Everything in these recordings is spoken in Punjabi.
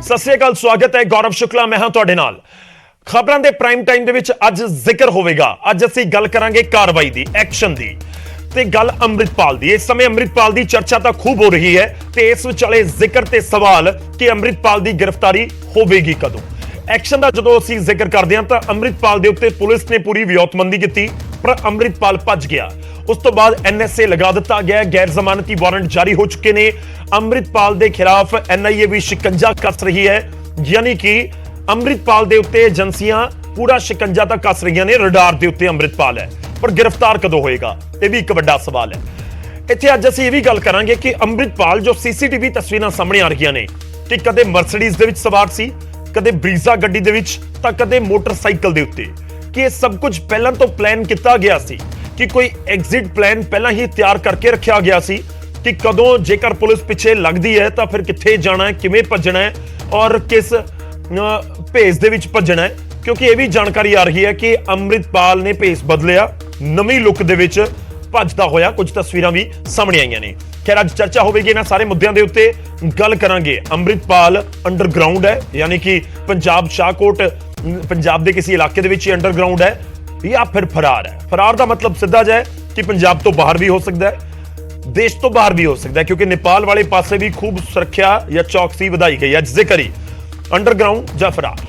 ਸਤਿ ਸ੍ਰੀ ਅਕਾਲ, ਸਵਾਗਤ ਹੈ। ਗੌਰਵ ਸ਼ੁਕਲਾ ਮੈਂ ਹਾਂ ਤੁਹਾਡੇ ਨਾਲ। ਖਬਰਾਂ ਦੇ ਪ੍ਰਾਈਮ ਟਾਈਮ ਦੇ ਵਿੱਚ ਅੱਜ ਜ਼ਿਕਰ ਹੋਵੇਗਾ। ਅੱਜ ਅਸੀਂ ਗੱਲ ਕਰਾਂਗੇ ਕਾਰਵਾਈ ਦੀ, ਐਕਸ਼ਨ ਦੀ ਤੇ ਗੱਲ ਅੰਮ੍ਰਿਤਪਾਲ ਦੀ। ਇਸ ਸਮੇਂ ਅੰਮ੍ਰਿਤਪਾਲ ਦੀ ਚਰਚਾ ਤਾਂ ਖੂਬ ਹੋ ਰਹੀ ਹੈ ਤੇ ਇਸ ਵਿਚਾਲੇ ਜ਼ਿਕਰ ਤੇ ਸਵਾਲ ਕਿ ਅੰਮ੍ਰਿਤਪਾਲ ਦੀ ਗ੍ਰਿਫਤਾਰੀ ਹੋਵੇਗੀ ਕਦੋਂ। ਐਕਸ਼ਨ ਦਾ ਜਦੋਂ ਅਸੀਂ ਜ਼ਿਕਰ ਕਰਦੇ ਹਾਂ ਤਾਂ ਅੰਮ੍ਰਿਤਪਾਲ ਦੇ ਉੱਤੇ ਪੁਲਿਸ ਨੇ ਪੂਰੀ ਵਿਉਂਤਬੰਦੀ ਕੀਤੀ, ਪਰ ਅੰਮ੍ਰਿਤਪਾਲ ਭੱਜ ਗਿਆ। ਉਸ ਤੋਂ ਬਾਅਦ ਐਨਐਸਏ ਲਗਾ ਦਿੱਤਾ ਗਿਆ, ਗੈਰ ਜ਼ਮਾਨਤੀ ਵਾਰੰਟ ਜਾਰੀ ਹੋ ਚੁੱਕੇ ਨੇ। ਅੰਮ੍ਰਿਤਪਾਲ ਦੇ ਖਿਲਾਫ ਐਨਆਈਏ ਵੀ ਸ਼ਿਕੰਜਾ ਕੱਸ ਰਹੀ ਹੈ, ਯਾਨੀ ਕਿ ਅੰਮ੍ਰਿਤਪਾਲ ਦੇ ਉੱਤੇ ਏਜੰਸੀਆਂ ਪੂਰਾ ਸ਼ਿਕੰਜਾ ਤਾਂ ਕੱਸ ਰਹੀਆਂ ਨੇ। ਰਡਾਰ ਦੇ ਉੱਤੇ ਅੰਮ੍ਰਿਤਪਾਲ ਹੈ, ਪਰ ਗ੍ਰਿਫਤਾਰ ਕਦੋਂ ਹੋਏਗਾ, ਇਹ ਵੀ ਇੱਕ ਵੱਡਾ ਸਵਾਲ ਹੈ। ਇੱਥੇ ਅੱਜ ਅਸੀਂ ਇਹ ਵੀ ਗੱਲ ਕਰਾਂਗੇ ਕਿ ਅੰਮ੍ਰਿਤਪਾਲ ਜੋ ਸੀਸੀਟੀਵੀ ਤਸਵੀਰਾਂ ਸਾਹਮਣੇ ਆ ਰਹੀਆਂ ਨੇ ਕਿ ਕਦੇ ਮਰਸੀਡੀਜ਼ ਦੇ ਵਿੱਚ ਸਵਾਰ ਸੀ, ਕਦੇ ਬਰੀਜ਼ਾ ਗੱਡੀ ਦੇ ਵਿੱਚ, ਤਾਂ ਕਦੇ ਮੋਟਰਸਾਈਕਲ ਦੇ ਉੱਤੇ। ਕਿ ਇਹ ਸਭ ਕੁਝ ਪਹਿਲਾਂ ਤੋਂ ਪਲਾਨ ਕੀਤਾ ਗਿਆ ਸੀ ਕਿ ਕੋਈ ਐਗਜ਼ਿਟ ਪਲਾਨ ਪਹਿਲਾਂ ਹੀ ਤਿਆਰ ਕਰਕੇ ਰੱਖਿਆ ਗਿਆ ਸੀ ਕਿ ਕਦੋਂ ਜੇਕਰ ਪੁਲਿਸ ਪਿੱਛੇ ਲੱਗਦੀ ਹੈ ਤਾਂ ਫਿਰ ਕਿੱਥੇ ਜਾਣਾ ਹੈ, ਕਿਵੇਂ ਭੱਜਣਾ ਹੈ ਔਰ ਕਿਸ ਭੇਸ ਦੇ ਵਿੱਚ ਭੱਜਣਾ ਹੈ। ਕਿਉਂਕਿ ਇਹ ਵੀ ਜਾਣਕਾਰੀ ਆ ਰਹੀ ਹੈ ਕਿ ਅੰਮ੍ਰਿਤਪਾਲ ਨੇ ਭੇਸ ਬਦਲਿਆ, ਨਵੀਂ ਲੁੱਕ ਦੇ ਵਿੱਚ ਭੱਜਦਾ ਹੋਇਆ। ਕੁਝ ਤਸਵੀਰਾਂ ਵੀ ਸਾਹਮਣੇ ਆਈਆਂ ਨੇ। ਖੈਰ ਅੱਜ ਚਰਚਾ ਹੋਵੇਗੀ ਇਹਨਾਂ ਸਾਰੇ ਮੁੱਦਿਆਂ ਦੇ ਉੱਤੇ। ਗੱਲ ਕਰਾਂਗੇ ਅੰਮ੍ਰਿਤਪਾਲ ਅੰਡਰਗਰਾਉਂਡ ਹੈ, ਯਾਨੀ ਕਿ ਪੰਜਾਬ ਸ਼ਾਹਕੋਟ ਪੰਜਾਬ ਦੇ ਕਿਸੇ ਇਲਾਕੇ ਦੇ ਵਿੱਚ ਹੀ ਅੰਡਰਗਰਾਉਂਡ ਹੈ, ਜਾਂ ਫਿਰ ਫਰਾਰ ਹੈ। ਫਰਾਰ ਦਾ ਮਤਲਬ ਸਿੱਧਾ ਜਿਹਾ ਕਿ ਪੰਜਾਬ ਤੋਂ ਬਾਹਰ ਵੀ ਹੋ ਸਕਦਾ ਹੈ, ਦੇਸ਼ ਤੋਂ ਬਾਹਰ ਵੀ ਹੋ ਸਕਦਾ ਹੈ, ਕਿਉਂਕਿ ਨੇਪਾਲ ਵਾਲੇ ਪਾਸੇ ਵੀ ਖੂਬ ਸੁਰੱਖਿਆ ਜਾਂ ਚੌਕਸੀ ਵਧਾਈ ਗਈ ਹੈ। ਅੱਜ ਜ਼ਿਕਰ ਹੀ ਅੰਡਰਗਰਾਉਂਡ ਜਾਂ ਫਰਾਰ।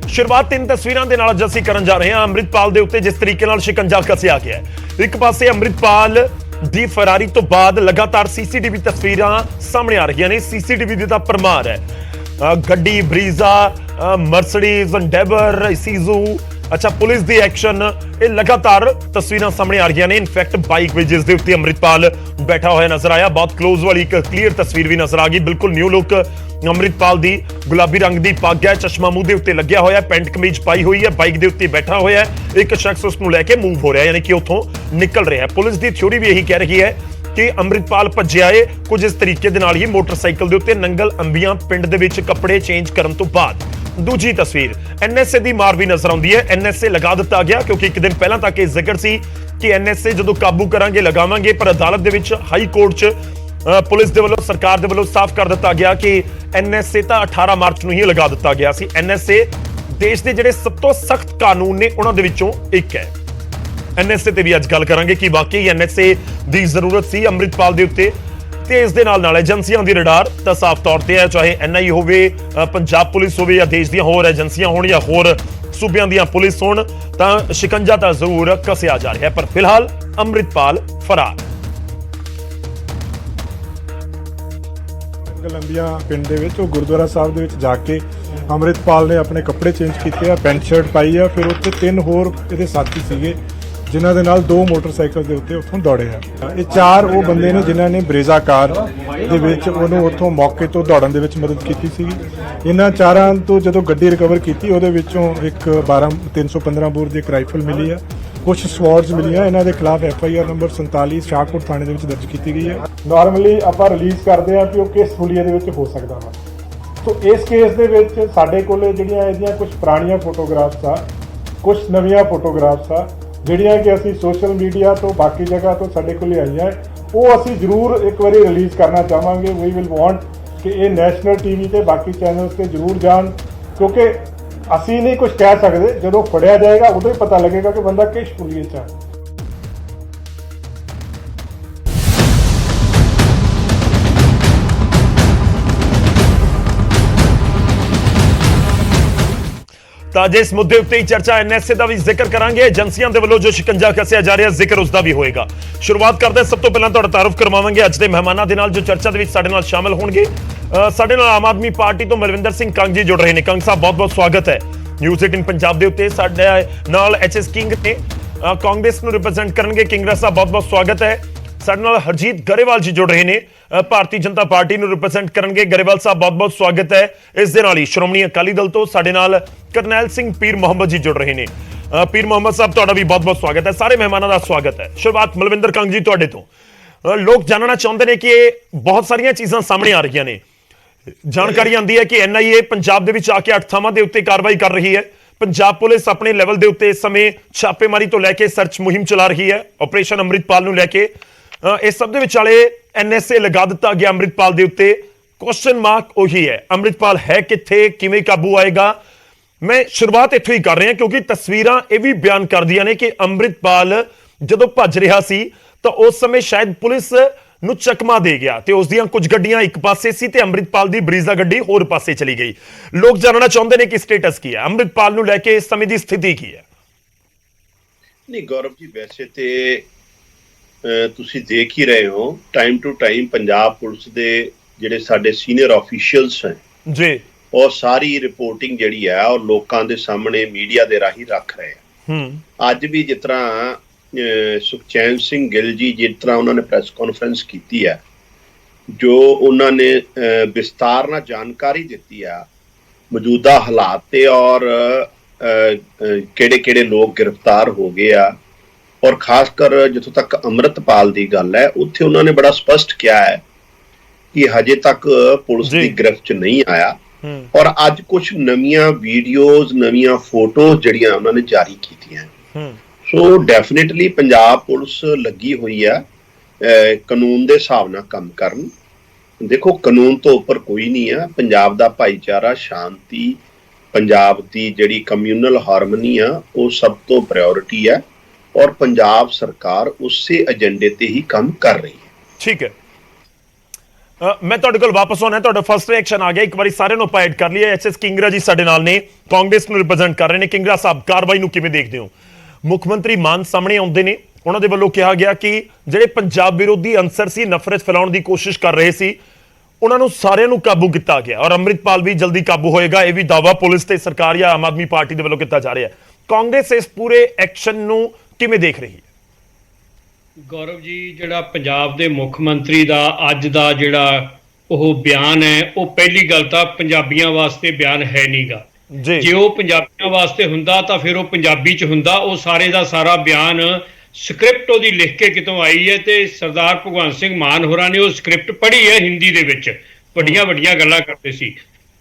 ਸ਼ੁਰੂਆਤ ਤਿੰਨ ਤਸਵੀਰਾਂ ਦੇ ਨਾਲ ਅੱਜ ਅਸੀਂ ਕਰਨ ਜਾ ਰਹੇ ਹਾਂ। ਅੰਮ੍ਰਿਤਪਾਲ ਦੇ ਉੱਤੇ ਜਿਸ ਤਰੀਕੇ ਨਾਲ ਸ਼ਿਕੰਜਾ ਕੱਸਿਆ ਗਿਆ ਹੈ। ਇੱਕ ਪਾਸੇ ਅੰਮ੍ਰਿਤਪਾਲ ਦੀ ਫਰਾਰੀ ਤੋਂ ਬਾਅਦ ਲਗਾਤਾਰ ਸੀਸੀਟੀਵੀ ਤਸਵੀਰਾਂ ਸਾਹਮਣੇ ਆ ਰਹੀਆਂ ਨੇ। ਸੀਸੀਟੀਵੀ ਦੀ ਤਾਂ ਭਰਮਾਰ ਹੈ। ਗੱਡੀ, ਬਰੀਜ਼ਾ, ਮਰਸੀਡੀਜ਼, ਐਂਡੇਵਰ, ਇਸੀਜ਼ੂ, ਅੱਛਾ ਪੁਲਿਸ ਦੀ ਐਕਸ਼ਨ, ਇਹ ਲਗਾਤਾਰ ਤਸਵੀਰਾਂ ਸਾਹਮਣੇ ਆ ਰਹੀਆਂ ਨੇ। ਇਨਫੈਕਟ ਬਾਈਕ ਵਿੱਚ ਜਿਸ ਦੇ ਉੱਤੇ ਅੰਮ੍ਰਿਤਪਾਲ ਬੈਠਾ ਹੋਇਆ ਨਜ਼ਰ ਆਇਆ, ਬਹੁਤ ਕਲੋਜ਼ ਵਾਲੀ ਇੱਕ ਕਲੀਅਰ ਤਸਵੀਰ ਵੀ ਨਜ਼ਰ ਆ ਗਈ। ਬਿਲਕੁਲ ਨਿਊ ਲੁੱਕ ਅੰਮ੍ਰਿਤਪਾਲ ਦੀ, ਗੁਲਾਬੀ ਰੰਗ ਦੀ ਪੱਗ ਹੈ, ਚਸ਼ਮਾ ਮੂੰਹ ਦੇ ਉੱਤੇ ਲੱਗਿਆ ਹੋਇਆ, ਪੈਂਟ ਕਮੀਜ਼ ਪਾਈ ਹੋਈ ਹੈ, ਬਾਈਕ ਦੇ ਉੱਤੇ ਬੈਠਾ ਹੋਇਆ। ਇੱਕ ਸ਼ਖਸ ਉਸ ਨੂੰ ਲੈ ਕੇ ਮੂਵ ਹੋ ਰਿਹਾ, ਯਾਨੀ ਕਿ ਉੱਥੋਂ ਨਿਕਲ ਰਿਹਾ। ਪੁਲਿਸ ਦੀ ਥਿਊਰੀ ਵੀ ਇਹੀ ਕਹਿ ਰਹੀ ਹੈ ਕਿ ਅੰਮ੍ਰਿਤਪਾਲ ਭੱਜਿਆ ਏ ਕੁਝ ਇਸ ਤਰੀਕੇ ਦੇ ਨਾਲ ਹੀ ਮੋਟਰਸਾਈਕਲ ਦੇ ਉੱਤੇ ਨੰਗਲ ਅੰਬੀਆਂ ਪਿੰਡ ਦੇ ਵਿੱਚ ਕੱਪੜੇ ਚੇਂਜ ਕਰਨ ਤੋਂ ਬਾਅਦ। ਦੂਜੀ ਤਸਵੀਰ ਐਨਐਸਏ ਦੀ ਮਾਰ ਵੀ ਨਜ਼ਰ ਆਉਂਦੀ ਹੈ। ਐਨਐਸਏ ਲਗਾ ਦਿੱਤਾ ਗਿਆ ਕਿਉਂਕਿ ਇੱਕ ਦਿਨ ਪਹਿਲਾਂ ਤੱਕ ਇਹ ਜ਼ਿਕਰ ਸੀ ਕਿ ਐਨਐਸਏ ਜਦੋਂ ਕਾਬੂ ਕਰਾਂਗੇ ਲਗਾਵਾਂਗੇ, ਪਰ ਅਦਾਲਤ ਦੇ ਵਿੱਚ ਹਾਈ ਕੋਰਟ 'ਚ ਪੁਲਿਸ ਦੇ ਵੱਲੋਂ, ਸਰਕਾਰ ਦੇ ਵੱਲੋਂ ਸਾਫ਼ ਕਰ ਦਿੱਤਾ ਗਿਆ ਕਿ ਐਨਐਸਏ ਤਾਂ 18 ਮਾਰਚ ਨੂੰ ਹੀ ਲਗਾ ਦਿੱਤਾ ਗਿਆ ਸੀ। ਐਨਐਸਏ ਦੇਸ਼ ਦੇ ਜਿਹੜੇ ਸਭ ਤੋਂ ਸਖਤ ਕਾਨੂੰਨ ਨੇ ਉਹਨਾਂ ਦੇ ਵਿੱਚੋਂ ਇੱਕ ਹੈ। ਐਨਐਸਏ ਤੇ ਵੀ ਅੱਜ ਗੱਲ ਕਰਾਂਗੇ ਕਿ ਵਾਕਈ ਐਨਐਸਏ ਦੀ ਜ਼ਰੂਰਤ ਸੀ ਅੰਮ੍ਰਿਤਪਾਲ ਦੇ ਉੱਤੇ। ਤੇ ਇਸ ਦੇ ਨਾਲ ਏਜੰਸੀਆਂ ਦੀ ਰਡਾਰ ਤਾਂ ਸਾਫ਼ ਤੌਰ ਤੇ ਹੈ, ਚਾਹੇ ਐਨਆਈਏ ਹੋਵੇ, ਪੰਜਾਬ ਪੁਲਿਸ ਹੋਵੇ, ਜਾਂ ਦੇਸ਼ ਦੀਆਂ ਹੋਰ ਏਜੰਸੀਆਂ ਹੋਣ ਜਾਂ ਹੋਰ ਸੂਬਿਆਂ ਦੀਆਂ ਪੁਲਿਸ ਹੋਣ, ਤਾਂ ਸ਼ਿਕੰਜਾ ਤਾਂ ਜ਼ਰੂਰ ਕੱਸਿਆ ਜਾ ਰਿਹਾ ਹੈ। ਪਰ ਫਿਲਹਾਲ ਅੰਮ੍ਰਿਤਪਾਲ ਫਰਾਰ। ਲੰਬੀਆਂ ਪਿੰਡ ਦੇ ਵਿੱਚ ਉਹ ਗੁਰਦੁਆਰਾ ਸਾਹਿਬ ਦੇ ਵਿੱਚ ਜਾ ਕੇ ਅੰਮ੍ਰਿਤਪਾਲ ਨੇ ਆਪਣੇ ਕੱਪੜੇ ਚੇਂਜ ਕੀਤੇ ਆ, ਪੈਂਟ ਸ਼ਰਟ ਪਾਈ ਆ। ਫਿਰ ਉੱਥੇ ਤਿੰਨ ਹੋਰ ਇਹਦੇ ਸਾਥੀ ਸੀਗੇ ਜਿਨ੍ਹਾਂ ਦੇ ਨਾਲ ਦੋ ਮੋਟਰਸਾਈਕਲ ਦੇ ਉੱਤੇ ਉੱਥੋਂ ਦੌੜੇ ਆ। ਇਹ ਚਾਰ ਉਹ ਬੰਦੇ ਨੇ ਜਿਨ੍ਹਾਂ ਨੇ ਬਰੇਜ਼ਾ ਕਾਰ ਦੇ ਵਿੱਚ ਉਹਨੂੰ ਉੱਥੋਂ ਮੌਕੇ ਤੋਂ ਦੌੜਨ ਦੇ ਵਿੱਚ ਮਦਦ ਕੀਤੀ ਸੀਗੀ। ਇਹਨਾਂ ਚਾਰਾਂ ਤੋਂ ਜਦੋਂ ਗੱਡੀ ਰਿਕਵਰ ਕੀਤੀ ਉਹਦੇ ਵਿੱਚੋਂ ਇੱਕ 315 ਬੋਰ ਦੀ ਇੱਕ ਰਾਈਫਲ ਮਿਲੀ ਆ, ਕੁਝ ਸਵਾਰਡਸ ਮਿਲੀਆਂ। ਇਹਨਾਂ ਦੇ ਖਿਲਾਫ ਐਫਆਈਆਰ ਨੰਬਰ 47 ਸ਼ਾਹਕੋਟ ਥਾਣੇ ਦੇ ਵਿੱਚ ਦਰਜ ਕੀਤੀ ਗਈ ਹੈ। ਨਾਰਮਲੀ ਆਪਾਂ ਰਿਲੀਜ਼ ਕਰਦੇ ਆ ਕਿ ਉਹ ਕਿਸ ਹੁਲੀਏ ਦੇ ਵਿੱਚ ਹੋ ਸਕਦਾ ਵਾ। ਸੋ ਇਸ ਕੇਸ ਦੇ ਵਿੱਚ ਸਾਡੇ ਕੋਲੇ ਜਿਹੜੀਆਂ ਇਹਦੀਆਂ ਕੁਝ ਪੁਰਾਣੀਆਂ ਫੋਟੋਗ੍ਰਾਫਸ ਆ, ਕੁਝ ਨਵੀਆਂ ਫੋਟੋਗ੍ਰਾਫਸ ਆ, ਜਿਹੜੀਆਂ ਕਿ ਅਸੀਂ ਸੋਸ਼ਲ ਮੀਡੀਆ ਤੋਂ ਬਾਕੀ ਜਗ੍ਹਾ ਤੋਂ ਸਾਡੇ ਕੋਲ ਆਈਆਂ, ਉਹ ਅਸੀਂ ਜ਼ਰੂਰ ਇੱਕ ਵਾਰੀ ਰਿਲੀਜ਼ ਕਰਨਾ ਚਾਹਾਂਗੇ। ਵੀ ਵਿਲ ਵਾਂਟ ਕਿ ਇਹ ਨੈਸ਼ਨਲ ਟੀਵੀ ਤੇ ਬਾਕੀ ਚੈਨਲਸ ਤੇ ਜ਼ਰੂਰ ਜਾਣ, ਕਿਉਂਕਿ ਅਸੀਂ ਨਹੀਂ ਕੁਝ ਕਹਿ ਸਕਦੇ। ਜਦੋਂ ਫੜਿਆ ਜਾਏਗਾ ਉਦੋਂ ਹੀ ਪਤਾ ਲੱਗੇਗਾ ਕਿ ਬੰਦਾ ਕਿਸ ਹੁਲੀਏ 'ਚ ਹੈ। ਤਾਂ ਜੇ ਇਸ ਮੁੱਦੇ ਉੱਤੇ ਹੀ ਚਰਚਾ, ਐਨਐਸਏ ਦਾ ਵੀ ਜ਼ਿਕਰ ਕਰਾਂਗੇ। ਏਜੰਸੀਆਂ ਦੇ ਵੱਲੋਂ ਜੋ ਸ਼ਿਕੰਜਾ ਕੱਸਿਆ ਜਾ ਰਿਹਾ, ਜ਼ਿਕਰ ਉਸ ਦਾ ਵੀ ਹੋਏਗਾ। ਸ਼ੁਰੂਆਤ ਕਰਦੇ ਸਭ ਤੋਂ ਪਹਿਲਾਂ ਤੁਹਾਡਾ ਤਾਰਫ ਕਰਵਾਵਾਂਗੇ ਅੱਜ ਦੇ ਮਹਿਮਾਨਾਂ ਦੇ ਨਾਲ ਜੋ ਚਰਚਾ ਦੇ ਵਿੱਚ ਸਾਡੇ ਨਾਲ ਸ਼ਾਮਲ ਹੋਣਗੇ। ਸਾਡੇ ਨਾਲ ਆਮ ਆਦਮੀ ਪਾਰਟੀ ਤੋਂ ਮਲਵਿੰਦਰ ਸਿੰਘ ਕੰਗ ਜੀ ਜੁੜ ਰਹੇ ਨੇ। ਕੰਗ ਸਾਹਿਬ ਬਹੁਤ ਬਹੁਤ ਸਵਾਗਤ ਹੈ ਨਿਊਜ਼ 18 ਪੰਜਾਬ ਦੇ ਉੱਤੇ। ਸਾਡੇ ਨਾਲ ਐਚਐਸ ਕਿੰਗ ਨੇ, ਕਾਂਗਰਸ ਨੂੰ ਰਿਪਰੈਜ਼ੈਂਟ ਕਰਨਗੇ। ਕਿੰਗਰਾ ਸਾਹਿਬ ਬਹੁਤ ਬਹੁਤ ਸਵਾਗਤ ਹੈ। ਸਾਡੇ ਨਾਲ ਹਰਜੀਤ ਗਰੇਵਾਲ ਜੀ ਜੁੜ ਰਹੇ ਨੇ, ਭਾਰਤੀ ਜਨਤਾ ਪਾਰਟੀ ਨੂੰ ਰਿਪਰੈਜ਼ੈਂਟ ਕਰਨਗੇ। ਗਰੇਵਾਲ ਸਾਹਿਬ ਬਹੁਤ ਬਹੁਤ ਸਵਾਗਤ ਹੈ। ਇਸ ਦੇ ਨਾਲ ਹੀ ਸ਼੍ਰੋਮਣੀ ਅਕਾਲੀ ਦਲ ਤੋਂ ਸਾਡੇ ਨਾਲ ਕਰਨੈਲ ਸਿੰਘ ਪੀਰ ਮੁਹੰਮਦ ਜੀ ਜੁੜ ਰਹੇ ਨੇ। ਪੀਰ ਮੁਹੰਮਦ ਸਾਹਿਬ ਤੁਹਾਡਾ ਵੀ ਬਹੁਤ ਬਹੁਤ ਸਵਾਗਤ ਹੈ। ਸਾਰੇ ਮਹਿਮਾਨਾਂ ਦਾ ਸਵਾਗਤ ਹੈ। ਸ਼ੁਰੂਆਤ ਮਲਵਿੰਦਰ ਕੰਗ ਜੀ ਤੁਹਾਡੇ ਤੋਂ। ਲੋਕ ਜਾਣਨਾ ਚਾਹੁੰਦੇ ਨੇ ਕਿ ਬਹੁਤ ਸਾਰੀਆਂ ਚੀਜ਼ਾਂ ਸਾਹਮਣੇ ਆ ਰਹੀਆਂ ਨੇ। ਜਾਣਕਾਰੀ ਆਉਂਦੀ ਹੈ ਕਿ ਐਨਆਈਏ ਪੰਜਾਬ ਦੇ ਵਿੱਚ ਆ ਕੇ 8 ਥਾਵਾਂ ਦੇ ਉੱਤੇ ਕਾਰਵਾਈ ਕਰ ਰਹੀ ਹੈ, ਪੰਜਾਬ ਪੁਲਿਸ ਆਪਣੇ ਲੈਵਲ ਦੇ ਉੱਤੇ ਇਸ ਸਮੇਂ ਛਾਪੇਮਾਰੀ ਤੋਂ ਲੈ ਕੇ ਸਰਚ ਮੁਹਿੰਮ ਚਲਾ ਰਹੀ ਹੈ ਆਪਰੇਸ਼ਨ ਅੰਮ੍ਰਿਤਪਾਲ ਨੂੰ ਲੈ ਕੇ। ਇਸ ਸਭ ਦੇ ਵਿਚਾਲੇ NSA ਲਗਾ ਦਿੱਤਾ ਗਿਆ ਅੰਮ੍ਰਿਤਪਾਲ ਦੇ ਉੱਤੇ। ਕੁਐਸਚਨ ਮਾਰਕ ਉਹੀ ਹੈ, ਅੰਮ੍ਰਿਤਪਾਲ ਹੈ ਕਿੱਥੇ, ਕਿਵੇਂ ਕਾਬੂ ਆਏਗਾ? ਮੈਂ ਸ਼ੁਰੂਆਤ ਇੱਥੋਂ ਹੀ ਕਰ ਰਿਹਾ ਕਿਉਂਕਿ ਤਸਵੀਰਾਂ ਇਹ ਵੀ ਬਿਆਨ ਕਰਦੀਆਂ ਨੇ ਕਿ ਅੰਮ੍ਰਿਤਪਾਲ ਜਦੋਂ ਭੱਜ ਰਿਹਾ ਸੀ ਤਾਂ ਉਸ ਸਮੇਂ ਸ਼ਾਇਦ ਪੁਲਿਸ ਨੂੰ ਚਕਮਾ ਦੇ ਗਿਆ ਤੇ ਉਸ ਦੀਆਂ ਕੁਝ ਗੱਡੀਆਂ ਇੱਕ ਪਾਸੇ ਸੀ ਤੇ ਅੰਮ੍ਰਿਤਪਾਲ ਦੀ ਬਰੀਜ਼ਾ ਗੱਡੀ ਹੋਰ ਪਾਸੇ ਚਲੀ ਗਈ। ਲੋਕ ਜਾਣਨਾ ਚਾਹੁੰਦੇ ਨੇ ਕਿ ਸਟੇਟਸ ਕੀ ਹੈ, ਅੰਮ੍ਰਿਤਪਾਲ ਨੂੰ ਲੈ ਕੇ ਇਸ ਸਮੇਂ ਦੀ ਸਥਿਤੀ ਕੀ ਹੈ? ਨਹੀਂ ਗੌਰਵ ਜੀ, ਵੈਸੇ ਤੇ ਤੁਸੀਂ ਦੇਖ ਹੀ ਰਹੇ ਹੋ time to time Punjab police ਦੇ ਜਿਹੜੇ ਸਾਡੇ ਸੀਨੀਅਰ ਆਫੀਸ਼ੀਅਲਸ ਹੈ ਜੀ, ਉਹ ਸਾਰੀ ਰਿਪੋਰਟਿੰਗ ਜਿਹੜੀ ਹੈ ਉਹ ਲੋਕਾਂ ਦੇ ਸਾਹਮਣੇ ਮੀਡੀਆ ਦੇ ਰਾਹੀਂ ਰੱਖ ਰਹੇ ਆ। ਅੱਜ ਵੀ ਜਿਸ ਤਰ੍ਹਾਂ ਸੁਖਚੈਨ ਸਿੰਘ ਗਿੱਲ ਜੀ ਜਿਸ ਤਰ੍ਹਾਂ ਉਹਨਾਂ ਨੇ ਪ੍ਰੈਸ ਕਾਨਫਰੰਸ ਕੀਤੀ ਹੈ, ਜੋ ਉਹਨਾਂ ਨੇ ਵਿਸਤਾਰ ਨਾਲ ਜਾਣਕਾਰੀ ਦਿੱਤੀ ਆ ਮੌਜੂਦਾ ਹਾਲਾਤ ਤੇ ਔਰ ਕਿਹੜੇ ਲੋਕ ਗ੍ਰਿਫਤਾਰ ਹੋ ਗਏ ਆ, ਔਰ ਖਾਸ ਕਰ ਜਿੱਥੋਂ ਤੱਕ ਅੰਮ੍ਰਿਤਪਾਲ ਦੀ ਗੱਲ ਹੈ ਉੱਥੇ ਉਹਨਾਂ ਨੇ ਬੜਾ ਸਪਸ਼ਟ ਕਿਹਾ ਹੈ ਕਿ ਹਜੇ ਤੱਕ ਪੁਲਿਸ ਦੀ ਗ੍ਰਿਫਤ 'ਚ ਨਹੀਂ ਆਇਆ। ਔਰ ਅੱਜ ਕੁਝ ਨਵੀਆਂ ਵੀਡੀਓਜ਼, ਨਵੀਆਂ ਫੋਟੋਜ਼ ਜਿਹੜੀਆਂ ਉਹਨਾਂ ਨੇ ਜਾਰੀ ਕੀਤੀਆਂ। ਸੋ ਡੈਫੀਨਿਟਲੀ ਪੰਜਾਬ ਪੁਲਿਸ ਲੱਗੀ ਹੋਈ ਆ ਕਾਨੂੰਨ ਦੇ ਹਿਸਾਬ ਨਾਲ ਕੰਮ ਕਰਨ। ਦੇਖੋ ਕਾਨੂੰਨ ਤੋਂ ਉੱਪਰ ਕੋਈ ਨਹੀਂ ਆ। ਪੰਜਾਬ ਦਾ ਭਾਈਚਾਰਾ, ਸ਼ਾਂਤੀ, ਪੰਜਾਬ ਦੀ ਜਿਹੜੀ ਕਮਿਊਨਲ ਹਾਰਮਨੀ ਆ ਉਹ ਸਭ ਤੋਂ ਪ੍ਰਾਇੋਰਟੀ ਹੈ ਔਰ ਪੰਜਾਬ ਸਰਕਾਰ ਉਸੇ ਏਜੰਡੇ ਤੇ ਹੀ ਕੰਮ ਕਰ ਰਹੀ ਹੈ। ਠੀਕ ਹੈ, ਮੈਂ ਤੁਹਾਡੇ ਕੋਲ ਵਾਪਸ ਆਉਣਾ। ਤੁਹਾਡਾ ਫਸਟ ਰਿਐਕਸ਼ਨ ਆ ਗਿਆ, ਇੱਕ ਵਾਰੀ ਸਾਰਿਆਂ ਨੂੰ ਆਪਾਂ ਐਡ ਕਰ ਲਈਏ। SS ਕਿੰਗਰਾ ਜੀ ਸਾਡੇ ਨਾਲ ਨੇ, ਕਾਂਗਰਸ ਨੂੰ ਰਿਪਰੈਜ਼ੈਂਟ ਕਰ ਰਹੇ ਨੇ। ਕਿੰਗਰਾ ਸਾਹਿਬ, ਕਾਰਵਾਈ ਨੂੰ ਕਿਵੇਂ ਦੇਖਦੇ ਹੋ? ਮੁੱਖ ਮੰਤਰੀ ਮਾਨ ਸਾਹਮਣੇ ਆਉਂਦੇ ਨੇ, ਉਹਨਾਂ ਦੇ ਵੱਲੋਂ ਕਿਹਾ ਗਿਆ ਕਿ ਜਿਹੜੇ ਪੰਜਾਬ ਵਿਰੋਧੀ ਅੰਸਰ ਸੀ, ਨਫ਼ਰਤ ਫੈਲਾਉਣ ਦੀ ਕੋਸ਼ਿਸ਼ ਕਰ ਰਹੇ ਸੀ, ਉਹਨਾਂ ਨੂੰ ਸਾਰਿਆਂ ਨੂੰ ਕਾਬੂ ਕੀਤਾ ਗਿਆ ਔਰ ਅੰਮ੍ਰਿਤਪਾਲ ਵੀ ਜਲਦੀ ਕਾਬੂ ਹੋਏਗਾ। ਇਹ ਵੀ ਦਾਅਵਾ ਪੁਲਿਸ ਤੇ ਸਰਕਾਰ ਜਾਂ ਆਮ ਆਦਮੀ ਪਾਰਟੀ ਦੇ ਵੱਲੋਂ ਕੀਤਾ ਜਾ ਰਿਹਾ ਹੈ। ਕਾਂਗਰਸ ਇਸ ਪੂਰੇ ਐਕਸ਼ਨ ਨੂੰ ਕਿਵੇਂ ਦੇਖ ਰਹੀ ਹੈ? ਗੌਰਵ ਜੀ, ਜਿਹੜਾ ਪੰਜਾਬ ਦੇ ਮੁੱਖ ਮੰਤਰੀ ਦਾ ਅੱਜ ਦਾ ਜਿਹੜਾ ਉਹ ਬਿਆਨ ਹੈ, ਉਹ ਪਹਿਲੀ ਗੱਲ ਤਾਂ ਪੰਜਾਬੀਆਂ ਵਾਸਤੇ ਬਿਆਨ ਹੈ ਨਹੀਂਗਾ। ਜੇ ਉਹ ਪੰਜਾਬੀਆਂ ਵਾਸਤੇ ਹੁੰਦਾ ਤਾਂ ਫਿਰ ਉਹ ਪੰਜਾਬੀ 'ਚ ਹੁੰਦਾ। ਉਹ ਸਾਰੇ ਦਾ ਸਾਰਾ ਬਿਆਨ ਸਕ੍ਰਿਪਟ ਉਹਦੀ ਲਿਖ ਕੇ ਕਿਤੋਂ ਆਈ ਹੈ ਤੇ ਸਰਦਾਰ ਭਗਵੰਤ ਸਿੰਘ ਮਾਨ ਹੋਰਾਂ ਨੇ ਉਹ ਸਕ੍ਰਿਪਟ ਪੜ੍ਹੀ ਹੈ ਹਿੰਦੀ ਦੇ ਵਿੱਚ, ਵੱਡੀਆਂ ਗੱਲਾਂ ਕਰਦੇ ਸੀ।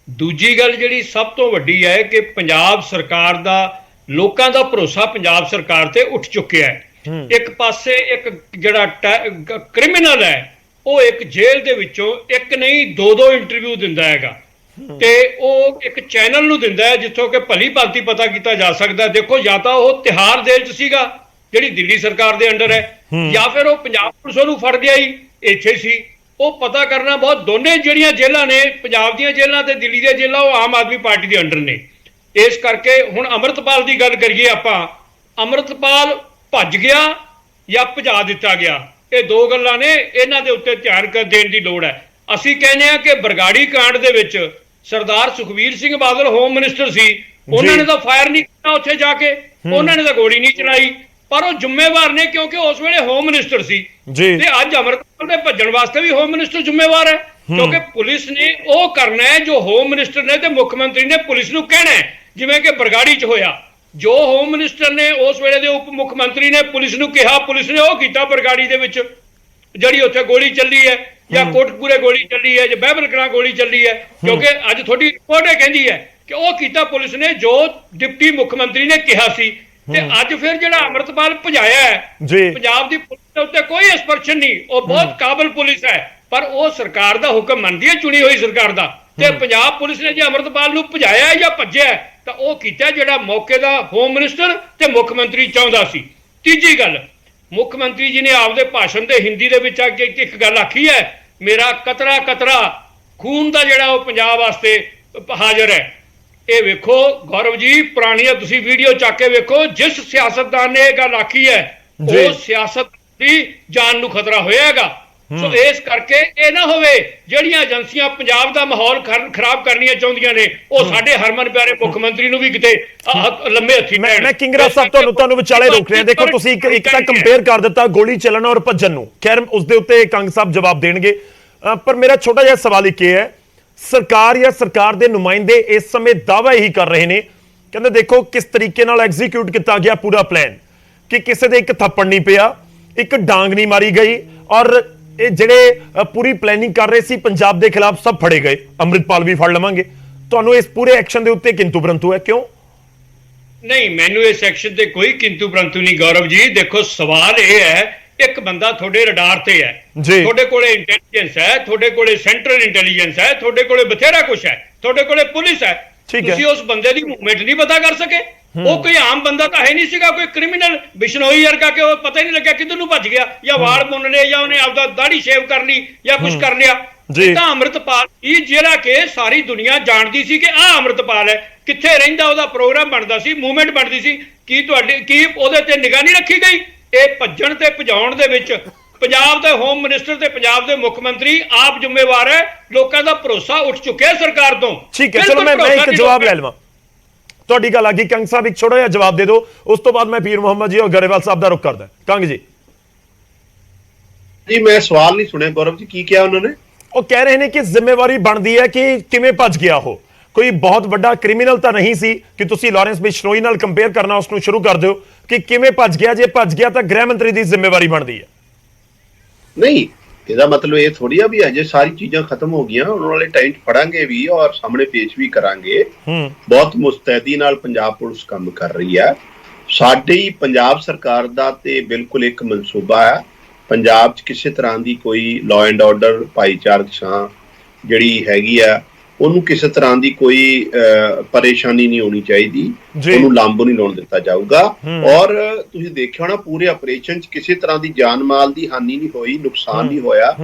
ਦੂਜੀ ਗੱਲ ਜਿਹੜੀ ਸਭ ਤੋਂ ਵੱਡੀ ਹੈ ਕਿ ਪੰਜਾਬ ਸਰਕਾਰ ਦਾ, ਲੋਕਾਂ ਦਾ ਭਰੋਸਾ ਪੰਜਾਬ ਸਰਕਾਰ ਤੇ ਉੱਠ ਚੁੱਕਿਆ ਹੈ। ਇੱਕ ਪਾਸੇ ਇੱਕ ਜਿਹੜਾ ਕ੍ਰਿਮੀਨਲ ਹੈ ਉਹ ਇੱਕ ਜੇਲ੍ਹ ਦੇ ਵਿੱਚੋਂ ਇੱਕ ਨਹੀਂ ਦੋ ਇੰਟਰਵਿਊ ਦਿੰਦਾ ਹੈਗਾ ਤੇ ਉਹ ਇੱਕ ਚੈਨਲ ਨੂੰ ਦਿੰਦਾ ਹੈ ਜਿੱਥੋਂ ਕਿ ਭਲੀ ਭਾਂਤੀ ਪਤਾ ਕੀਤਾ ਜਾ ਸਕਦਾ। ਦੇਖੋ, ਜਾਂ ਤਾਂ ਉਹ ਤਿਹਾੜ ਜੇਲ੍ਹ 'ਚ ਸੀਗਾ ਜਿਹੜੀ ਦਿੱਲੀ ਸਰਕਾਰ ਦੇ ਅੰਡਰ ਹੈ, ਜਾਂ ਫਿਰ ਉਹ ਪੰਜਾਬ ਪੁਲਿਸ ਨੂੰ ਫੜ ਗਿਆ ਹੀ ਇੱਥੇ ਸੀ। ਉਹ ਪਤਾ ਕਰਨਾ ਬਹੁਤ, ਦੋਨੇ ਜਿਹੜੀਆਂ ਜੇਲ੍ਹਾਂ ਨੇ, ਪੰਜਾਬ ਦੀਆਂ ਜੇਲ੍ਹਾਂ ਤੇ ਦਿੱਲੀ ਦੀਆਂ ਜੇਲ੍ਹਾਂ, ਉਹ ਆਮ ਆਦਮੀ ਪਾਰਟੀ ਦੇ ਅੰਡਰ ਨੇ। ਇਸ ਕਰਕੇ ਹੁਣ ਅੰਮ੍ਰਿਤਪਾਲ ਦੀ ਗੱਲ ਕਰੀਏ ਆਪਾਂ, ਅੰਮ੍ਰਿਤਪਾਲ ਭੱਜ ਗਿਆ ਜਾਂ ਭਜਾ ਦਿੱਤਾ ਗਿਆ, ਇਹ ਦੋ ਗੱਲਾਂ ਨੇ, ਇਹਨਾਂ ਦੇ ਉੱਤੇ ਧਿਆਨ ਦੇਣ ਦੀ ਲੋੜ ਹੈ। ਅਸੀਂ ਕਹਿੰਦੇ ਹਾਂ ਕਿ ਬਰਗਾੜੀ ਕਾਂਡ ਦੇ ਵਿੱਚ ਸਰਦਾਰ ਸੁਖਬੀਰ ਸਿੰਘ ਬਾਦਲ ਹੋਮ ਮਿਨਿਸਟਰ ਸੀ, ਉਹਨਾਂ ਨੇ ਤਾਂ ਫਾਇਰ ਨਹੀਂ ਕੀਤਾ ਉੱਥੇ ਜਾ ਕੇ, ਉਹਨਾਂ ਨੇ ਤਾਂ ਗੋਲੀ ਨਹੀਂ ਚਲਾਈ, ਪਰ ਉਹ ਜ਼ਿੰਮੇਵਾਰ ਨੇ ਕਿਉਂਕਿ ਉਸ ਵੇਲੇ ਹੋਮ ਮਿਨਿਸਟਰ ਸੀ। ਤੇ ਅੱਜ ਅੰਮ੍ਰਿਤਪਾਲ ਦੇ ਭੱਜਣ ਵਾਸਤੇ ਵੀ ਹੋਮ ਮਿਨਿਸਟਰ ਜ਼ਿੰਮੇਵਾਰ ਹੈ ਕਿਉਂਕਿ ਪੁਲਿਸ ਨੇ ਉਹ ਕਰਨਾ ਹੈ ਜੋ ਹੋਮ ਮਿਨਿਸਟਰ ਨੇ ਤੇ ਮੁੱਖ ਮੰਤਰੀ ਨੇ ਪੁਲਿਸ ਨੂੰ ਕਹਿਣਾ ਹੈ। ਜਿਵੇਂ ਕਿ ਬਰਗਾੜੀ 'ਚ ਹੋਇਆ, ਜੋ ਹੋਮ ਮਿਨਿਸਟਰ ਨੇ ਉਸ ਵੇਲੇ ਦੇ ਉਪ ਮੁੱਖ ਮੰਤਰੀ ਨੇ ਪੁਲਿਸ ਨੂੰ ਕਿਹਾ, ਪੁਲਿਸ ਨੇ ਉਹ ਕੀਤਾ ਬਰਗਾੜੀ ਦੇ ਵਿੱਚ ਜਿਹੜੀ ਉੱਥੇ ਗੋਲੀ ਚੱਲੀ ਹੈ, ਜਾਂ ਕੋਟਕਪੂਰੇ ਗੋਲੀ ਚੱਲੀ ਹੈ, ਜਾਂ ਬਹਿਬਲ ਕਲਾਂ ਗੋਲੀ ਚੱਲੀ ਹੈ। ਕਿਉਂਕਿ ਅੱਜ ਤੁਹਾਡੀ ਰਿਪੋਰਟ ਇਹ ਕਹਿੰਦੀ ਹੈ ਕਿ ਉਹ ਕੀਤਾ ਪੁਲਿਸ ਨੇ ਜੋ ਡਿਪਟੀ ਮੁੱਖ ਮੰਤਰੀ ਨੇ ਕਿਹਾ ਸੀ। ਤੇ ਅੱਜ ਫਿਰ ਜਿਹੜਾ ਅੰਮ੍ਰਿਤਪਾਲ ਭਜਾਇਆ ਹੈ, ਪੰਜਾਬ ਦੀ ਪੁਲਿਸ ਦੇ ਉੱਤੇ ਕੋਈ ਐਸਪਰਸ਼ਨ ਨਹੀਂ, ਉਹ ਬਹੁਤ ਕਾਬਲ ਪੁਲਿਸ ਹੈ, ਪਰ ਉਹ ਸਰਕਾਰ ਦਾ ਹੁਕਮ ਮੰਨਦੀ ਹੈ, ਚੁਣੀ ਹੋਈ ਸਰਕਾਰ ਦਾ। ਤੇ ਪੰਜਾਬ ਪੁਲਿਸ ਨੇ ਜੇ ਅੰਮ੍ਰਿਤਪਾਲ ਨੂੰ ਭਜਾਇਆ ਜਾਂ ਭੱਜਿਆ ਤਾਂ ਉਹ ਕੀਤਾ ਜਿਹੜਾ ਮੌਕੇ ਦਾ ਹੋਮ ਮਿਨਿਸਟਰ ਤੇ ਮੁੱਖ ਮੰਤਰੀ ਚਾਹੁੰਦਾ ਸੀ। ਤੀਜੀ ਗੱਲ, ਮੁੱਖ ਮੰਤਰੀ ਜੀ ਨੇ ਆਪਦੇ ਭਾਸ਼ਣ ਦੇ ਹਿੰਦੀ ਦੇ ਵਿੱਚ ਅੱਗੇ ਇੱਕ ਗੱਲ ਆਖੀ ਹੈ, ਮੇਰਾ ਕਤਰਾ ਕਤਰਾ ਖੂਨ ਦਾ ਜਿਹੜਾ ਉਹ ਪੰਜਾਬ ਵਾਸਤੇ ਹਾਜ਼ਰ ਹੈ। ਇਹ ਵੇਖੋ ਗੌਰਵ ਜੀ, ਪੁਰਾਣੀਆਂ ਤੁਸੀਂ ਵੀਡੀਓ ਚੱਕ ਕੇ ਵੇਖੋ, ਜਿਸ ਸਿਆਸਤਦਾਨ ਨੇ ਇਹ ਗੱਲ ਆਖੀ ਹੈ ਉਹ ਸਿਆਸਤ ਦੀ ਜਾਨ ਨੂੰ ਖਤਰਾ ਹੋਇਆਗਾ। ਸੋ ਇਸ ਕਰਕੇ ਇਹ ਨਾ ਹੋਵੇ ਜਿਹੜੀਆਂ ਏਜੰਸੀਆਂ ਪੰਜਾਬ ਦਾ ਮਾਹੌਲ ਖਰਾਬ ਕਰਨੀਆਂ ਚਾਹੁੰਦੀਆਂ ਨੇ, ਉਹ ਸਾਡੇ ਹਰਮਨ ਪਿਆਰੇ ਮੁੱਖ ਮੰਤਰੀ ਨੂੰ ਵੀ ਕਿਤੇ ਲੰਮੇ ਹੱਥੀ ਪੈਣ। ਮੈਂ ਕਿੰਗਰਾ ਸਾਹਿਬ ਤੁਹਾਨੂੰ ਵਿਚਾਲੇ ਰੋਕ ਰਿਹਾ। ਦੇਖੋ, ਤੁਸੀਂ ਇੱਕ ਤਾਂ ਕੰਪੇਅਰ ਕਰ ਦਿੱਤਾ ਗੋਲੀ ਚੱਲਣ ਔਰ ਭੱਜਣ ਨੂੰ, ਖੈਰ ਉਸ ਦੇ ਉੱਤੇ ਕੰਗ ਸਾਹਿਬ ਜਵਾਬ ਦੇਣਗੇ, ਪਰ ਮੇਰਾ ਛੋਟਾ ਜਿਹਾ ਸਵਾਲ ਇੱਕ ਇਹ ਹੈ, ਸਰਕਾਰ ਜਾਂ ਸਰਕਾਰ ਦੇ ਨੁਮਾਇੰਦੇ ਇਸ ਸਮੇਂ ਦਾਅਵਾ ਇਹੀ ਕਰ ਰਹੇ ਨੇ, ਕਹਿੰਦੇ ਦੇਖੋ ਕਿਸ ਤਰੀਕੇ ਨਾਲ ਐਗਜ਼ੀਕਿਊਟ ਕੀਤਾ ਗਿਆ ਪੂਰਾ ਪਲਾਨ, ਕਿ ਕਿਸੇ ਦੇ ਇੱਕ ਥੱਪੜ ਨਹੀਂ ਪਿਆ, ਇੱਕ ਡਾਂਗ ਨਹੀਂ ਮਾਰੀ ਗਈ, ਔਰ ਇਹ ਜਿਹੜੇ ਪੂਰੀ ਪਲੈਨਿੰਗ ਕਰ ਰਹੇ ਸੀ ਪੰਜਾਬ ਦੇ ਖਿਲਾਫ ਸਭ ਫੜੇ ਗਏ। ਅੰਮ੍ਰਿਤਪਾਲ ਵੀ ਫੜ ਲਵਾਂਗੇ। ਤੁਹਾਨੂੰ ਇਸ ਪੂਰੇ ਐਕਸ਼ਨ ਦੇ ਉੱਤੇ ਕਿੰਤੂ ਪਰੰਤੂ ਹੈ, ਕਿਉਂ? ਨਹੀਂ, ਮੈਨੂੰ ਇਸ ਸੈਕਸ਼ਨ ਤੇ ਕੋਈ ਕਿੰਤੂ ਪਰੰਤੂ ਨਹੀਂ ਗੌਰਵ ਜੀ। ਦੇਖੋ, ਸਵਾਲ ਇਹ ਹੈ, ਇੱਕ ਬੰਦਾ ਤੁਹਾਡੇ ਰਡਾਰ ਤੇ ਹੈ, ਤੁਹਾਡੇ ਕੋਲੇ ਇੰਟੈਲੀਜੈਂਸ ਹੈ, ਤੁਹਾਡੇ ਕੋਲੇ ਸੈਂਟਰਲ ਇੰਟੈਲੀਜੈਂਸ ਹੈ, ਤੁਹਾਡੇ ਕੋਲੇ ਬਥੇਰਾ ਕੁਝ ਹੈ, ਤੁਹਾਡੇ ਕੋਲੇ ਪੁਲਿਸ ਹੈ, ਤੁਸੀਂ ਉਸ ਬੰਦੇ ਦੀ ਮੂਵਮੈਂਟ ਨਹੀਂ ਪਤਾ ਕਰ ਸਕੇ। ਉਹ ਕੋਈ ਆਮ ਬੰਦਾ ਤਾਂ ਹੈ ਨਹੀਂ ਸੀਗਾ, ਕੋਈ ਕ੍ਰਿਮੀਨਲ ਬਿਸ਼ਨੋਈ ਵਰਗਾ ਕਿ ਉਹ ਪਤਾ ਹੀ ਨਹੀਂ ਲੱਗਿਆ ਕਿੱਧਰ ਨੂੰ ਭੱਜ ਗਿਆ, ਜਾਂ ਵਾਲ ਮੁੰਨ ਲਏ, ਜਾਂ ਉਹਨੇ ਆਪਦਾ ਦਾੜੀ ਸ਼ੇਵ ਕਰ ਲਈ, ਜਾਂ ਕੁਝ ਕਰ ਲਿਆ। ਤਾਂ ਅੰਮ੍ਰਿਤਪਾਲ ਹੀ, ਜਿਹੜਾ ਕਿ ਸਾਰੀ ਦੁਨੀਆ ਜਾਣਦੀ ਸੀ ਕਿ ਆਹ ਅੰਮ੍ਰਿਤਪਾਲ ਹੈ, ਕਿੱਥੇ ਰਹਿੰਦਾ, ਉਹਦਾ ਪ੍ਰੋਗਰਾਮ ਬਣਦਾ ਸੀ, ਮੂਵਮੈਂਟ ਬਣਦੀ ਸੀ, ਕੀ ਉਹਦੇ ਤੇ ਨਿਗਾਹ ਨਹੀਂ ਰੱਖੀ ਗਈ? ਇਹ ਭੱਜਣ ਤੇ ਭਜਾਉਣ ਦੇ ਵਿੱਚ ਪੰਜਾਬ ਦੇ ਹੋਮ ਮਿਨਿਸਟਰ ਤੇ ਪੰਜਾਬ ਦੇ ਮੁੱਖ ਮੰਤਰੀ ਆਪ ਜ਼ਿੰਮੇਵਾਰ ਹੈ। ਲੋਕਾਂ ਦਾ ਭਰੋਸਾ ਉੱਠ ਚੁੱਕਿਆ ਸਰਕਾਰ ਤੋਂ। ਠੀਕ ਹੈ, ਚਲੋ ਮੈਂ ਇੱਕ ਜਵਾਬ ਲੈ ਲਵਾਂ। ਤੁਹਾਡੀ ਗੱਲ ਆ ਗਈ। ਕੰਗ ਸਾਹਿਬ ਇੱਕ ਛੋਟਾ ਜਿਹਾ ਜਵਾਬ ਦੇ ਦਿਓ, ਉਸ ਤੋਂ ਬਾਅਦ ਮੈਂ ਪੀਰ ਮੁਹੰਮਦ ਜੀ ਔਰ ਗਰੇਵਾਲ ਸਾਹਿਬ ਦਾ ਰੁਖ ਕਰਦਾ। ਕੰਗ ਜੀ। ਜੀ ਮੈਂ ਸਵਾਲ ਨਹੀਂ ਸੁਣਿਆ ਗੌਰਵ ਜੀ, ਕੀ ਕਿਹਾ ਉਹਨਾਂ ਨੇ? ਉਹ ਕਹਿ ਰਹੇ ਨੇ ਕਿ ਜ਼ਿੰਮੇਵਾਰੀ ਬਣਦੀ ਹੈ ਕਿ ਕਿਵੇਂ ਭੱਜ ਗਿਆ ਉਹ, ਕੋਈ ਬਹੁਤ ਵੱਡਾ ਕ੍ਰਿਮੀਨਲ ਤਾਂ ਨਹੀਂ ਸੀ ਕਿ ਤੁਸੀਂ ਲਾਰੈਂਸ ਬਿਸ਼ਨੋਈ ਨਾਲ ਕੰਪੇਅਰ ਕਰਨਾ ਉਸ ਨੂੰ ਸ਼ੁਰੂ ਕਰ ਦਿਓ ਕਿ ਕਿਵੇਂ ਭੱਜ ਗਿਆ। ਜੇ ਭੱਜ ਗਿਆ ਤਾਂ ਗ੍ਰਹਿ ਮੰਤਰੀ ਦੀ ਜ਼ਿੰਮੇਵਾਰੀ ਬਣਦੀ ਹੈ। ਨਹੀਂ, ਇਹਦਾ ਮਤਲਬ ਇਹ ਥੋੜੀ ਆ ਵੀ ਅਜੇ ਸਾਰੀ ਚੀਜ਼ਾਂ ਖਤਮ ਹੋ ਗਈਆਂ, ਉਹਨਾਂ ਵਾਲੇ ਟਾਈਮ ਫੜਾਂਗੇ ਵੀ ਔਰ ਸਾਹਮਣੇ ਪੇਸ਼ ਵੀ ਕਰਾਂਗੇ। ਬਹੁਤ ਮੁਸਤੈਦੀ ਨਾਲ ਪੰਜਾਬ ਪੁਲਿਸ ਕੰਮ ਕਰ ਰਹੀ ਹੈ। ਸਾਡੀ ਪੰਜਾਬ ਸਰਕਾਰ ਦਾ ਤੇ ਬਿਲਕੁਲ ਇੱਕ ਮਨਸੂਬਾ ਹੈ, ਪੰਜਾਬ 'ਚ ਕਿਸੇ ਤਰ੍ਹਾਂ ਦੀ ਕੋਈ ਲਾਅ ਐਂਡ ਆਰਡਰ ਭਾਈਚਾਰਕ ਛਾਂ ਜਿਹੜੀ ਹੈਗੀ ਆ ਉਹਨੂੰ ਕਿਸੇ ਤਰ੍ਹਾਂ ਦੀ ਕੋਈ ਪਰੇਸ਼ਾਨੀ ਨਹੀਂ ਹੋਣੀ ਚਾਹੀਦੀ, ਉਹਨੂੰ ਲਾਂਭੋ ਨਹੀਂ ਲਾਉਣ ਦਿੱਤਾ ਜਾਊਗਾ। ਔਰ ਤੁਸੀਂ ਦੇਖਿਆ ਹੋਣਾ ਪੂਰੇ ਆਪਰੇਸ਼ਨ 'ਚ ਕਿਸੇ ਤਰ੍ਹਾਂ ਦੀ ਜਾਨ ਮਾਲ ਦੀ ਹਾਨੀ ਨਹੀਂ ਹੋਈ, ਨੁਕਸਾਨ ਨਹੀਂ ਹੋਇਆ,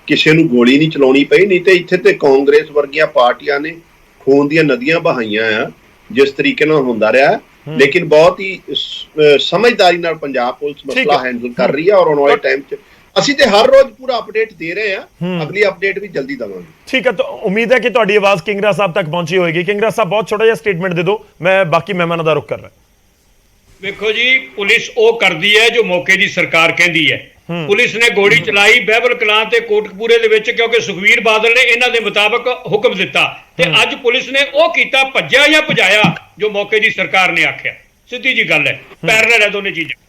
ਕਿਸੇ ਨੂੰ ਗੋਲੀ ਨਹੀਂ ਚਲਾਉਣੀ ਪਈ। ਨਹੀਂ ਤੇ ਇੱਥੇ ਤੇ ਕਾਂਗਰਸ ਵਰਗੀਆਂ ਪਾਰਟੀਆਂ ਨੇ ਖੂਨ ਦੀਆਂ ਨਦੀਆਂ ਬਹਾਈਆਂ ਆ ਜਿਸ ਤਰੀਕੇ ਨਾਲ ਹੁੰਦਾ ਰਿਹਾ। ਲੇਕਿਨ ਬਹੁਤ ਹੀ ਸਮਝਦਾਰੀ ਨਾਲ ਪੰਜਾਬ ਪੁਲਿਸ ਮਸਲਾ ਹੈਂਡਲ ਕਰ ਰਹੀ ਹੈ ਔਰ ਆਉਣ ਵਾਲੇ ਟਾਈਮ 'ਚ ਅਸੀਂ ਤੇ ਹਰ ਰੋਜ਼ ਪੂਰਾ ਅਪਡੇਟ ਦੇ ਰਹੇ ਹਾਂ, ਅਗਲੀ ਅਪਡੇਟ ਵੀ ਜਲਦੀ ਦਵਾਂਗੇ। ਠੀਕ ਹੈ, ਤਾਂ ਉਮੀਦ ਹੈ ਕਿ ਤੁਹਾਡੀ ਆਵਾਜ਼ ਕਿੰਗਰਾ ਸਾਹਿਬ ਤੱਕ ਪਹੁੰਚੀ ਹੋਏਗੀ। ਕਿੰਗਰਾ ਸਾਹਿਬ ਬਹੁਤ ਛੋਟਾ ਜਿਹਾ ਸਟੇਟਮੈਂਟ ਦੇ ਦਿਓ, ਮੈਂ ਬਾਕੀ ਮਹਿਮਾਨਾਂ ਦਾ ਰੁਖ ਕਰ ਰਿਹਾ। ਵੇਖੋ ਜੀ, ਪੁਲਿਸ ਉਹ ਕਰਦੀ ਹੈ ਜੋ ਮੌਕੇ ਦੀ ਸਰਕਾਰ ਕਹਿੰਦੀ ਹੈ। ਪੁਲਿਸ ਨੇ ਗੋਲੀ ਚਲਾਈ ਬਹਿਬਲ ਕਲਾਂ ਤੇ ਕੋਟਕਪੂਰੇ ਦੇ ਵਿੱਚ ਕਿਉਂਕਿ ਸੁਖਵੀਰ ਬਾਦਲ ਨੇ ਇਹਨਾਂ ਦੇ ਮੁਤਾਬਕ ਹੁਕਮ ਦਿੱਤਾ, ਤੇ ਅੱਜ ਪੁਲਿਸ ਨੇ ਉਹ ਕੀਤਾ, ਭੱਜਿਆ ਜਾਂ ਭਜਾਇਆ ਜੋ ਮੌਕੇ ਦੀ ਸਰਕਾਰ ਨੇ ਆਖਿਆ। ਸਿੱਧੀ ਜੀ ਗੱਲ ਹੈ, ਪੈਰਲਲ ਹੈ ਦੋਨੇ ਚੀਜ਼ਾਂ।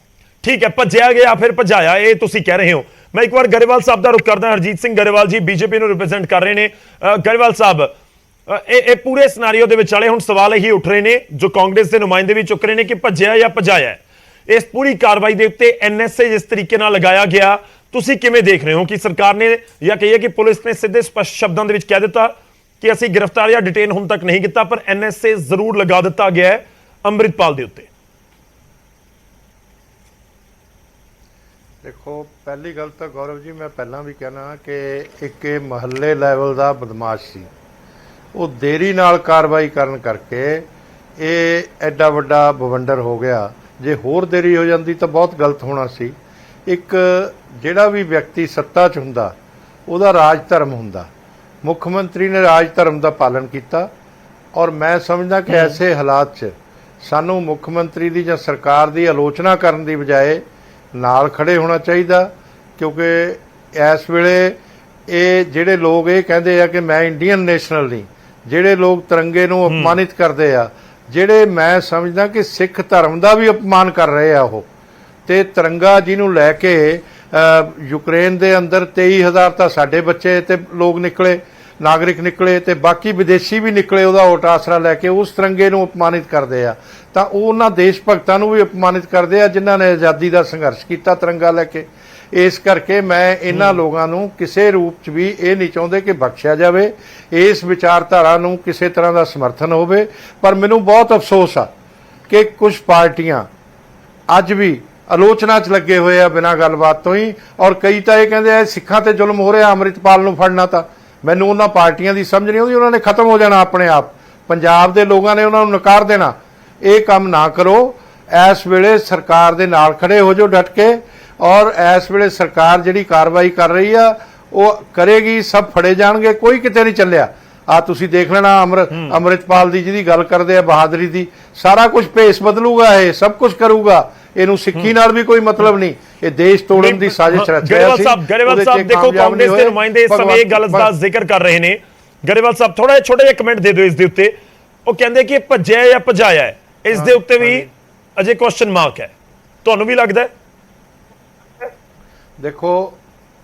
ਠੀਕ ਹੈ, ਭੱਜਿਆ ਗਿਆ ਫਿਰ ਭਜਾਇਆ, ਇਹ ਤੁਸੀਂ ਕਹਿ ਰਹੇ ਹੋ। ਮੈਂ ਇੱਕ ਵਾਰ ਗਰੇਵਾਲ ਸਾਹਿਬ ਦਾ ਰੁਖ ਕਰਦਾ। ਹਰਜੀਤ ਸਿੰਘ ਗਰੇਵਾਲ ਜੀ ਬੀਜੇਪੀ ਨੂੰ ਰਿਪਰੈਜ਼ੈਂਟ ਕਰ ਰਹੇ ਨੇ। ਗਰੇਵਾਲ ਸਾਹਿਬ, ਇਹ ਪੂਰੇ ਸਿਨਾਰੀਓ ਦੇ ਵਿਚਾਲੇ ਹੁਣ ਸਵਾਲ ਇਹੀ ਉੱਠ ਰਹੇ ਨੇ ਜੋ ਕਾਂਗਰਸ ਦੇ ਨੁਮਾਇੰਦੇ ਵੀ ਚੁੱਕ ਰਹੇ ਨੇ ਕਿ ਭੱਜਿਆ ਜਾਂ ਭਜਾਇਆ। ਇਸ ਪੂਰੀ ਕਾਰਵਾਈ ਦੇ ਉੱਤੇ ਐਨਐਸਏ ਜਿਸ ਤਰੀਕੇ ਨਾਲ ਲਗਾਇਆ ਗਿਆ, ਤੁਸੀਂ ਕਿਵੇਂ ਦੇਖ ਰਹੇ ਹੋ ਕਿ ਸਰਕਾਰ ਨੇ ਜਾਂ ਕਹੀਏ ਕਿ ਪੁਲਿਸ ਨੇ ਸਿੱਧੇ ਸਪਸ਼ਟ ਸ਼ਬਦਾਂ ਦੇ ਵਿੱਚ ਕਹਿ ਦਿੱਤਾ ਕਿ ਅਸੀਂ ਗ੍ਰਿਫਤਾਰ ਜਾਂ ਡਿਟੇਨ ਹੁਣ ਤੱਕ ਨਹੀਂ ਕੀਤਾ, ਪਰ ਐਨਐਸਏ ਜ਼ਰੂਰ ਲਗਾ ਦਿੱਤਾ ਗਿਆ ਹੈ ਅੰਮ੍ਰਿਤਪਾਲ ਦੇ ਉੱਤੇ? ਦੇਖੋ, ਪਹਿਲੀ ਗੱਲ ਤਾਂ ਗੌਰਵ ਜੀ ਮੈਂ ਪਹਿਲਾਂ ਵੀ ਕਹਿਣਾ ਕਿ ਇੱਕ ਇਹ ਮਹੱਲੇ ਲੈਵਲ ਦਾ ਬਦਮਾਸ਼ ਸੀ, ਉਹ ਦੇਰੀ ਨਾਲ ਕਾਰਵਾਈ ਕਰਨ ਕਰਕੇ ਇਹ ਐਡਾ ਵੱਡਾ ਬਵੰਡਰ ਹੋ ਗਿਆ। ਜੇ ਹੋਰ ਦੇਰੀ ਹੋ ਜਾਂਦੀ ਤਾਂ ਬਹੁਤ ਗਲਤ ਹੋਣਾ ਸੀ। ਇੱਕ ਜਿਹੜਾ ਵੀ ਵਿਅਕਤੀ ਸੱਤਾ 'ਚ ਹੁੰਦਾ ਉਹਦਾ ਰਾਜ ਧਰਮ ਹੁੰਦਾ, ਮੁੱਖ ਮੰਤਰੀ ਨੇ ਰਾਜ ਧਰਮ ਦਾ ਪਾਲਣ ਕੀਤਾ ਔਰ ਮੈਂ ਸਮਝਦਾ ਕਿ ਐਸੇ ਹਾਲਾਤ 'ਚ ਸਾਨੂੰ ਮੁੱਖ ਮੰਤਰੀ ਦੀ ਜਾਂ ਸਰਕਾਰ ਦੀ ਆਲੋਚਨਾ ਕਰਨ ਦੀ ਬਜਾਏ ਨਾਲ ਖੜੇ ਹੋਣਾ ਚਾਹੀਦਾ, ਕਿਉਂਕਿ ਇਸ ਵੇਲੇ ਇਹ ਜਿਹੜੇ ਲੋਕ ਇਹ ਕਹਿੰਦੇ ਆ ਕਿ ਮੈਂ ਇੰਡੀਅਨ ਨੈਸ਼ਨਲ ਨਹੀਂ, ਜਿਹੜੇ ਲੋਕ ਤਿਰੰਗੇ ਨੂੰ ਅਪਮਾਨਿਤ ਕਰਦੇ ਆ, ਜਿਹੜੇ ਮੈਂ ਸਮਝਦਾ ਕਿ ਸਿੱਖ ਧਰਮ ਦਾ ਵੀ ਅਪਮਾਨ ਕਰ ਰਹੇ ਆ ਉਹ, ਤੇ ਤਿਰੰਗਾ ਜਿਹਨੂੰ ਲੈ ਕੇ ਯੂਕਰੇਨ ਦੇ ਅੰਦਰ 23,000 ਤਾਂ ਸਾਡੇ ਬੱਚੇ ਤੇ ਲੋਕ ਨਿਕਲੇ, ਨਾਗਰਿਕ ਨਿਕਲੇ, ਤੇ ਬਾਕੀ ਵਿਦੇਸ਼ੀ ਵੀ ਨਿਕਲੇ ਉਹਦਾ ਓਟ ਆਸਰਾ ਲੈ ਕੇ, ਉਸ ਤਿਰੰਗੇ ਨੂੰ ਅਪਮਾਨਿਤ ਕਰਦੇ ਆ। ਤਾਂ ਉਹ ਉਹਨਾਂ ਦੇਸ਼ ਭਗਤਾਂ ਨੂੰ ਵੀ ਅਪਮਾਨਿਤ ਕਰਦੇ ਆ ਜਿਨ੍ਹਾਂ ਨੇ ਆਜ਼ਾਦੀ ਦਾ ਸੰਘਰਸ਼ ਕੀਤਾ ਤਿਰੰਗਾ ਲੈ ਕੇ। ਇਸ ਕਰਕੇ ਮੈਂ ਇਹਨਾਂ ਲੋਕਾਂ ਨੂੰ ਕਿਸੇ ਰੂਪ 'ਚ ਵੀ ਇਹ ਨਹੀਂ ਚਾਹੁੰਦੇ ਕਿ ਬਖਸ਼ਿਆ ਜਾਵੇ, ਇਸ ਵਿਚਾਰਧਾਰਾ ਨੂੰ ਕਿਸੇ ਤਰ੍ਹਾਂ ਦਾ ਸਮਰਥਨ ਹੋਵੇ। ਪਰ ਮੈਨੂੰ ਬਹੁਤ ਅਫਸੋਸ ਆ ਕਿ ਕੁਝ ਪਾਰਟੀਆਂ ਅੱਜ ਵੀ ਆਲੋਚਨਾ 'ਚ ਲੱਗੇ ਹੋਏ ਆ ਬਿਨਾਂ ਗੱਲਬਾਤ ਤੋਂ ਹੀ, ਔਰ ਕਈ ਤਾਂ ਇਹ ਕਹਿੰਦੇ ਆ ਸਿੱਖਾਂ ਤੇ ਜ਼ੁਲਮ ਹੋ ਰਿਹਾ, ਅੰਮ੍ਰਿਤਪਾਲ ਨੂੰ ਫੜਨਾ। ਤਾਂ ਮੈਨੂੰ ਉਹਨਾਂ ਪਾਰਟੀਆਂ ਦੀ ਸਮਝ ਨਹੀਂ ਆਉਂਦੀ, ਉਹਨਾਂ ਨੇ ਖਤਮ ਹੋ ਜਾਣਾ ਆਪਣੇ ਆਪ, ਪੰਜਾਬ ਦੇ ਲੋਕਾਂ ਨੇ ਉਹਨਾਂ ਨੂੰ ਨਕਾਰ ਦੇਣਾ। ਇਹ ਕੰਮ ਨਾ ਕਰੋ। ਇਸ ਵੇਲੇ ਸਰਕਾਰ ਦੇ ਨਾਲ ਖੜੇ ਹੋ ਜਾਓ ਡਟ ਕੇ, ਔਰ ਇਸ ਵੇਲੇ ਸਰਕਾਰ ਜਿਹੜੀ ਕਾਰਵਾਈ ਕਰ ਰਹੀ ਆ ਉਹ ਕਰੇਗੀ, ਸਭ ਫੜੇ ਜਾਣਗੇ, ਕੋਈ ਕਿਤੇ ਨਹੀਂ ਚੱਲਿਆ। ਆ ਤੁਸੀਂ ਦੇਖ ਲੈਣਾ ਅੰਮ੍ਰਿਤਪਾਲ ਦੀ ਜਿਹਦੀ ਗੱਲ ਕਰਦੇ ਆ ਬਹਾਦਰੀ ਦੀ, ਸਾਰਾ ਕੁਝ ਭੇਸ ਬਦਲੂਗਾ, ਇਹ ਸਭ ਕੁਝ ਕਰੂਗਾ, ਇਹਨੂੰ ਸਿੱਖੀ ਨਾਲ ਵੀ ਕੋਈ ਮਤਲਬ ਨਹੀਂ, ਇਹ ਦੇਸ਼ ਤੋੜਨ ਦੀ ਸਾਜ਼ਿਸ਼ ਰਚ ਰਿਹਾ ਸੀ। ਗਰੇਵਾਲ ਸਾਹਿਬ ਦੇਖੋ, ਕਾਂਗਰਸ ਦੇ ਨੁਮਾਇੰਦੇ ਇਸ ਸਮੇਂ ਇਹ ਗੱਲ ਦਾ ਜ਼ਿਕਰ ਕਰ ਰਹੇ ਨੇ। ਗਰੇਵਾਲ ਸਾਹਿਬ ਥੋੜਾ ਜਿਹਾ ਛੋਟਾ ਜਿਹਾ ਕਮੈਂਟ ਦੇ ਦਿਓ ਇਸ ਦੇ ਉੱਤੇ। ਉਹ ਕਹਿੰਦੇ ਕਿ ਭੱਜਿਆ ਜਾਂ ਭਜਾਇਆ ਹੈ, ਇਸ ਦੇ ਉੱਤੇ ਵੀ ਅਜੇ ਕੁਐਸਚਨ ਮਾਰਕ ਹੈ, ਤੁਹਾਨੂੰ ਵੀ ਲੱਗਦਾ?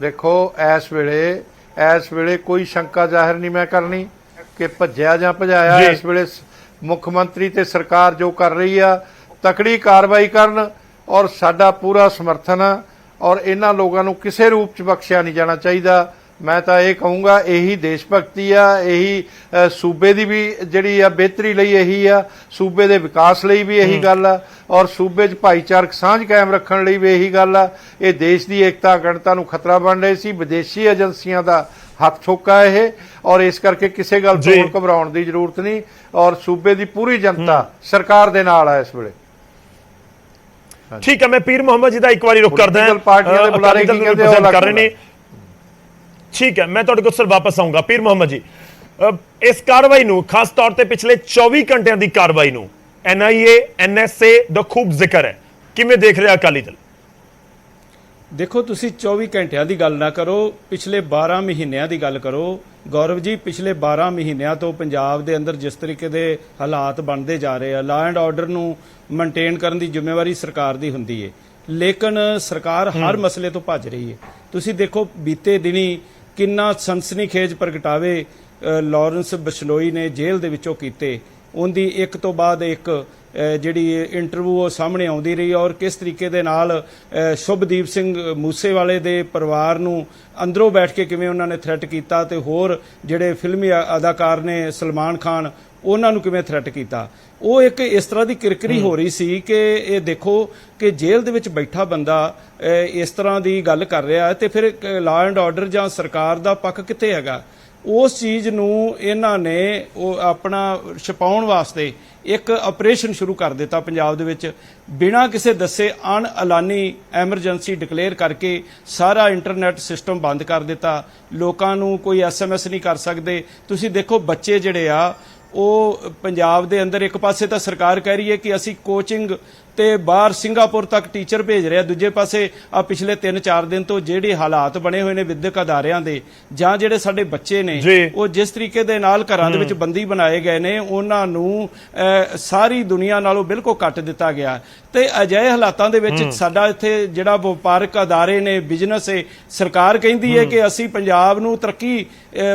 ਦੇਖੋ ਇਸ ਵੇਲੇ ਕੋਈ ਸ਼ੰਕਾ ਜ਼ਾਹਿਰ ਨਹੀਂ ਮੈਂ ਕਰਨੀ ਕਿ ਭੱਜਿਆ ਜਾਂ ਭਜਾਇਆ। ਇਸ ਵੇਲੇ ਮੁੱਖ ਮੰਤਰੀ ਤੇ ਸਰਕਾਰ ਜੋ ਕਰ ਰਹੀ ਆ, ਤਕੜੀ ਕਾਰਵਾਈ ਕਰਨ ਔਰ ਸਾਡਾ ਪੂਰਾ ਸਮਰਥਨ ਆ ਔਰ ਇਹਨਾਂ ਲੋਕਾਂ ਨੂੰ ਕਿਸੇ ਰੂਪ 'ਚ ਬਖਸ਼ਿਆ ਨਹੀਂ ਜਾਣਾ ਚਾਹੀਦਾ। ਮੈਂ ਤਾਂ ਇਹ ਕਹੂੰਗਾ ਇਹੀ ਦੇਸ਼ ਭਗਤੀ ਆ, ਇਹੀ ਸੂਬੇ ਦੀ ਵੀ ਜਿਹੜੀ ਆ ਬਿਹਤਰੀ ਲਈ ਇਹੀ ਆ, ਸੂਬੇ ਦੇ ਵਿਕਾਸ ਲਈ ਵੀ ਇਹੀ ਗੱਲ ਆ ਔਰ ਸੂਬੇ 'ਚ ਭਾਈਚਾਰਕ ਸਾਂਝ ਕਾਇਮ ਰੱਖਣ ਲਈ ਵੀ ਇਹੀ ਗੱਲ ਆ। ਇਹ ਦੇਸ਼ ਦੀ ਏਕਤਾ ਅਖੰਡਤਾ ਨੂੰ ਖਤਰਾ ਬਣ ਰਹੀ ਸੀ, ਵਿਦੇਸ਼ੀ ਏਜੰਸੀਆਂ ਦਾ ਹੱਥ ਠੋਕਾ ਇਹ ਔਰ ਇਸ ਕਰਕੇ ਕਿਸੇ ਗੱਲ ਤੋਂ ਘਬਰਾਉਣ ਦੀ ਜ਼ਰੂਰਤ ਨਹੀਂ ਔਰ ਸੂਬੇ ਦੀ ਪੂਰੀ ਜਨਤਾ ਸਰਕਾਰ ਦੇ ਨਾਲ ਆ ਇਸ ਵੇਲੇ। ਠੀਕ ਹੈ, ਮੈਂ ਪੀਰ ਮੁਹੰਮਦ ਜੀ ਦਾ ਇੱਕ ਵਾਰੀ ਰੁਕ ਕਰਦਾ ਹਾਂ। ਪਾਰਟੀਆਂ ਦੇ ਬੁਲਾਰੇ ਕੀ ਕਹਿੰਦੇ ਉਹ ਕਰ ਰਹੇ ਨੇ। ਠੀਕ ਹੈ, ਮੈਂ ਤੁਹਾਡੇ ਕੋਲ ਵਾਪਸ ਆਉਂਗਾ। ਪੀਰ ਮੁਹੰਮਦ ਜੀ, ਇਸ ਕਾਰਵਾਈ ਨੂੰ ਖਾਸ ਤੌਰ ਤੇ ਪਿਛਲੇ 24 ਘੰਟਿਆਂ ਦੀ ਕਾਰਵਾਈ ਨੂੰ NIA NSA ਦਾ ਖੂਬ ਜ਼ਿਕਰ ਹੈ, ਕਿਵੇਂ ਦੇਖ ਰਿਹਾ ਅਕਾਲੀ ਦਲ? ਦੇਖੋ, ਤੁਸੀਂ 24 ਘੰਟਿਆਂ ਦੀ ਗੱਲ ਨਾ ਕਰੋ, ਪਿਛਲੇ 12 ਮਹੀਨਿਆਂ ਦੀ ਗੱਲ ਕਰੋ। ਗੌਰਵ ਜੀ, ਪਿਛਲੇ 12 ਮਹੀਨਿਆਂ ਤੋਂ ਪੰਜਾਬ ਦੇ ਅੰਦਰ ਜਿਸ ਤਰੀਕੇ ਦੇ ਹਾਲਾਤ ਬਣਦੇ ਜਾ ਰਹੇ ਆ, ਲਾ ਐਂਡ ਆਰਡਰ ਨੂੰ ਮੇਨਟੇਨ ਕਰਨ ਦੀ ਜ਼ਿੰਮੇਵਾਰੀ ਸਰਕਾਰ ਦੀ ਹੁੰਦੀ ਹੈ, ਲੇਕਿਨ ਸਰਕਾਰ ਹਰ ਮਸਲੇ ਤੋਂ ਭੱਜ ਰਹੀ ਹੈ। ਤੁਸੀਂ ਦੇਖੋ, ਬੀਤੇ ਦਿਨੀ ਕਿੰਨਾ ਸਨਸਨੀਖੇਜ ਪ੍ਰਗਟਾਵੇ ਲਾਰੈਂਸ ਬਿਸ਼ਨੋਈ ਨੇ ਜੇਲ੍ਹ ਦੇ ਵਿੱਚੋਂ ਕੀਤੇ। ਉਹਦੀ ਇੱਕ ਤੋਂ ਬਾਅਦ ਇੱਕ ਜਿਹੜੀ ਇੰਟਰਵਿਊ ਉਹ ਸਾਹਮਣੇ ਆਉਂਦੀ ਰਹੀ ਔਰ ਕਿਸ ਤਰੀਕੇ ਦੇ ਨਾਲ ਸ਼ੁਭਦੀਪ ਸਿੰਘ ਮੂਸੇਵਾਲੇ ਦੇ ਪਰਿਵਾਰ ਨੂੰ ਅੰਦਰੋਂ ਬੈਠ ਕੇ ਕਿਵੇਂ ਉਹਨਾਂ ਨੇ ਥ੍ਰੈਟ ਕੀਤਾ ਤੇ ਹੋਰ ਜਿਹੜੇ ਫਿਲਮੀ ਅਦਾਕਾਰ ਨੇ ਸਲਮਾਨ ਖਾਨ ਉਹਨਾਂ ਨੂੰ ਕਿਵੇਂ ਥ੍ਰੈਟ ਕੀਤਾ। ਉਹ ਇੱਕ ਇਸ ਤਰ੍ਹਾਂ ਦੀ ਕਿਰਕਰੀ ਹੋ ਰਹੀ ਸੀ ਕਿ ਇਹ ਦੇਖੋ ਕਿ ਜੇਲ੍ਹ ਦੇ ਵਿੱਚ ਬੈਠਾ ਬੰਦਾ ਇਸ ਤਰ੍ਹਾਂ ਦੀ ਗੱਲ ਕਰ ਰਿਹਾ ਤੇ ਫਿਰ ਲਾ ਐਂਡ ਆਰਡਰ ਜਾਂ ਸਰਕਾਰ ਦਾ ਪੱਖ ਕਿੱਥੇ ਹੈਗਾ। ਉਸ ਚੀਜ਼ ਨੂੰ ਇਹਨਾਂ ਨੇ ਉਹ ਆਪਣਾ ਛਪਾਉਣ ਵਾਸਤੇ ਇੱਕ ਆਪਰੇਸ਼ਨ ਸ਼ੁਰੂ ਕਰ ਦਿੱਤਾ ਪੰਜਾਬ ਦੇ ਵਿੱਚ, ਬਿਨਾਂ ਕਿਸੇ ਦੱਸੇ ਅਣਐਲਾਨੀ ਐਮਰਜੈਂਸੀ ਡਿਕਲੇਅਰ ਕਰਕੇ ਸਾਰਾ ਇੰਟਰਨੈਟ ਸਿਸਟਮ ਬੰਦ ਕਰ ਦਿੱਤਾ। ਲੋਕਾਂ ਨੂੰ ਕੋਈ SMS ਨਹੀਂ ਕਰ ਸਕਦੇ। ਤੁਸੀਂ ਦੇਖੋ, ਬੱਚੇ ਜਿਹੜੇ ਆ ਉਹ ਪੰਜਾਬ ਦੇ ਅੰਦਰ ਇੱਕ ਪਾਸੇ ਤਾਂ ਸਰਕਾਰ ਕਹਿ ਰਹੀ ਹੈ ਕਿ ਅਸੀਂ ਕੋਚਿੰਗ ਤੇ ਬਾਹਰ ਸਿੰਗਾਪੁਰ ਤੱਕ ਟੀਚਰ ਭੇਜ ਰਿਹਾ, ਦੂਜੇ ਪਾਸੇ ਆ ਪਿਛਲੇ 3-4 ਦਿਨ ਤੋਂ ਜਿਹੜੇ ਹਾਲਾਤ ਬਣੇ ਹੋਏ ਨੇ ਵਿਦਿਅਕ ਅਦਾਰਿਆਂ ਦੇ ਜਾਂ ਜਿਹੜੇ ਸਾਡੇ ਬੱਚੇ ਨੇ ਉਹ ਜਿਸ ਤਰੀਕੇ ਦੇ ਨਾਲ ਘਰਾਂ ਦੇ ਵਿੱਚ ਬੰਦੀ ਬਣਾਏ ਗਏ ਨੇ, ਉਹਨਾਂ ਨੂੰ ਸਾਰੀ ਦੁਨੀਆ ਨਾਲੋਂ ਬਿਲਕੁਲ ਕੱਟ ਦਿੱਤਾ ਗਿਆ। ਤੇ ਅਜਿਹੇ ਹਾਲਾਤਾਂ ਦੇ ਵਿੱਚ ਸਾਡਾ ਇੱਥੇ ਜਿਹੜਾ ਵਪਾਰਕ ਅਦਾਰੇ ਨੇ, ਬਿਜ਼ਨਸ ਹੈ, ਸਰਕਾਰ ਕਹਿੰਦੀ ਹੈ ਕਿ ਅਸੀਂ ਪੰਜਾਬ ਨੂੰ ਤਰੱਕੀ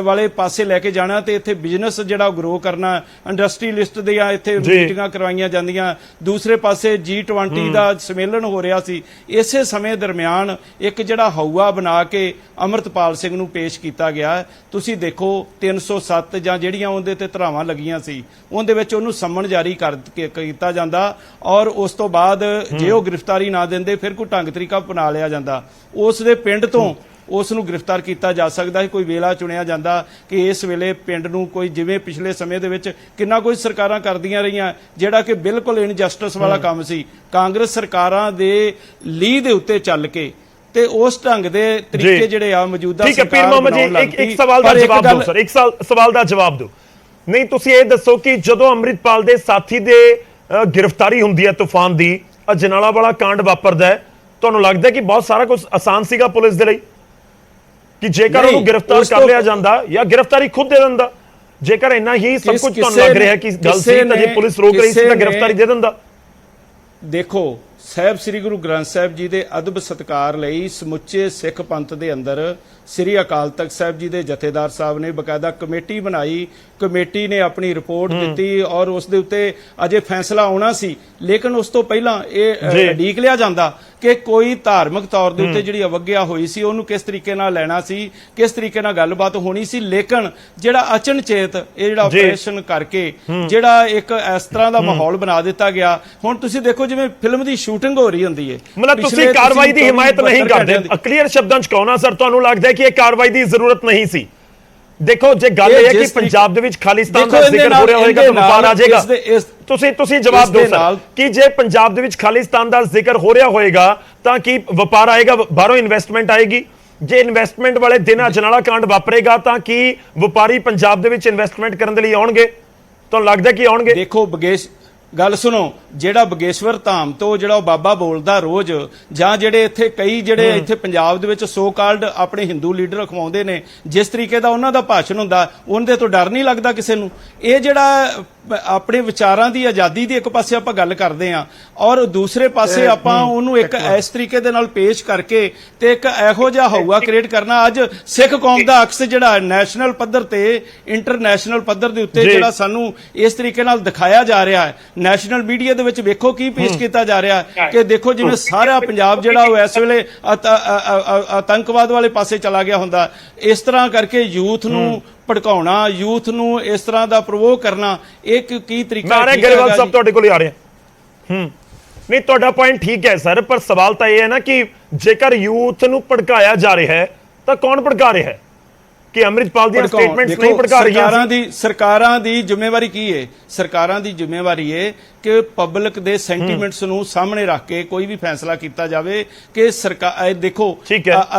ਵਾਲੇ ਪਾਸੇ ਲੈ ਕੇ ਜਾਣਾ ਤੇ ਇੱਥੇ ਬਿਜ਼ਨਸ ਜਿਹੜਾ ਗਰੋ ਕਰਨਾ, ਇੰਡਸਟਰੀਲਿਸਟ ਦੀਆਂ ਇੱਥੇ ਮੀਟਿੰਗਾਂ ਕਰਵਾਈਆਂ ਜਾਂਦੀਆਂ, ਦੂਸਰੇ ਪਾਸੇ G20 ਦਾ ਸੰਮੇਲਨ ਹੋ ਰਿਹਾ ਸੀ। ਇਸੇ ਸਮੇਂ ਦਰਮਿਆਨ ਇੱਕ ਜਿਹੜਾ ਹਊਆ ਬਣਾ ਕੇ ਅੰਮ੍ਰਿਤਪਾਲ ਸਿੰਘ ਨੂੰ ਪੇਸ਼ ਕੀਤਾ ਗਿਆ। ਤੁਸੀਂ ਦੇਖੋ, 307 ਜਾਂ ਜਿਹੜੀਆਂ ਉਹਦੇ ਤੇ ਧਾਰਾਵਾਂ ਲੱਗੀਆਂ ਸੀ ਉਹਦੇ ਵਿੱਚ ਉਹਨੂੰ ਸੰਮਨ ਜਾਰੀ ਕੀਤਾ ਜਾਂਦਾ ਔਰ ਉਸ ਤੋਂ ਬਾਅਦ ਜੇ ਉਹ ਗ੍ਰਿਫਤਾਰੀ ਨਾ ਦਿੰਦੇ ਫਿਰ ਕੋਈ ਢੰਗ ਤਰੀਕਾ ਅਪਣਾ ਲਿਆ ਜਾਂਦਾ। ਉਸ ਦੇ ਪਿੰਡ ਤੋਂ ਉਸ ਨੂੰ ਗ੍ਰਿਫਤਾਰ ਕੀਤਾ ਜਾ ਸਕਦਾ ਹੈ, ਕੋਈ ਵੇਲਾ ਚੁਣਿਆ ਜਾਂਦਾ ਕਿ ਇਸ ਵੇਲੇ ਪਿੰਡ ਨੂੰ ਕੋਈ, ਜਿਵੇਂ ਪਿਛਲੇ ਸਮੇਂ ਦੇ ਵਿੱਚ ਕਿੰਨਾ ਕੁਝ ਸਰਕਾਰਾਂ ਕਰਦੀਆਂ ਰਹੀਆਂ ਜਿਹੜਾ ਕਿ ਬਿਲਕੁਲ ਇਨਜਸਟਿਸ ਵਾਲਾ ਕੰਮ ਸੀ, ਕਾਂਗਰਸ ਸਰਕਾਰਾਂ ਦੇ ਲੀਹ ਦੇ ਉੱਤੇ ਚੱਲ ਕੇ ਤੇ ਉਸ ਢੰਗ ਦੇ ਤਰੀਕੇ ਜਿਹੜੇ ਆ ਮੌਜੂਦਾ ਸਰਕਾਰ ਪੀਰ ਮੁਹੰਮਦ ਜੀ, ਇੱਕ ਸਵਾਲ ਦਾ ਜਵਾਬ ਦਿਓ ਸਰ, ਇੱਕ ਸਵਾਲ ਦਾ ਜਵਾਬ ਦਿਓ। ਨਹੀਂ, ਤੁਸੀਂ ਇਹ ਦੱਸੋ ਕਿ ਜਦੋਂ ਅੰਮ੍ਰਿਤਪਾਲ ਦੇ ਸਾਥੀ ਦੇ ਗ੍ਰਿਫਤਾਰੀ ਹੁੰਦੀ ਹੈ ਤੂਫਾਨ ਦੀ, ਅਜਨਾਲਾ ਵਾਲਾ ਕਾਂਡ ਵਾਪਰਦਾ ਹੈ, ਤੁਹਾਨੂੰ ਲੱਗਦਾ ਕਿ ਬਹੁਤ ਸਾਰਾ ਕੁਝ ਆਸਾਨ ਸੀਗਾ ਪੁਲਿਸ ਦੇ ਲਈ ਕਿ ਜੇਕਰ ਉਹਨੂੰ ਗ੍ਰਿਫਤਾਰ ਕਰ ਲਿਆ ਜਾਂਦਾ ਜਾਂ ਗ੍ਰਿਫਤਾਰੀ ਖੁਦ ਦੇ ਦਿੰਦਾ? ਜੇਕਰ ਇੰਨਾ ਹੀ ਸਭ ਕੁਝ ਤੁਹਾਨੂੰ ਲੱਗ ਰਿਹਾ ਕਿ ਗੱਲ ਸੀ ਤਾਂ ਜੇ ਪੁਲਿਸ ਰੋਕ ਰਹੀ ਸੀ ਤਾਂ ਗ੍ਰਿਫਤਾਰੀ ਦੇ ਦਿੰਦਾ। ਦੇਖੋ, ਸਾਹਿਬ ਸ੍ਰੀ ਗੁਰੂ ਗ੍ਰੰਥ ਸਾਹਿਬ ਜੀ ਦੇ ਅਦਬ ਸਤਿਕਾਰ ਲਈ ਸਮੁੱਚੇ ਸਿੱਖ ਪੰਥ ਦੇ ਅੰਦਰ ਸ੍ਰੀ ਅਕਾਲ ਤਖਤ ਸਾਹਿਬ ਜੀ ਦੇ ਜਥੇਦਾਰ ਸਾਹਿਬ ਨੇ ਬਕਾਇਦਾ ਕਮੇਟੀ ਬਣਾਈ। ਕਮੇਟੀ ਨੇ ਆਪਣੀ ਰਿਪੋਰਟ ਦਿੱਤੀ ਔਰ ਉਸ ਦੇ ਉੱਤੇ ਅਜੇ ਫੈਸਲਾ ਆਉਣਾ ਸੀ, ਲੇਕਿਨ ਉਸ ਤੋਂ ਪਹਿਲਾਂ ਇਹ ਉਡੀਕ ਲਿਆ ਜਾਂਦਾ ਕਿ ਕੋਈ ਧਾਰਮਿਕ ਤੌਰ ਦੇ ਉੱਤੇ ਜਿਹੜੀ ਅਵਗਿਆ ਹੋਈ ਸੀ ਉਹਨੂੰ ਕਿਸ ਤਰੀਕੇ ਨਾਲ ਲੈਣਾ ਸੀ, ਕਿਸ ਤਰੀਕੇ ਨਾਲ ਗੱਲਬਾਤ ਹੋਣੀ ਸੀ। ਲੇਕਿਨ ਜਿਹੜਾ ਅਚਨਚੇਤ ਇਹ ਜਿਹੜਾ ਆਪਰੇਸ਼ਨ ਕਰਕੇ ਜਿਹੜਾ ਇੱਕ ਇਸ ਤਰ੍ਹਾਂ ਦਾ ਮਾਹੌਲ ਬਣਾ ਦਿੱਤਾ ਗਿਆ। ਹੁਣ ਤੁਸੀਂ ਦੇਖੋ, ਜਿਵੇਂ ਫਿਲਮ ਦੀ ਸ਼ੂਟਿੰਗ ਹੋ ਰਹੀ ਹੁੰਦੀ ਹੈ, ਮਤਲਬ ਤੁਸੀਂ ਕਾਰਵਾਈ ਦੀ ਹਿਮਾਇਤ ਨਹੀਂ ਕਰਦੇ। ਕਲੀਅਰ ਸ਼ਬਦਾਂ 'ਚ ਕਹੋ ਨਾ ਸਰ, ਤੁਹਾਨੂੰ ਲੱਗਦਾ ਕਿ ਇਹ ਕਾਰਵਾਈ ਦੀ ਜ਼ਰੂਰਤ ਨਹੀਂ ਸੀ? ਦੇਖੋ, ਜੇ ਗੱਲ ਇਹ ਹੈ ਕਿ ਪੰਜਾਬ ਦੇ ਵਿੱਚ ਖਾਲਿਸਤਾਨ ਦਾ ਜ਼ਿਕਰ ਹੋ ਰਿਹਾ ਹੋਏਗਾ ਤਾਂ ਵਪਾਰ ਆ ਜਾਏਗਾ। ਤੁਸੀਂ ਜਵਾਬ ਦਿਓ ਸਰ ਕਿ ਜੇ ਪੰਜਾਬ ਦੇ ਵਿੱਚ ਖਾਲਿਸਤਾਨ ਦਾ ਜ਼ਿਕਰ ਹੋ ਰਿਹਾ ਹੋਏਗਾ ਤਾਂ ਕੀ ਵਪਾਰ ਆਏਗਾ, ਬਾਹਰੋਂ ਇਨਵੈਸਟਮੈਂਟ ਆਏਗੀ? ਜੇ ਇਨਵੈਸਟਮੈਂਟ ਵਾਲੇ ਦਿਨ ਅਜਨਾਲਾ ਕਾਂਡ ਵਾਪਰੇਗਾ ਤਾਂ ਕੀ ਵਪਾਰੀ ਪੰਜਾਬ ਦੇ ਵਿੱਚ ਇਨਵੈਸਟਮੈਂਟ ਕਰਨ ਦੇ ਲਈ ਆਉਣਗੇ? ਤੁਹਾਨੂੰ ਲੱਗਦਾ ਕਿ ਆਉਣਗੇ? ਦੇਖੋ ਬਗੇਸ਼, ਗੱਲ ਸੁਣੋ, ਜਿਹੜਾ ਬਗੇਸ਼ਵਰ ਧਾਮ ਤੋਂ ਜਿਹੜਾ ਉਹ ਬਾਬਾ ਬੋਲਦਾ ਰੋਜ਼, ਜਾਂ ਜਿਹੜੇ ਇੱਥੇ ਕਈ ਜਿਹੜੇ ਇੱਥੇ ਪੰਜਾਬ ਦੇ ਵਿੱਚ ਸੋ ਕਾਲਡ ਆਪਣੇ ਹਿੰਦੂ ਲੀਡਰ ਅਖਵਾਉਂਦੇ ਨੇ, ਜਿਸ ਤਰੀਕੇ ਦਾ ਉਹਨਾਂ ਦਾ ਭਾਸ਼ਣ ਹੁੰਦਾ, ਉਹਦੇ ਤੋਂ ਡਰ ਨਹੀਂ ਲੱਗਦਾ ਕਿਸੇ ਨੂੰ? ਇਹ ਜਿਹੜਾ ਆਪਣੇ ਵਿਚਾਰਾਂ ਦੀ ਆਜ਼ਾਦੀ ਦੀ ਇੱਕ ਪਾਸੇ ਆਪਾਂ ਗੱਲ ਕਰਦੇ ਆ ਔਰ ਦੂਸਰੇ ਪਾਸੇ ਆਪਾਂ ਉਹਨੂੰ ਇੱਕ ਇਸ ਤਰੀਕੇ ਦੇ ਨਾਲ ਪੇਸ਼ ਕਰਕੇ ਤੇ ਇੱਕ ਇਹੋ ਜਿਹਾ ਹਊਆ ਕ੍ਰੀਏਟ ਕਰਨਾ। ਅੱਜ ਸਿੱਖ ਕੌਮ ਦਾ ਅਕਸ ਜਿਹੜਾ ਨੈਸ਼ਨਲ ਪੱਧਰ ਤੇ ਇੰਟਰਨੈਸ਼ਨਲ ਪੱਧਰ ਦੇ ਉੱਤੇ ਜਿਹੜਾ ਸਾਨੂੰ ਇਸ ਤਰੀਕੇ ਨਾਲ ਦਿਖਾਇਆ ਜਾ ਰਿਹਾ ਹੈ, ਨੈਸ਼ਨਲ ਮੀਡੀਆ ਦੇ ਵਿੱਚ ਵੇਖੋ ਕੀ ਪੇਸ਼ ਕੀਤਾ ਜਾ ਰਿਹਾ ਕਿ ਦੇਖੋ ਜਿਵੇਂ ਸਾਰਾ ਪੰਜਾਬ ਜਿਹੜਾ ਉਹ ਇਸ ਵੇਲੇ ਆਤੰਕਵਾਦ ਵਾਲੇ ਪਾਸੇ ਚਲਾ ਗਿਆ ਹੁੰਦਾ। ਇਸ ਤਰ੍ਹਾਂ ਕਰਕੇ ਯੂਥ ਨੂੰ ਭੜਕਾਉਣਾ, ਯੂਥ ਨੂੰ ਇਸ ਤਰ੍ਹਾਂ ਦਾ ਪ੍ਰਵੋਕ ਕਰਨਾ, ਇਹ ਕੀ ਤਰੀਕਾ ਮੈਂ ਗਰੇਵਾਲ ਸਾਹਿਬ ਤੁਹਾਡੇ ਕੋਲ ਆ ਰਿਹਾ। ਨਹੀਂ, ਤੁਹਾਡਾ ਪੁਆਇੰਟ ਠੀਕ ਹੈ ਸਰ, ਪਰ ਸਵਾਲ ਤਾਂ ਇਹ ਹੈ ਨਾ ਕਿ ਜੇਕਰ ਯੂਥ ਨੂੰ ਭੜਕਾਇਆ ਜਾ ਰਿਹਾ ਹੈ ਤਾਂ ਕੌਣ ਭੜਕਾ ਰਿਹਾ ਹੈ? ਕਿ ਅੰਮ੍ਰਿਤਪਾਲ ਦੀਆਂ ਸਟੇਟਮੈਂਟਸ ਨਹੀਂ ਭੜਕਾ ਰਹੀਆਂ? ਸਰਕਾਰਾਂ ਦੀ ਜ਼ਿੰਮੇਵਾਰੀ ਕੀ ਹੈ? ਸਰਕਾਰਾਂ ਦੀ ਜ਼ਿੰਮੇਵਾਰੀ ਹੈ ਕਿ ਪਬਲਿਕ ਦੇ ਸੈਂਟੀਮੈਂਟਸ ਨੂੰ ਸਾਹਮਣੇ ਰੱਖ ਕੇ ਕੋਈ ਵੀ ਫੈਸਲਾ ਕੀਤਾ ਜਾਵੇ ਕਿ ਸਰਕਾਰ ਦੇਖੋ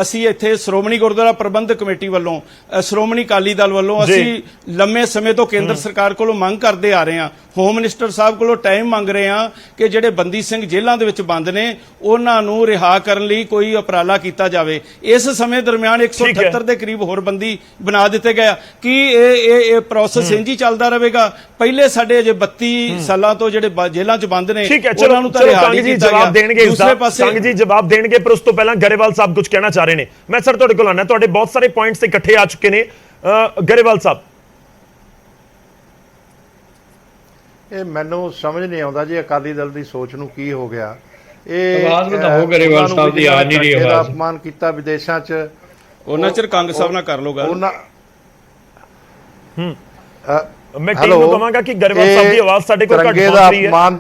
ਅਸੀਂ ਇੱਥੇ ਸ਼੍ਰੋਮਣੀ ਗੁਰਦੁਆਰਾ ਪ੍ਰਬੰਧਕ ਕਮੇਟੀ ਵੱਲੋਂ, ਸ਼੍ਰੋਮਣੀ ਅਕਾਲੀ ਦਲ ਵੱਲੋਂ ਅਸੀਂ ਲੰਮੇ ਸਮੇਂ ਤੋਂ ਕੇਂਦਰ ਸਰਕਾਰ ਕੋਲੋਂ ਮੰਗ ਕਰਦੇ ਆ ਰਹੇ ਹਾਂ, ਹੋਮ ਮਿਨਿਸਟਰ ਸਾਹਿਬ ਕੋਲੋਂ ਟਾਈਮ ਮੰਗ ਰਹੇ ਹਾਂ ਕਿ ਜਿਹੜੇ ਬੰਦੀ ਸਿੰਘ ਜੇਲ੍ਹਾਂ ਦੇ ਵਿੱਚ ਬੰਦ ਨੇ ਉਹਨਾਂ ਨੂੰ ਰਿਹਾ ਕਰਨ ਲਈ ਕੋਈ ਉਪਰਾਲਾ ਕੀਤਾ ਜਾਵੇ। ਇਸ ਸਮੇਂ ਦਰਮਿਆਨ 178 ਦੇ ਕਰੀਬ ਹੋਰ ਬੰਦੀ ਬਣਾ ਦਿੱਤੇ ਗਏ। ਕੀ ਇਹ ਪ੍ਰੋਸੈਸ ਇੰਜ ਹੀ ਚੱਲਦਾ ਰਹੇਗਾ? ਪਹਿਲੇ ਸਾਡੇ ਅਜੇ 32 ਸਾਲਾਂ ਤੋਂ ਜਿਹੜੇ ਜੇਲ੍ਹਾਂ 'ਚ ਬੰਦ ਨੇ ਉਹਨਾਂ ਨੂੰ ਤਾਂ ਰਿਹਾ ਨਹੀਂ ਕੀਤਾ ਗਿਆ। ਦੂਸਰੇ ਪਾਸੇ ਸੰਗ ਜੀ ਜਵਾਬ ਦੇਣਗੇ, ਪਰ ਉਸ ਤੋਂ ਪਹਿਲਾਂ ਗਰੇਵਾਲ ਸਾਹਿਬ ਕੁਝ ਕਹਿਣਾ ਚਾਹ ਰਹੇ ਨੇ। ਮੈਂ ਸਰ ਤੁਹਾਡੇ ਕੋਲ ਆਣਾ, ਤੁਹਾਡੇ ਬਹੁਤ ਸਾਰੇ ਪੁਆਇੰਟਸ ਇਕੱਠੇ ਆ ਚੁੱਕੇ ਨੇ। ਗਰੇਵਾਲ ਸਾਹਿਬ, ਇਹ ਮੈਨੂੰ ਸਮਝ ਨਹੀਂ ਆਉਂਦਾ ਜੀ ਅਕਾਲੀ ਦਲ ਦੀ ਸੋਚ ਨੂੰ ਕੀ ਹੋ ਗਿਆ। ਇਹ ਆਵਾਜ਼ ਵਧਾਓ ਗਰੇਵਾਲ ਸਾਹਿਬ ਦੀ, ਆ ਨਹੀਂ ਰਹੀ ਆਵਾਜ਼। ਅਪਮਾਨ ਕੀਤਾ ਵਿਦੇਸ਼ਾਂ 'ਚ, ਉਹਨਾਂ ਚਿਰ ਕੰਗ ਸਾਹਿਬ ਨਾਲ ਕਰ ਲਓ ਗੱਲ। ਮੈਂ ਟੀਮ ਨੂੰ ਕਹਾਂਗਾ ਕਿ ਗਰੇਵਾਲ ਸਾਹਿਬ ਦੀ ਆਵਾਜ਼ ਸਾਡੇ ਕੋਲ ਘੱਟ ਪਹੁੰਚ ਰਹੀ ਹੈ।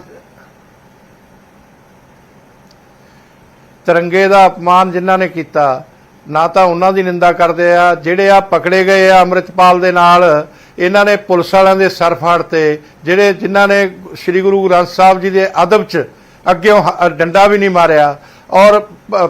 ਤਿਰੰਗੇ ਦਾ ਅਪਮਾਨ ਜਿਨ੍ਹਾਂ ਨੇ ਕੀਤਾ, ਨਾ ਤਾਂ ਉਹਨਾਂ ਦੀ ਨਿੰਦਾ ਕਰਦੇ ਆ, ਜਿਹੜੇ ਆ ਪਕੜੇ ਗਏ ਆ ਅੰਮ੍ਰਿਤਪਾਲ ਦੇ ਨਾਲ, ਇਹਨਾਂ ਨੇ ਪੁਲਿਸ ਵਾਲਿਆਂ ਦੇ ਸਰ ਫਾੜਤੇ, ਜਿਨ੍ਹਾਂ ਨੇ ਸ੍ਰੀ ਗੁਰੂ ਗ੍ਰੰਥ ਸਾਹਿਬ ਜੀ ਦੇ ਅਦਬ 'ਚ ਅੱਗਿਓਂ ਡੰਡਾ ਵੀ ਨਹੀਂ ਮਾਰਿਆ ਔਰ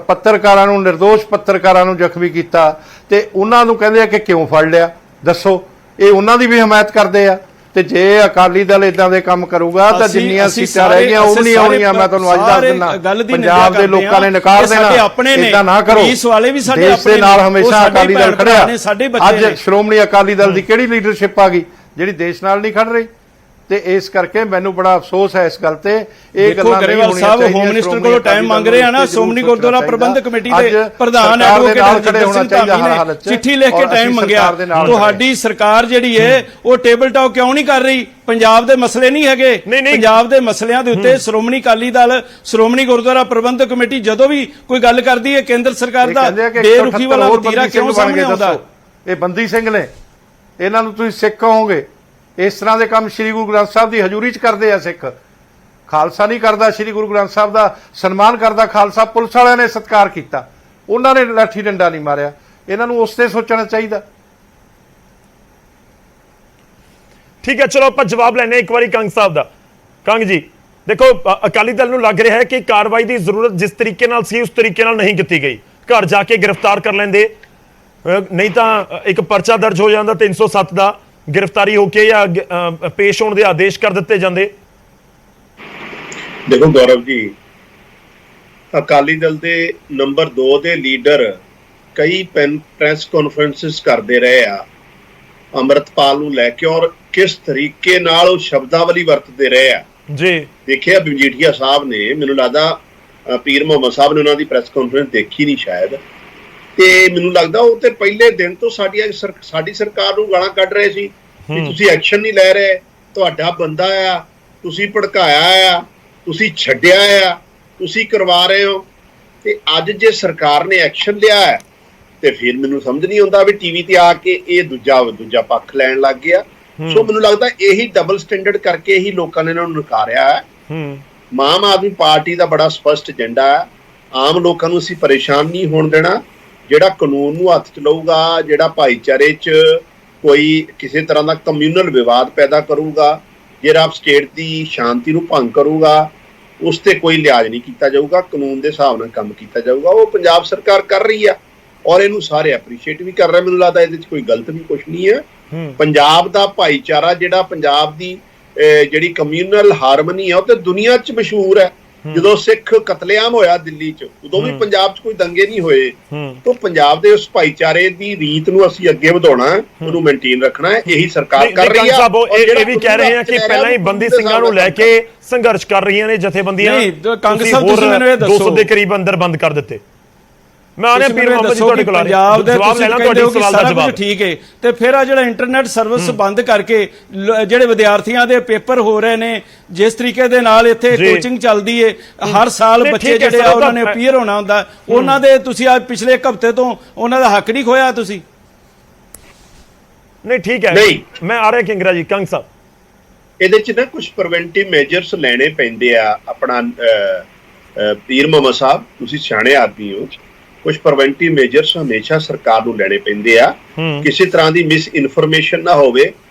ਪੱਤਰਕਾਰਾਂ ਨੂੰ, ਨਿਰਦੋਸ਼ ਪੱਤਰਕਾਰਾਂ ਨੂੰ ਜ਼ਖਮੀ ਕੀਤਾ, ਤੇ ਉਹਨਾਂ ਨੂੰ ਕਹਿੰਦੇ ਆ ਕਿ ਕਿਉਂ ਫੜ ਲਿਆ? ਦੱਸੋ, ਇਹ ਉਹਨਾਂ ਦੀ ਵੀ ਹਮਾਇਤ ਕਰਦੇ ਆ। ਤੇ ਜੇ ਅਕਾਲੀ ਦਲ ਇਦਾਂ ਦੇ ਕੰਮ ਕਰੂਗਾ ਤਾਂ ਜਿੰਨੀਆਂ ਸੀਟਾਂ ਰਹਿ ਗਈਆਂ ਉਹ ਨਹੀਂ ਆਉਣੀਆਂ। ਮੈਂ ਤੁਹਾਨੂੰ ਅੱਜ ਦੱਸ ਦਿੰਦਾ, ਪੰਜਾਬ ਦੇ ਲੋਕਾਂ ਨੇ ਨਕਾਰ ਦੇਣਾ। ਇਦਾਂ ਨਾ ਕਰੋ, ਦੇਸ਼ ਦੇ ਨਾਲ ਹਮੇਸ਼ਾ ਅਕਾਲੀ ਦਲ ਖੜਿਆ। ਅੱਜ ਸ਼੍ਰੋਮਣੀ ਅਕਾਲੀ ਦਲ ਦੀ ਕਿਹੜੀ ਲੀਡਰਸ਼ਿਪ ਆ ਗਈ ਜਿਹੜੀ ਦੇਸ਼ ਨਾਲ ਨਹੀਂ ਖੜ ਰਹੀ? ਤੇ ਇਸ ਕਰਕੇ ਮੈਨੂੰ ਬੜਾ ਅਫਸੋਸ ਹੈ ਇਸ ਗੱਲ ਤੇ। ਇਹ ਗੱਲਾਂ ਗਰੇਵਾਲ ਸਾਹਿਬ ਹੋਮ ਮਿਨਿਸਟਰ ਕੋਲੋਂ ਟਾਈਮ ਮੰਗ ਰਹੇ ਆ ਨਾ, ਸ਼੍ਰੋਮਣੀ ਗੁਰਦੁਆਰਾ ਪ੍ਰਬੰਧਕ ਕਮੇਟੀ ਦੇ ਪ੍ਰਧਾਨ ਐਡਵੋਕੇਟ ਹਰਜਿੰਦਰ ਸਿੰਘ ਧਾਮੀ ਨੇ ਚਿੱਠੀ ਲਿਖ ਕੇ ਟਾਈਮ ਮੰਗਿਆ। ਤੁਹਾਡੀ ਸਰਕਾਰ ਜਿਹੜੀ ਹੈ ਉਹ ਟੇਬਲ ਟਾਕ ਕਿਉਂ ਨਹੀਂ ਕਰ ਰਹੀ? ਪੰਜਾਬ ਦੇ ਮਸਲੇ ਨਹੀਂ ਹੈਗੇ? ਪੰਜਾਬ ਦੇ ਮਸਲਿਆਂ ਦੇ ਉੱਤੇ ਸ਼੍ਰੋਮਣੀ ਅਕਾਲੀ ਦਲ, ਸ਼੍ਰੋਮਣੀ ਗੁਰਦੁਆਰਾ ਪ੍ਰਬੰਧਕ ਕਮੇਟੀ ਜਦੋਂ ਵੀ ਕੋਈ ਗੱਲ ਕਰਦੀ ਹੈ, ਕੇਂਦਰ ਸਰਕਾਰ ਦਾ ਬੇਰੁਖੀ ਵਾਲਾ ਵਤੀਰਾ ਕਿਉਂ ਸਾਹਮਣੇ ਆਉਂਦਾ? ਇਹ ਬੰਦੀ ਸਿੰਘ ਨੇ, ਇਹਨਾਂ ਨੂੰ ਤੁਸੀਂ ਸਿੱਖ ਕਹੋਗੇ? ਇਸ ਤਰ੍ਹਾਂ ਦੇ ਕੰਮ ਸ੍ਰੀ ਗੁਰੂ ਗ੍ਰੰਥ ਸਾਹਿਬ ਦੀ ਹਜ਼ੂਰੀ 'ਚ ਕਰਦੇ ਆ ਸਿੱਖ। ਖਾਲਸਾ ਨਹੀਂ ਕਰਦਾ, ਸ੍ਰੀ ਗੁਰੂ ਗ੍ਰੰਥ ਸਾਹਿਬ ਦਾ ਸਨਮਾਨ ਕਰਦਾ ਖਾਲਸਾ। ਪੁਲਿਸ ਵਾਲਿਆਂ ਨੇ ਸਤਿਕਾਰ ਕੀਤਾ, ਉਹਨਾਂ ਨੇ ਲਾਠੀ ਡੰਡਾ ਨਹੀਂ ਮਾਰਿਆ। ਇਹਨਾਂ ਨੂੰ ਉਸ ਤੇ ਸੋਚਣਾ ਚਾਹੀਦਾ। ਠੀਕ ਹੈ, ਚਲੋ ਆਪਾਂ ਜਵਾਬ ਲੈਣੇ ਇੱਕ ਵਾਰੀ ਕੰਗ ਸਾਹਿਬ ਦਾ। ਕੰਗ ਜੀ, ਦੇਖੋ ਅਕਾਲੀ ਦਲ ਨੂੰ ਲੱਗ ਰਿਹਾ ਹੈ ਕਿ ਕਾਰਵਾਈ ਦੀ ਜ਼ਰੂਰਤ ਜਿਸ ਤਰੀਕੇ ਨਾਲ ਸੀ ਉਸ ਤਰੀਕੇ ਨਾਲ ਨਹੀਂ ਕੀਤੀ ਗਈ। ਘਰ ਜਾ ਕੇ ਗ੍ਰਿਫਤਾਰ ਕਰ ਲੈਂਦੇ, ਨਹੀਂ ਤਾਂ ਇੱਕ ਪਰਚਾ ਦਰਜ ਹੋ ਜਾਂਦਾ 307 ਦਾ, ਗ੍ਰਿਫਤਾਰੀ ਹੋ ਕੇ ਜਾਂ ਪੇਸ਼ ਹੋਣ ਦੇ ਆਦੇਸ਼ ਕਰ ਦਿੱਤੇ ਜਾਂਦੇ। ਦੇਖੋ ਗੌਰਵ ਜੀ, ਅਕਾਲੀ ਦਲ ਦੇ ਨੰਬਰ 2 ਦੇ ਲੀਡਰ ਕਈ ਪ੍ਰੈਸ ਕਾਨਫਰੰਸਿਸ ਕਰਦੇ ਰਹੇ ਆ ਅੰਮ੍ਰਿਤਪਾਲ ਨੂੰ ਲੈ ਕੇ, ਔਰ ਕਿਸ ਤਰੀਕੇ ਨਾਲ ਉਹ ਸ਼ਬਦਾਵਲੀ ਵਰਤਦੇ ਰਹੇ ਆ ਜੀ। ਦੇਖਿਆ ਮਜੀਠੀਆ ਸਾਹਿਬ ਨੇ, ਮੈਨੂੰ ਲੱਗਦਾ ਪੀਰ ਮੁਹੰਮਦ ਸਾਹਿਬ ਨੇ ਉਹਨਾਂ ਦੀ ਪ੍ਰੈਸ ਕਾਨਫਰੰਸ ਦੇਖੀ ਨਹੀਂ ਸ਼ਾਇਦ, ਤੇ ਮੈਨੂੰ ਲੱਗਦਾ ਉਹ ਤੇ ਪਹਿਲੇ ਦਿਨ ਤੋਂ ਸਾਡੀ ਸਰਕਾਰ ਨੂੰ ਗਾਲਾਂ ਕੱਢ ਰਹੇ ਸੀ ਕਿ ਤੁਸੀਂ ਐਕਸ਼ਨ ਨਹੀਂ ਲੈ ਰਹੇ, ਤੁਹਾਡਾ ਬੰਦਾ ਆ, ਤੁਸੀਂ ਭੜਕਾਇਆ ਆ, ਤੁਸੀਂ ਛੱਡਿਆ ਆ, ਤੁਸੀਂ ਕਰਵਾ ਰਹੇ ਹੋ। ਤੇ ਅੱਜ ਜੇ ਸਰਕਾਰ ਨੇ ਐਕਸ਼ਨ ਲਿਆ ਹੈ ਤੇ ਫਿਰ ਮੈਨੂੰ ਸਮਝ ਨਹੀਂ ਆਉਂਦਾ ਵੀ ਟੀਵੀ ਤੇ ਆ ਕੇ ਇਹ ਦੂਜਾ ਪੱਖ ਲੈਣ ਲੱਗ ਗਿਆ। ਸੋ ਮੈਨੂੰ ਲੱਗਦਾ ਇਹੀ ਡਬਲ ਸਟੈਂਡਰਡ ਕਰਕੇ ਹੀ ਲੋਕਾਂ ਨੇ ਇਹਨਾਂ ਨੂੰ ਨਕਾਰਿਆ ਹੈ। ਆਮ ਆਦਮੀ ਪਾਰਟੀ ਦਾ ਬੜਾ ਸਪਸ਼ਟ ਏਜੰਡਾ ਹੈ, ਆਮ ਲੋਕਾਂ ਨੂੰ ਅਸੀਂ ਪਰੇਸ਼ਾਨ ਨਹੀਂ ਹੋਣ ਦੇਣਾ। ਜਿਹੜਾ ਕਾਨੂੰਨ ਨੂੰ ਹੱਥ 'ਚ ਲਊਗਾ, ਜਿਹੜਾ ਭਾਈਚਾਰੇ 'ਚ ਕੋਈ ਕਿਸੇ ਤਰ੍ਹਾਂ ਦਾ ਕਮਿਊਨਲ ਵਿਵਾਦ ਪੈਦਾ ਕਰੂਗਾ, ਜਿਹੜਾ ਸਟੇਟ ਦੀ ਸ਼ਾਂਤੀ ਨੂੰ ਭੰਗ ਕਰੂਗਾ, ਉਸ ਤੇ ਕੋਈ ਲਿਹਾਜ਼ ਨਹੀਂ ਕੀਤਾ ਜਾਊਗਾ। ਕਾਨੂੰਨ ਦੇ ਹਿਸਾਬ ਨਾਲ ਕੰਮ ਕੀਤਾ ਜਾਊਗਾ। ਉਹ ਪੰਜਾਬ ਸਰਕਾਰ ਕਰ ਰਹੀ ਆ ਔਰ ਇਹਨੂੰ ਸਾਰੇ ਐਪਰੀਸ਼ੀਏਟ ਵੀ ਕਰ ਰਹੇ। ਮੈਨੂੰ ਲੱਗਦਾ ਇਹਦੇ 'ਚ ਕੋਈ ਗਲਤ ਵੀ ਕੁਝ ਨਹੀਂ ਹੈ। ਪੰਜਾਬ ਦਾ ਭਾਈਚਾਰਾ, ਜਿਹੜਾ ਪੰਜਾਬ ਦੀ ਜਿਹੜੀ ਕਮਿਊਨਲ ਹਾਰਮਨੀ ਆ, ਉਹ ਤੇ ਦੁਨੀਆ 'ਚ ਮਸ਼ਹੂਰ ਹੈ। ਜਦੋਂ ਸਿੱਖ ਕਤਲੇਆਮ ਹੋਇਆ ਦਿੱਲੀ 'ਚ, ਉਦੋਂ ਵੀ ਪੰਜਾਬ 'ਚ ਕੋਈ ਦੰਗੇ ਨਹੀਂ ਹੋਏ। ਤਾਂ ਪੰਜਾਬ ਦੇ ਉਸ ਭਾਈਚਾਰੇ ਦੀ ਰੀਤ ਨੂੰ ਅਸੀਂ ਅੱਗੇ ਵਧਾਉਣਾ ਹੈ, ਉਹਨੂੰ ਮੇਨਟੇਨ ਰੱਖਣਾ ਹੈ। ਇਹੀ ਸਰਕਾਰ ਕਰ ਰਹੀ ਹੈ। ਇਹ ਵੀ ਕਹਿ ਰਹੇ ਆ ਕਿ ਪਹਿਲਾਂ ਹੀ ਬੰਦੀ ਸਿੰਘਾਂ ਨੂੰ ਲੈ ਕੇ ਸੰਘਰਸ਼ ਕਰ ਰਹੀਆਂ ਨੇ ਜਥੇਬੰਦੀਆਂ। ਕੰਗ ਸਾਹਿਬ, ਤੁਸੀਂ ਮੈਨੂੰ ਇਹ ਦੱਸੋ, 200 ਦੇ ਕਰੀਬ ਅੰਦਰ ਬੰਦ ਕਰ ਦਿੱਤੇ। ਮੈਂ ਆਨੇ ਤੁਸੀਂ ਪੀਰ ਮੈਨੂੰ ਮੁਹੰਮਦ ਜੀ ਦੱਸੋ ਤੁਹਾਡੇ ਕਿ ਕੋਲ ਆ ਪੰਜਾਬ ਦੇ ਜਵਾਬ ਤੁਸੀਂ ਲੈਣਾ ਕਹਿੰਦੇ ਤੁਹਾਡੇ ਹੋ ਕਿ ਸਵਾਲ ਦਾ ਸਾਰਾ ਕੁਝ ਜਵਾਬ ਠੀਕ ਹੈ, ਤੇ ਫਿਰ ਆ ਜਿਹੜਾ ਇੰਟਰਨੈਟ ਸਰਵਿਸ ਬੰਦ ਕਰਕੇ ਜਿਹੜੇ ਵਿਦਿਆਰਥੀਆਂ ਦੇ ਪੇਪਰ ਹੋ ਰਹੇ ਨੇ, ਜਿਸ ਤਰੀਕੇ ਦੇ ਨਾਲ ਇੱਥੇ ਜੀ। ਕੋਚਿੰਗ ਚੱਲਦੀ ਹੈ, ਹਰ ਸਾਲ ਨਹੀਂ, ਬੱਚੇ ਠੀਕ ਹੈ ਜਿਹੜੇ ਸਰ, ਆ ਉਹ ਉਹਨਾਂ ਤਾਂ ਨੇ ਅਪੀਅਰ ਹੋਣਾ ਹੁੰਦਾ, ਉਹਨਾਂ ਦੇ ਤੁਸੀਂ ਅੱਜ ਪਿਛਲੇ ਇੱਕ ਹਫ਼ਤੇ ਤੋਂ ਉਹਨਾਂ ਦਾ ਹੱਕ ਨਹੀਂ ਖੋਇਆ ਤੁਸੀਂ? ਨਹੀਂ ਠੀਕ ਹੈ, ਨਹੀਂ। ਮੈਂ ਆ ਰਿਹਾ ਕਿੰਗਰਾ ਜੀ, ਕੰਗ ਸਾਹਿਬ ਇਹਦੇ ਚ ਨਾ ਕੁਝ ਪ੍ਰੀਵੈਂਟਿਵ ਮੇਜਰਸ ਲੈਣੇ ਪੈਂਦੇ ਆ। ਆਪਣਾ ਪੀਰ ਮੁਹੰਮਦ ਸਾਹਿਬ, ਤੁਸੀਂ ਸਿਆਣੇ ਆਦਮੀ ਹੋ, ਕੁਝ ਪ੍ਰੀਵੈਂਟਿਵ ਮੇਜਰਸ ਹਮੇਸ਼ਾ ਸਰਕਾਰ ਨੂੰ ਲੈਣੇ ਪੈਂਦੇ ਆ, ਕਿਸੇ ਤਰ੍ਹਾਂ ਦੀ ਮਿਸ ਇਨਫੋਰਮੇਸ਼ਨ ਨਾ ਹੋਵੇ,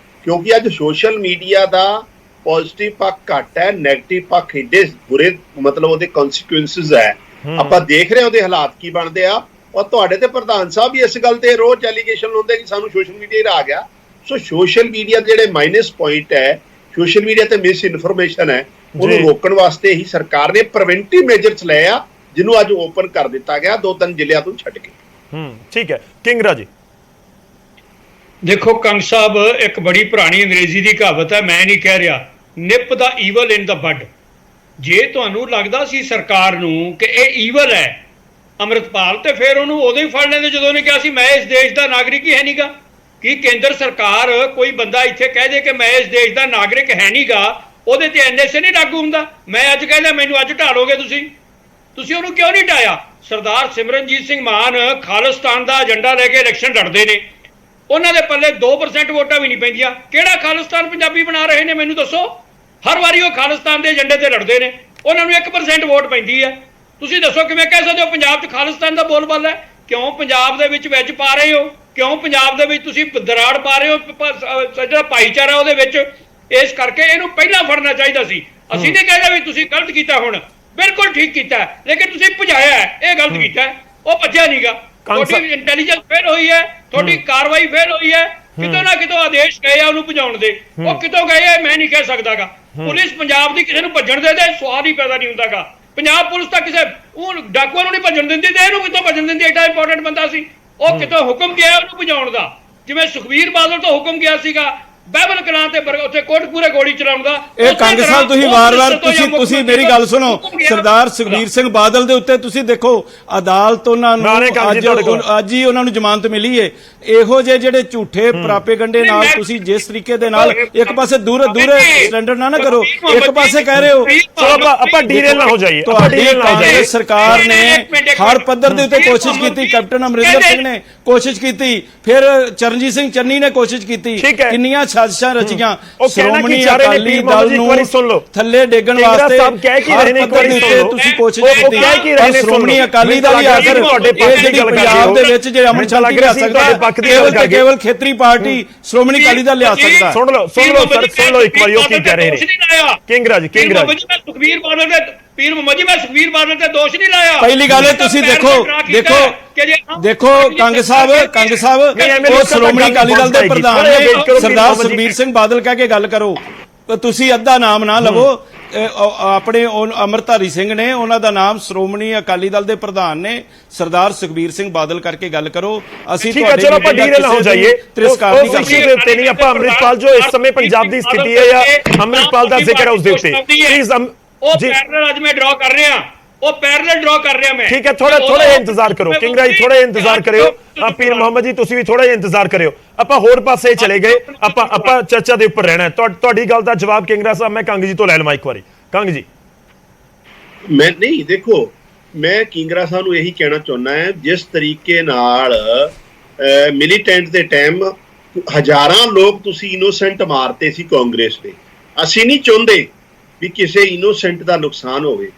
ਕਿਉਂਕਿ ਅੱਜ ਸੋਸ਼ਲ ਮੀਡੀਆ ਦਾ ਪੋਜ਼ਿਟਿਵ ਪੱਖ ਘੱਟ ਹੈ, ਨੈਗੇਟਿਵ ਪੱਖ ਏਡੇ ਬੁਰੇ, ਮਤਲਬ ਉਹਦੇ ਕਨਸੀਕੁਐਂਸਸ ਹੈ। ਆਪਾਂ ਦੇਖ ਰਹੇ ਉਹਦੇ ਹਾਲਾਤ ਕੀ ਬਣਦੇ ਆ, ਔਰ ਤੁਹਾਡੇ ਤੇ ਪ੍ਰਧਾਨ ਸਾਹਿਬ ਵੀ ਇਸ ਗੱਲ ਤੇ ਰੋਜ਼ ਐਲੀਗੇਸ਼ਨ ਲਾਉਂਦੇ ਕਿ ਸਾਨੂੰ ਸੋਸ਼ਲ ਮੀਡੀਆ ਹੀ ਆ ਗਿਆ। ਸੋ ਸੋਸ਼ਲ ਮੀਡੀਆ ਦੇ ਜਿਹੜੇ ਮਾਈਨਸ ਪੁਆਇੰਟ ਹੈ, ਸੋਸ਼ਲ ਮੀਡੀਆ ਤੇ ਮਿਸ ਇਨਫੋਰਮੇਸ਼ਨ ਹੈ, ਉਹਨੂੰ ਰੋਕਣ ਵਾਸਤੇ ਹੀ ਸਰਕਾਰ ਨੇ ਪ੍ਰੀਵੈਂਟਿਵ ਮੇਜਰਸ ਲਏ ਆ, ਜਿਹਨੂੰ ਅੱਜ ਓਪਨ ਕਰ ਦਿੱਤਾ ਗਿਆ 2-3 ਜ਼ਿਲ੍ਹਿਆਂ ਤੋਂ ਛੱਡ ਕੇ। ਠੀਕ ਹੈ ਕਿੰਗਰਾ ਜੀ। ਦੇਖੋ ਕੰਗ ਸਾਹਿਬ, ਇੱਕ ਬੜੀ ਪੁਰਾਣੀ ਅੰਗਰੇਜ਼ੀ ਦੀ ਕਹਾਵਤ ਹੈ, ਮੈਂ ਨਹੀਂ ਕਹਿ ਰਿਹਾ, ਨਿਪ ਦਾ ਈਵਲ ਇਨ ਦਾ ਬਡ। ਜੇ ਤੁਹਾਨੂੰ ਲੱਗਦਾ ਸੀ ਸਰਕਾਰ ਨੂੰ ਕਿ ਇਹ ਈਵਲ ਹੈ ਅੰਮ੍ਰਿਤਪਾਲ, ਤੇ ਫਿਰ ਉਹਨੂੰ ਉਦੋਂ ਹੀ ਫੜ ਲੈਂਦੇ ਜਦੋਂ ਉਹਨੇ ਕਿਹਾ ਸੀ ਮੈਂ ਇਸ ਦੇਸ਼ ਦਾ ਨਾਗਰਿਕ ਹੀ ਹੈ ਨਹੀਂਗਾ। ਕੀ ਕੇਂਦਰ ਸਰਕਾਰ ਕੋਈ ਬੰਦਾ ਇੱਥੇ ਕਹਿ ਦੇ ਕਿ ਮੈਂ ਇਸ ਦੇਸ਼ ਦਾ ਨਾਗਰਿਕ ਹੈ ਨਹੀਂਗਾ, ਉਹਦੇ ਤੇ ਐਨਐਸਏ ਨਹੀਂ ਲਾਗੂ ਹੁੰਦਾ? ਮੈਂ ਅੱਜ ਕਹਿੰਦਾ ਮੈਨੂੰ ਅੱਜ ਢਾਲੋਗੇ ਤੁਸੀਂ ਉਹਨੂੰ ਕਿਉਂ ਨਹੀਂ ਢਾਇਆ? ਸਰਦਾਰ ਸਿਮਰਨਜੀਤ ਸਿੰਘ ਮਾਨ ਖਾਲਿਸਤਾਨ ਦਾ ਏਜੰਡਾ ਲੈ ਕੇ ਇਲੈਕਸ਼ਨ ਲੜਦੇ ਨੇ, ਉਹਨਾਂ ਦੇ ਪੱਲੇ 2% ਵੋਟਾਂ ਵੀ ਨਹੀਂ ਪੈਂਦੀਆਂ। ਕਿਹੜਾ ਖਾਲਿਸਤਾਨ ਪੰਜਾਬੀ ਬਣਾ ਰਹੇ ਨੇ ਮੈਨੂੰ ਦੱਸੋ? ਹਰ ਵਾਰੀ ਉਹ ਖਾਲਿਸਤਾਨ ਦੇ ਏਜੰਡੇ ਤੇ ਲੜਦੇ ਨੇ, ਉਹਨਾਂ ਨੂੰ 1% ਵੋਟ ਪੈਂਦੀ ਹੈ। ਤੁਸੀਂ ਦੱਸੋ ਕਿਵੇਂ ਕਹਿ ਸਕਦੇ ਹੋ ਪੰਜਾਬ 'ਚ ਖਾਲਿਸਤਾਨ ਦਾ ਬੋਲਬਾਲਾ ਹੈ? ਕਿਉਂ ਪੰਜਾਬ ਦੇ ਵਿੱਚ ਪਾ ਰਹੇ ਹੋ? ਕਿਉਂ ਪੰਜਾਬ ਦੇ ਵਿੱਚ ਤੁਸੀਂ ਦਰਾੜ ਪਾ ਰਹੇ ਹੋ ਜਿਹੜਾ ਭਾਈਚਾਰਾ ਉਹਦੇ ਵਿੱਚ? ਇਸ ਕਰਕੇ ਇਹਨੂੰ ਪਹਿਲਾਂ ਫੜਨਾ ਚਾਹੀਦਾ ਸੀ। ਅਸੀਂ ਨਹੀਂ ਕਹਿੰਦੇ ਵੀ ਤੁਸੀਂ ਗਲਤ ਕੀਤਾ, ਹੁਣ ਬਿਲਕੁਲ ਠੀਕ ਕੀਤਾ, ਲੇਕਿਨ ਤੁਸੀਂ ਭਜਾਇਆ ਹੈ, ਇਹ ਗਲਤ ਕੀਤਾ। ਉਹ ਭੱਜਿਆ ਨਹੀਂਗਾ, ਤੁਹਾਡੀ ਇੰਟੈਲੀਜੈਂਸ ਫੇਲ ਹੋਈ ਹੈ, ਤੁਹਾਡੀ ਕਾਰਵਾਈ ਫੇਲ ਹੋਈ ਹੈ। ਕਿਤੋਂ ਨਾ ਕਿਤੋਂ ਆਦੇਸ਼ ਗਏ ਆ ਉਹਨੂੰ ਭਜਾਉਣ ਦੇ, ਉਹ ਕਿਤੋਂ ਗਏ ਆ ਮੈਂ ਨਹੀਂ ਕਹਿ ਸਕਦਾਗਾ। ਪੁਲਿਸ ਪੰਜਾਬ ਦੀ ਕਿਸੇ ਨੂੰ ਭੱਜਣ ਦੇ ਸਵਾਲ ਹੀ ਪੈਦਾ ਨਹੀਂ ਹੁੰਦਾਗਾ। ਪੰਜਾਬ ਪੁਲਿਸ ਤਾਂ ਕਿਸੇ ਉਹ ਡਾਕੂਆਂ ਨੂੰ ਨਹੀਂ ਭੱਜਣ ਦਿੰਦੀ, ਤੇ ਇਹਨੂੰ ਕਿਤੋਂ ਭੱਜਣ ਦਿੰਦੀ? ਐਡਾ ਇੰਪੋਰਟੈਂਟ ਬੰਦਾ ਸੀ, ਉਹ ਕਿਤੋਂ ਹੁਕਮ ਗਿਆ ਉਹਨੂੰ ਭਜਾਉਣ ਦਾ, ਜਿਵੇਂ ਸੁਖਬੀਰ ਬਾਦਲ ਤੋਂ ਹੁਕਮ ਗਿਆ ਸੀਗਾ ਬਾਈਬਲ ਕਲਾਂ ਤੇ ਉੱਥੇ ਕੋਟਕਪੂਰੇ ਗੋਲੀ ਚਲਾਉਣ ਦਾ। ਇਹ ਕੰਗ ਸਾਹਿਬ ਤੁਸੀਂ ਵਾਰ-ਵਾਰ ਤੁਸੀਂ ਮੇਰੀ ਗੱਲ ਸੁਣੋ, ਸਰਦਾਰ ਸੁਖਬੀਰ ਸਿੰਘ ਬਾਦਲ ਦੇ ਉੱਤੇ ਤੁਸੀਂ ਦੇਖੋ ਅਦਾਲਤ ਉਹਨਾਂ ਨੂੰ ਅੱਜ ਹੀ ਉਹਨਾਂ ਨੂੰ ਜ਼ਮਾਨਤ ਮਿਲੀ ਹੈ। ਇਹੋ ਜਿਹੇ ਜਿਹੜੇ ਝੂਠੇ ਪ੍ਰਾਪੇਗੰਡੇ ਨਾਲ ਤੁਸੀਂ ਜਿਸ ਤਰੀਕੇ ਦੇ ਨਾਲ ਇੱਕ ਪਾਸੇ ਦੂਰੇ ਸਟੈਂਡਰਡ ਨਾ ਕਰੋ, ਇੱਕ ਪਾਸੇ ਕਹਿ ਰਹੇ ਹੋ। ਚਲੋ ਆਪਾਂ ਡੀਰੇਲ ਨਾ ਹੋ ਜਾਈਏ। ਤੁਹਾਡੀ ਕਾਂਗਰਸ ਸਰਕਾਰ ਨੇ ਹਰ ਪੱਧਰ ਦੇ ਉੱਤੇ ਕੋਸ਼ਿਸ਼ ਕੀਤੀ, ਕੈਪਟਨ ਅਮਰਿੰਦਰ ਸਿੰਘ ਨੇ ਕੋਸ਼ਿਸ਼ ਕੀਤੀ, ਫਿਰ ਚਰਨਜੀਤ ਸਿੰਘ ਚੰਨੀ ਨੇ ਕੋਸ਼ਿਸ਼ ਕੀਤੀ, ਕਿੰਨੀਆਂ ਸਾਜ਼ਿਸ਼ਾਂ ਰਚੀਆਂ ਸ਼੍ਰੋਮਣੀ ਅਕਾਲੀ ਦਲ ਨੂੰ ਥੱਲੇ ਡੇਗਣ ਵਾਸਤੇ। ਤੁਸੀਂ ਕੋਸ਼ਿਸ਼ ਕੀਤੀ, ਸ਼੍ਰੋਮਣੀ ਅਕਾਲੀ ਦਲ ਹੀ ਆਖਰ ਇਹ ਜਿਹੜੀ ਪੰਜਾਬ ਦੇ ਵਿੱਚ ਜੇ ਅਮਨ ਸ਼ਾਂਤੀ ਲਿਆ ਸਕਦਾ ਕੇਵਲ ਖੇਤਰੀ ਪਾਰਟੀ ਸ਼੍ਰੋਮਣੀ ਅਕਾਲੀ ਦਲ ਲਿਆ ਸਕਦਾ। ਸੁਣ ਲਓ ਸੁਣ ਲਓ ਇੱਕ ਵਾਰੀ ਉਹ ਕੀ ਕਹਿ ਰਹੇ ਨੇ ਕਿੰਗਰਾ ਜੀ। ਸੁਖਬੀਰ ਬਾਦਲ ਦੇ ਪੀਰ ਮੁਹੰਮਦ ਜੀ, ਮੈਂ ਸੁਖਬੀਰ ਬਾਦਲ ਤੇ ਦੋਸ਼ ਨਹੀਂ ਲਾਇਆ। ਪਹਿਲੀ ਗੱਲ ਹੈ ਤੁਸੀਂ ਦੇਖੋ ਕੰਗ ਸਾਹਿਬ ਉਹ ਸ਼੍ਰੋਮਣੀ ਅਕਾਲੀ ਦਲ ਦੇ ਪ੍ਰਧਾਨ ਨੇ, ਸਰਦਾਰ ਸੁਖਬੀਰ ਸਿੰਘ ਬਾਦਲ ਕਹਿ ਕੇ ਗੱਲ ਕਰੋ। ਤੁਸੀਂ ਅੱਧਾ ਨਾਮ ਨਾ ਲਵੋ, ਆਪਣੇ ਅਮਰਧਾਰੀ ਸਿੰਘ ਨੇ, ਉਹਨਾਂ ਦਾ ਨਾਮ ਸ਼੍ਰੋਮਣੀ ਅਕਾਲੀ ਦਲ ਦੇ ਪ੍ਰਧਾਨ ਨੇ, ਸਰਦਾਰ ਸੁਖਬੀਰ ਸਿੰਘ ਬਾਦਲ ਕਰਕੇ ਗੱਲ ਕਰੋ। ਅਸੀਂ ਤੁਹਾਡੇ ਚਲੋ ਆਪਾਂ ਡੀਰੇਲ ਨਾ ਹੋ ਜਾਈਏ, ਤਿਰਸਕਾਰ ਦੀ ਗੱਲ ਉੱਤੇ ਨਹੀਂ। ਆਪਾਂ ਅੰਮ੍ਰਿਤਪਾਲ ਜੋ ਇਸ ਸਮੇਂ ਪੰਜਾਬ ਦੀ ਸਥਿਤੀ ਹੈ ਜਾਂ ਅੰਮ੍ਰਿਤਪਾਲ ਦਾ ਜ਼ਿਕਰ ਹੈ ਉਸ ਦੇ ਉੱਤੇ ਪਲੀਜ਼ ਉਹ ਪੈਰਲਲ ਅੱਜ ਮੈਂ ਡਰਾ ਕਰ ਰਿਹਾ, ਉਹ ਪੈਰਲਲ ਡਰਾ ਕਰ ਰਿਹਾ ਮੈਂ। ਠੀਕ ਹੈ, ਥੋੜਾ ਇੰਤਜ਼ਾਰ ਕਰੋ ਕਿੰਗਰਾ ਜੀ, ਥੋੜਾ ਇੰਤਜ਼ਾਰ ਕਰਿਓ। ਪੀਰ ਮੁਹੰਮਦ ਜੀ ਤੁਸੀਂ ਵੀ ਥੋੜਾ ਜਿਹਾ ਇੰਤਜ਼ਾਰ ਕਰਿਓ। ਆਪਾਂ ਹੋਰ ਪਾਸੇ ਚਲੇ ਗਏ, ਆਪਾਂ ਚਰਚਾ ਦੇ ਉੱਪਰ ਰਹਿਣਾ। ਤੁਹਾਡੀ ਗੱਲ ਦਾ ਜਵਾਬ ਕਿੰਗਰਾ ਸਾਹਿਬ ਮੈਂ ਕੰਗ ਜੀ ਤੋਂ ਲੈ ਲਵਾਂ ਇੱਕ ਵਾਰੀ। ਕੰਗ ਜੀ। ਮੈਂ ਨਹੀਂ, ਦੇਖੋ ਮੈਂ ਕਿੰਗਰਾ ਸਾਹਿਬ ਨੂੰ ਇਹੀ ਕਹਿਣਾ ਚਾਹੁੰਦਾ ਹੈ, ਜਿਸ ਤਰੀਕੇ ਨਾਲ ਮਿਲੀਟੈਂਟ ਦੇ ਟਾਈਮ ਹਜ਼ਾਰਾਂ ਲੋਕ ਤੁਸੀਂ ਇਨੋਸੈਂਟ ਮਾਰਤੇ ਸੀ ਕਾਂਗਰਸ ਦੇ। ਅਸੀਂ ਨਹੀਂ ਚਾਹੁੰਦੇ ਵੀ ਕਿਸੇ ਇਨੋਸੈਂਟ ਦਾ ਨੁਕਸਾਨ ਹੋਵੇ।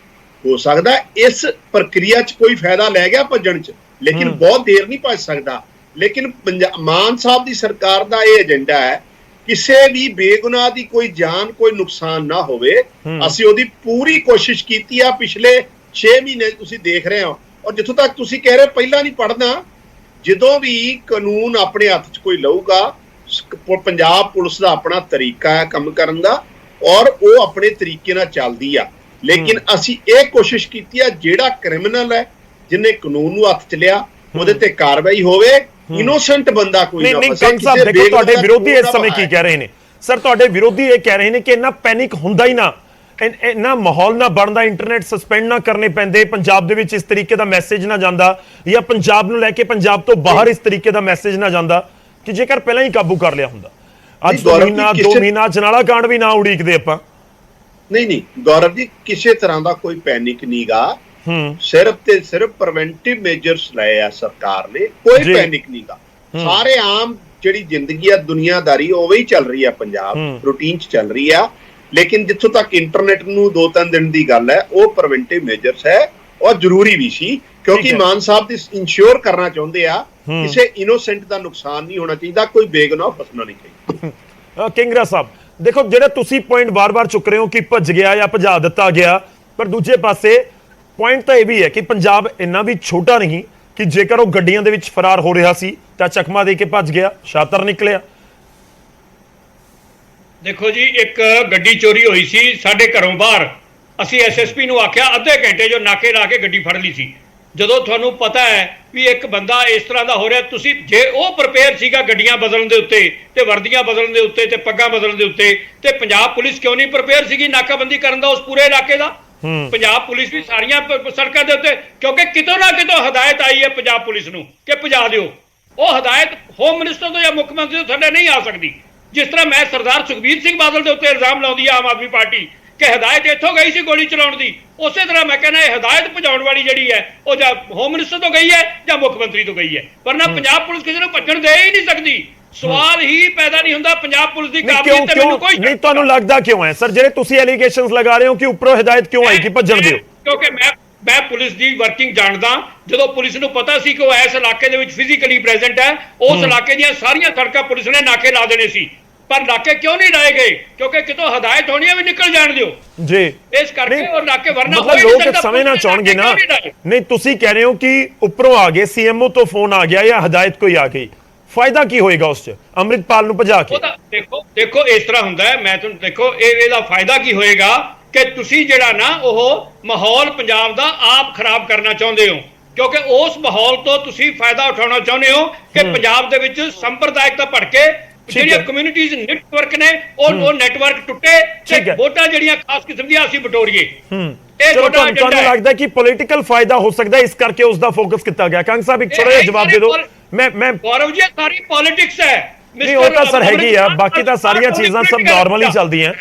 ਹੋ ਸਕਦਾ ਇਸ ਪ੍ਰਕਿਰਿਆ 'ਚ ਕੋਈ ਫਾਇਦਾ ਲੈ ਗਿਆ ਭੱਜਣ 'ਚ, ਲੇਕਿਨ ਬਹੁਤ ਦੇਰ ਨਹੀਂ ਭੱਜ ਸਕਦਾ। ਲੇਕਿਨ ਮਾਨ ਸਾਹਿਬ ਦੀ ਸਰਕਾਰ ਦਾ ਇਹ ਏਜੰਡਾ ਹੈ ਕਿਸੇ ਵੀ ਬੇਗੁਨਾਹ ਦੀ ਕੋਈ ਜਾਨ ਕੋਈ ਨੁਕਸਾਨ ਨਾ ਹੋਵੇ। ਅਸੀਂ ਉਹਦੀ ਪੂਰੀ ਕੋਸ਼ਿਸ਼ ਕੀਤੀ ਆ ਪਿਛਲੇ 6 ਮਹੀਨੇ ਤੁਸੀਂ ਦੇਖ ਰਹੇ ਹੋ। ਔਰ ਜਿੱਥੋਂ ਤੱਕ ਤੁਸੀਂ ਕਹਿ ਰਹੇ ਪਹਿਲਾਂ ਨਹੀਂ ਪੜ੍ਹਨਾ, ਜਦੋਂ ਵੀ ਕਾਨੂੰਨ ਆਪਣੇ ਹੱਥ 'ਚ ਕੋਈ ਲਊਗਾ, ਪੰਜਾਬ ਪੁਲਿਸ ਦਾ ਆਪਣਾ ਤਰੀਕਾ ਹੈ ਕੰਮ ਕਰਨ ਦਾ, ਔਰ ਉਹ ਆਪਣੇ ਤਰੀਕੇ ਨਾਲ ਚੱਲਦੀ ਆ। ਲੇਕਿਨ ਅਸੀਂ ਇਹ ਕੋਸ਼ਿਸ਼ ਕੀਤੀ ਆ ਜਿਹੜਾ ਕ੍ਰਿਮੀਨਲ ਹੈ, ਜਿਹਨੇ ਕਾਨੂੰਨ ਨੂੰ ਹੱਥ 'ਚ ਲਿਆ, ਉਹਦੇ ਤੇ ਕਾਰਵਾਈ ਹੋਵੇ। ਇਨੋਸੈਂਟ ਬੰਦਾ ਕੋਈ ਨਾ ਫਸੇ। ਦੇਖੋ ਤੁਹਾਡੇ ਵਿਰੋਧੀ ਇਸ ਸਮੇਂ ਕੀ ਕਹਿ ਰਹੇ ਨੇ ਸਰ, ਤੁਹਾਡੇ ਵਿਰੋਧੀ ਇਹ ਕਹਿ ਰਹੇ ਨੇ ਕਿ ਇੰਨਾ ਪੈਨਿਕ ਹੁੰਦਾ ਹੀ ਨਾ, ਨਾ ਮਾਹੌਲ ਨਾ ਬਣਦਾ, ਇੰਟਰਨੈਟ ਸਸਪੈਂਡ ਨਾ ਕਰਨੇ ਪੈਂਦੇ, ਪੰਜਾਬ ਦੇ ਵਿੱਚ ਇਸ ਤਰੀਕੇ ਦਾ ਮੈਸੇਜ ਨਾ ਜਾਂਦਾ, ਜਾਂ ਪੰਜਾਬ ਨੂੰ ਲੈ ਕੇ ਪੰਜਾਬ ਤੋਂ ਬਾਹਰ ਇਸ ਤਰੀਕੇ ਦਾ ਮੈਸੇਜ ਨਾ ਜਾਂਦਾ ਕਿ ਜੇਕਰ ਪਹਿਲਾਂ ਹੀ ਕਾਬੂ ਕਰ ਲਿਆ ਹੁੰਦਾ। ਅੱਜ 2 ਮਹੀਨਾ ਜਨਾਲਾ ਕਾਂਡ ਵੀ ਨਾ ਉਡੀਕਦੇ ਆਪਾਂ। ਨਹੀਂ ਗੌਰਵ ਜੀ, ਕਿਸੇ ਤਰ੍ਹਾਂ ਦਾ ਕੋਈ ਪੈਨਿਕ ਨਹੀਂਗਾ। ਸਿਰਫ ਤੇ ਸਿਰਫ ਪ੍ਰੀਵੈਂਟਿਵ ਮੇਜਰਸ ਲਏ ਆ ਸਰਕਾਰ ਨੇ, ਕੋਈ ਪੈਨਿਕ ਨਹੀਂਗਾ। ਸਾਰੇ ਆਮ ਜਿਹੜੀ ਜ਼ਿੰਦਗੀ ਆ, ਦੁਨੀਆਦਾਰੀ ਉਵੇਂ ਹੀ ਚੱਲ ਰਹੀ ਆ, ਪੰਜਾਬ ਰੂਟੀਨ 'ਚ ਚੱਲ ਰਹੀ ਆ। ਲੇਕਿਨ ਜਿੱਥੋਂ ਤੱਕ ਇੰਟਰਨੈਟ ਨੂੰ 2-3 ਦਿਨ ਦੀ ਗੱਲ ਹੈ, ਉਹ ਪ੍ਰੀਵੈਂਟਿਵ ਮੇਜਰਸ ਹੈ, ਔਰ ਜ਼ਰੂਰੀ ਵੀ ਸੀ, ਕਿਉਂਕਿ ਮਾਨ ਸਾਹਿਬ ਦੀ ਇੰਸ਼ੋਰ ਕਰਨਾ ਚਾਹੁੰਦੇ ਆ ਕਿਸੇ ਇਨੋਸੈਂਟ ਦਾ ਨੁਕਸਾਨ ਨਹੀਂ ਹੋਣਾ ਚਾਹੀਦਾ, ਕੋਈ ਬੇਗੁਨਾਹ ਫਸਣਾ ਨਹੀਂ ਚਾਹੀਦਾ। ਕਿੰਗਰਾ ਸਾਹਿਬ ਦੇਖੋ, ਜਿਹੜਾ ਤੁਸੀਂ ਪੁਆਇੰਟ ਬਾਰ-ਬਾਰ ਚੁੱਕ ਰਹੇ ਹੋ ਕਿ ਭੱਜ ਗਿਆ ਜਾਂ ਭਜਾ ਦਿੱਤਾ ਗਿਆ, ਪਰ ਦੂਜੇ ਪਾਸੇ ਪੁਆਇੰਟ ਤਾਂ ਇਹ ਵੀ ਹੈ ਕਿ ਪੰਜਾਬ ਇੰਨਾ ਵੀ ਛੋਟਾ ਨਹੀਂ ਕਿ ਜੇਕਰ ਉਹ ਗੱਡੀਆਂ ਦੇ ਵਿੱਚ ਫਰਾਰ ਹੋ ਰਿਹਾ ਸੀ ਤਾਂ ਚਕਮਾ ਦੇ ਕੇ ਭੱਜ ਗਿਆ, ਸ਼ਾਤਰ ਨਿਕਲਿਆ। ਦੇਖੋ ਜੀ, ਇੱਕ ਗੱਡੀ ਚੋਰੀ ਹੋਈ ਸੀ ਸਾਡੇ ਘਰੋਂ ਬਾਹਰ, ਅਸੀਂ ਐਸਐਸਪੀ ਨੂੰ ਆਖਿਆ ਅੱਧੇ ਘੰਟੇ ਜੋ ਨਾਕੇ ਲਾ ਕੇ ਗੱਡੀ ਫੜ ਲਈ ਸੀ। ਜਦੋਂ ਤੁਹਾਨੂੰ ਪਤਾ ਹੈ ਵੀ ਇੱਕ ਬੰਦਾ ਇਸ ਤਰ੍ਹਾਂ ਦਾ ਹੋ ਰਿਹਾ, ਤੁਸੀਂ ਜੇ ਉਹ ਪ੍ਰਪੇਅਰ ਸੀਗਾ ਗੱਡੀਆਂ ਬਦਲਣ ਦੇ ਉੱਤੇ ਤੇ ਵਰਦੀਆਂ ਬਦਲਣ ਦੇ ਉੱਤੇ ਤੇ ਪੱਗਾਂ ਬਦਲਣ ਦੇ ਉੱਤੇ, ਤੇ ਪੰਜਾਬ ਪੁਲਿਸ ਕਿਉਂ ਨਹੀਂ ਪ੍ਰਪੇਅਰ ਸੀਗੀ ਨਾਕਾਬੰਦੀ ਕਰਨ ਦਾ ਉਸ ਪੂਰੇ ਇਲਾਕੇ ਦਾ? ਪੰਜਾਬ ਪੁਲਿਸ ਵੀ ਸਾਰੀਆਂ ਸੜਕਾਂ ਦੇ ਉੱਤੇ, ਕਿਉਂਕਿ ਕਿਤੋਂ ਨਾ ਕਿਤੋਂ ਹਦਾਇਤ ਆਈ ਹੈ ਪੰਜਾਬ ਪੁਲਿਸ ਨੂੰ ਕਿ ਭਜਾ ਦਿਓ। ਉਹ ਹਦਾਇਤ ਹੋਮ ਮਿਨਿਸਟਰ ਤੋਂ ਜਾਂ ਮੁੱਖ ਮੰਤਰੀ ਤੋਂ ਥੱਲੇ ਨਹੀਂ ਆ ਸਕਦੀ। ਜਿਸ ਤਰ੍ਹਾਂ ਮੈਂ ਸਰਦਾਰ ਸੁਖਬੀਰ ਸਿੰਘ ਬਾਦਲ ਦੇ ਉੱਤੇ ਇਲਜ਼ਾਮ ਲਾਉਂਦੀ ਆ ਆਮ ਆਦਮੀ ਪਾਰਟੀ ਕਿ ਹਦਾਇਤ ਇੱਥੋਂ ਗਈ ਸੀ ਗੋਲੀ ਚਲਾਉਣ ਦੀ, ਉਸੇ ਤਰ੍ਹਾਂ ਮੈਂ ਕਹਿੰਦਾ ਇਹ ਹਦਾਇਤ ਭਜਾਉਣ ਵਾਲੀ ਜਿਹੜੀ ਹੈ ਉਹ ਜਾਂ ਹੋਮ ਮਿਨਿਸਟਰ ਤੋਂ ਗਈ ਹੈ ਜਾਂ ਮੁੱਖ ਮੰਤਰੀ ਤੋਂ ਗਈ ਹੈ, ਵਰਨਾ ਪੰਜਾਬ ਪੁਲਿਸ ਕਿਸੇ ਨੂੰ ਭੱਜਣ ਦੇ ਹੀ ਨਹੀਂ ਸਕਦੀ। ਸਵਾਲ ਹੀ ਪੈਦਾ ਨਹੀਂ ਹੁੰਦਾ ਪੰਜਾਬ ਪੁਲਿਸ ਦੀ ਕਾਬਲੀਅਤ ਤੇ। ਮੈਨੂੰ ਕੋਈ ਨਹੀਂ, ਤੁਹਾਨੂੰ ਲੱਗਦਾ ਕਿਉਂ ਹੈ ਸਰ, ਜਿਹੜੇ ਤੁਸੀਂ ਐਲੀਗੇਸ਼ਨਸ ਲਗਾ ਰਹੇ ਹੋ ਕਿ ਉੱਪਰੋਂ ਹਦਾਇਤ ਕਿਉਂ ਆਈ ਕਿ ਭੱਜਣ ਦਿਓ? ਕਿਉਂਕਿ ਮੈਂ ਪੁਲਿਸ ਦੀ ਵਰਕਿੰਗ ਜਾਣਦਾ। ਜਦੋਂ ਪੁਲਿਸ ਨੂੰ ਪਤਾ ਸੀ ਕਿ ਉਹ ਇਸ ਇਲਾਕੇ ਦੇ ਵਿੱਚ ਫਿਜ਼ੀਕਲੀ ਪ੍ਰੈਜ਼ੈਂਟ ਹੈ, ਉਸ ਇਲਾਕੇ ਦੀਆਂ ਸਾਰੀਆਂ ਸੜਕਾਂ ਪੁਲਿਸ ਨੇ ਨਾਕੇ ਲਾ ਦੇਣੇ ਸੀ, ਪਰ ਨਾਕੇ ਕਿਉਂ ਨਹੀਂ ਲਾਏ ਗਏ? ਕਿਉਂਕਿ ਕਿਤੋਂ ਹਦਾਇਤ ਹੋਣੀ ਹੈ ਵੀ ਨਿਕਲ ਜਾਣ ਦਿਓ ਜੀ, ਇਸ ਕਰਕੇ ਉਹ ਨਾਕੇ ਵਰਨਾ ਮਤਲਬ ਲੋਕ ਸਮਝ ਨਾ ਚਾਹਣਗੇ ਨਾ। ਨਹੀਂ, ਤੁਸੀਂ ਕਹਿ ਰਹੇ ਹੋ ਕਿ ਉੱਪਰੋਂ ਆ ਗਏ, ਸੀਐਮਓ ਤੋਂ ਫੋਨ ਆ ਗਿਆ ਜਾਂ ਹਦਾਇਤ ਕੋਈ ਆ ਗਈ, ਫਾਇਦਾ ਕੀ ਹੋਏਗਾ ਉਸ 'ਚ ਅੰਮ੍ਰਿਤਪਾਲ ਨੂੰ ਭਜਾ ਕੇ? ਦੇਖੋ ਇਸ ਤਰ੍ਹਾਂ ਹੁੰਦਾ ਹੈ, ਮੈਂ ਤੁਹਾਨੂੰ ਦੇਖੋ ਇਹਦਾ ਫਾਇਦਾ ਕੀ ਹੋਏਗਾ ਕਿ ਤੁਸੀਂ ਜਿਹੜਾ ਨਾ ਉਹ ਮਾਹੌਲ ਪੰਜਾਬ ਦਾ ਆਪ ਖਰਾਬ ਕਰਨਾ ਚਾਹੁੰਦੇ ਹੋ, ਕਿਉਂਕਿ ਉਸ ਮਾਹੌਲ ਤੋਂ ਤੁਸੀਂ ਫਾਇਦਾ ਉਠਾਉਣਾ ਚਾਹੁੰਦੇ ਹੋ ਕਿ ਪੰਜਾਬ ਦੇ ਵਿੱਚ ਸੰਪਰਦਾਇਕਤਾ ਭੜਕੇ, ਜਿਹੜੀਆਂ ਕਮਿਊਨਿਟੀਜ਼ ਨੈਟਵਰਕ ਨੇ ਉਹ ਨੈਟਵਰਕ ਟੁੱਟੇ ਤੇ ਵੋਟਾਂ ਜਿਹੜੀਆਂ ਖਾਸ ਕਿਸਮ ਦੀਆਂ ਅਸੀਂ ਬਟੋਰੀਏ। ਤੁਹਾਨੂੰ ਲੱਗਦਾ ਕਿ ਪੋਲੀਟੀਕਲ ਫਾਇਦਾ ਹੋ ਸਕਦਾ, ਇਸ ਕਰਕੇ ਉਸ ਦਾ ਫੋਕਸ ਕੀਤਾ ਗਿਆ? ਕੰਗ ਸਾਹਿਬ ਇੱਕ ਥੋੜਾ ਜਿਹਾ ਜਵਾਬ ਦੇ ਦਿਓ। ਮੈਂ ਗੌਰਵ ਜੀ, ਸਾਰੀ ਪੋਲਿਟਿਕਸ ਹੈ। ਨਹੀਂ, ਉਹ ਤਾਂ ਸਰ ਹੈਗੀ ਆ, ਬਾਕੀ ਤਾਂ ਸਾਰੀਆਂ ਚੀਜ਼ਾਂ ਸਭ ਨਾਰਮਲ ਹੀ ਚੱਲਦੀਆਂ।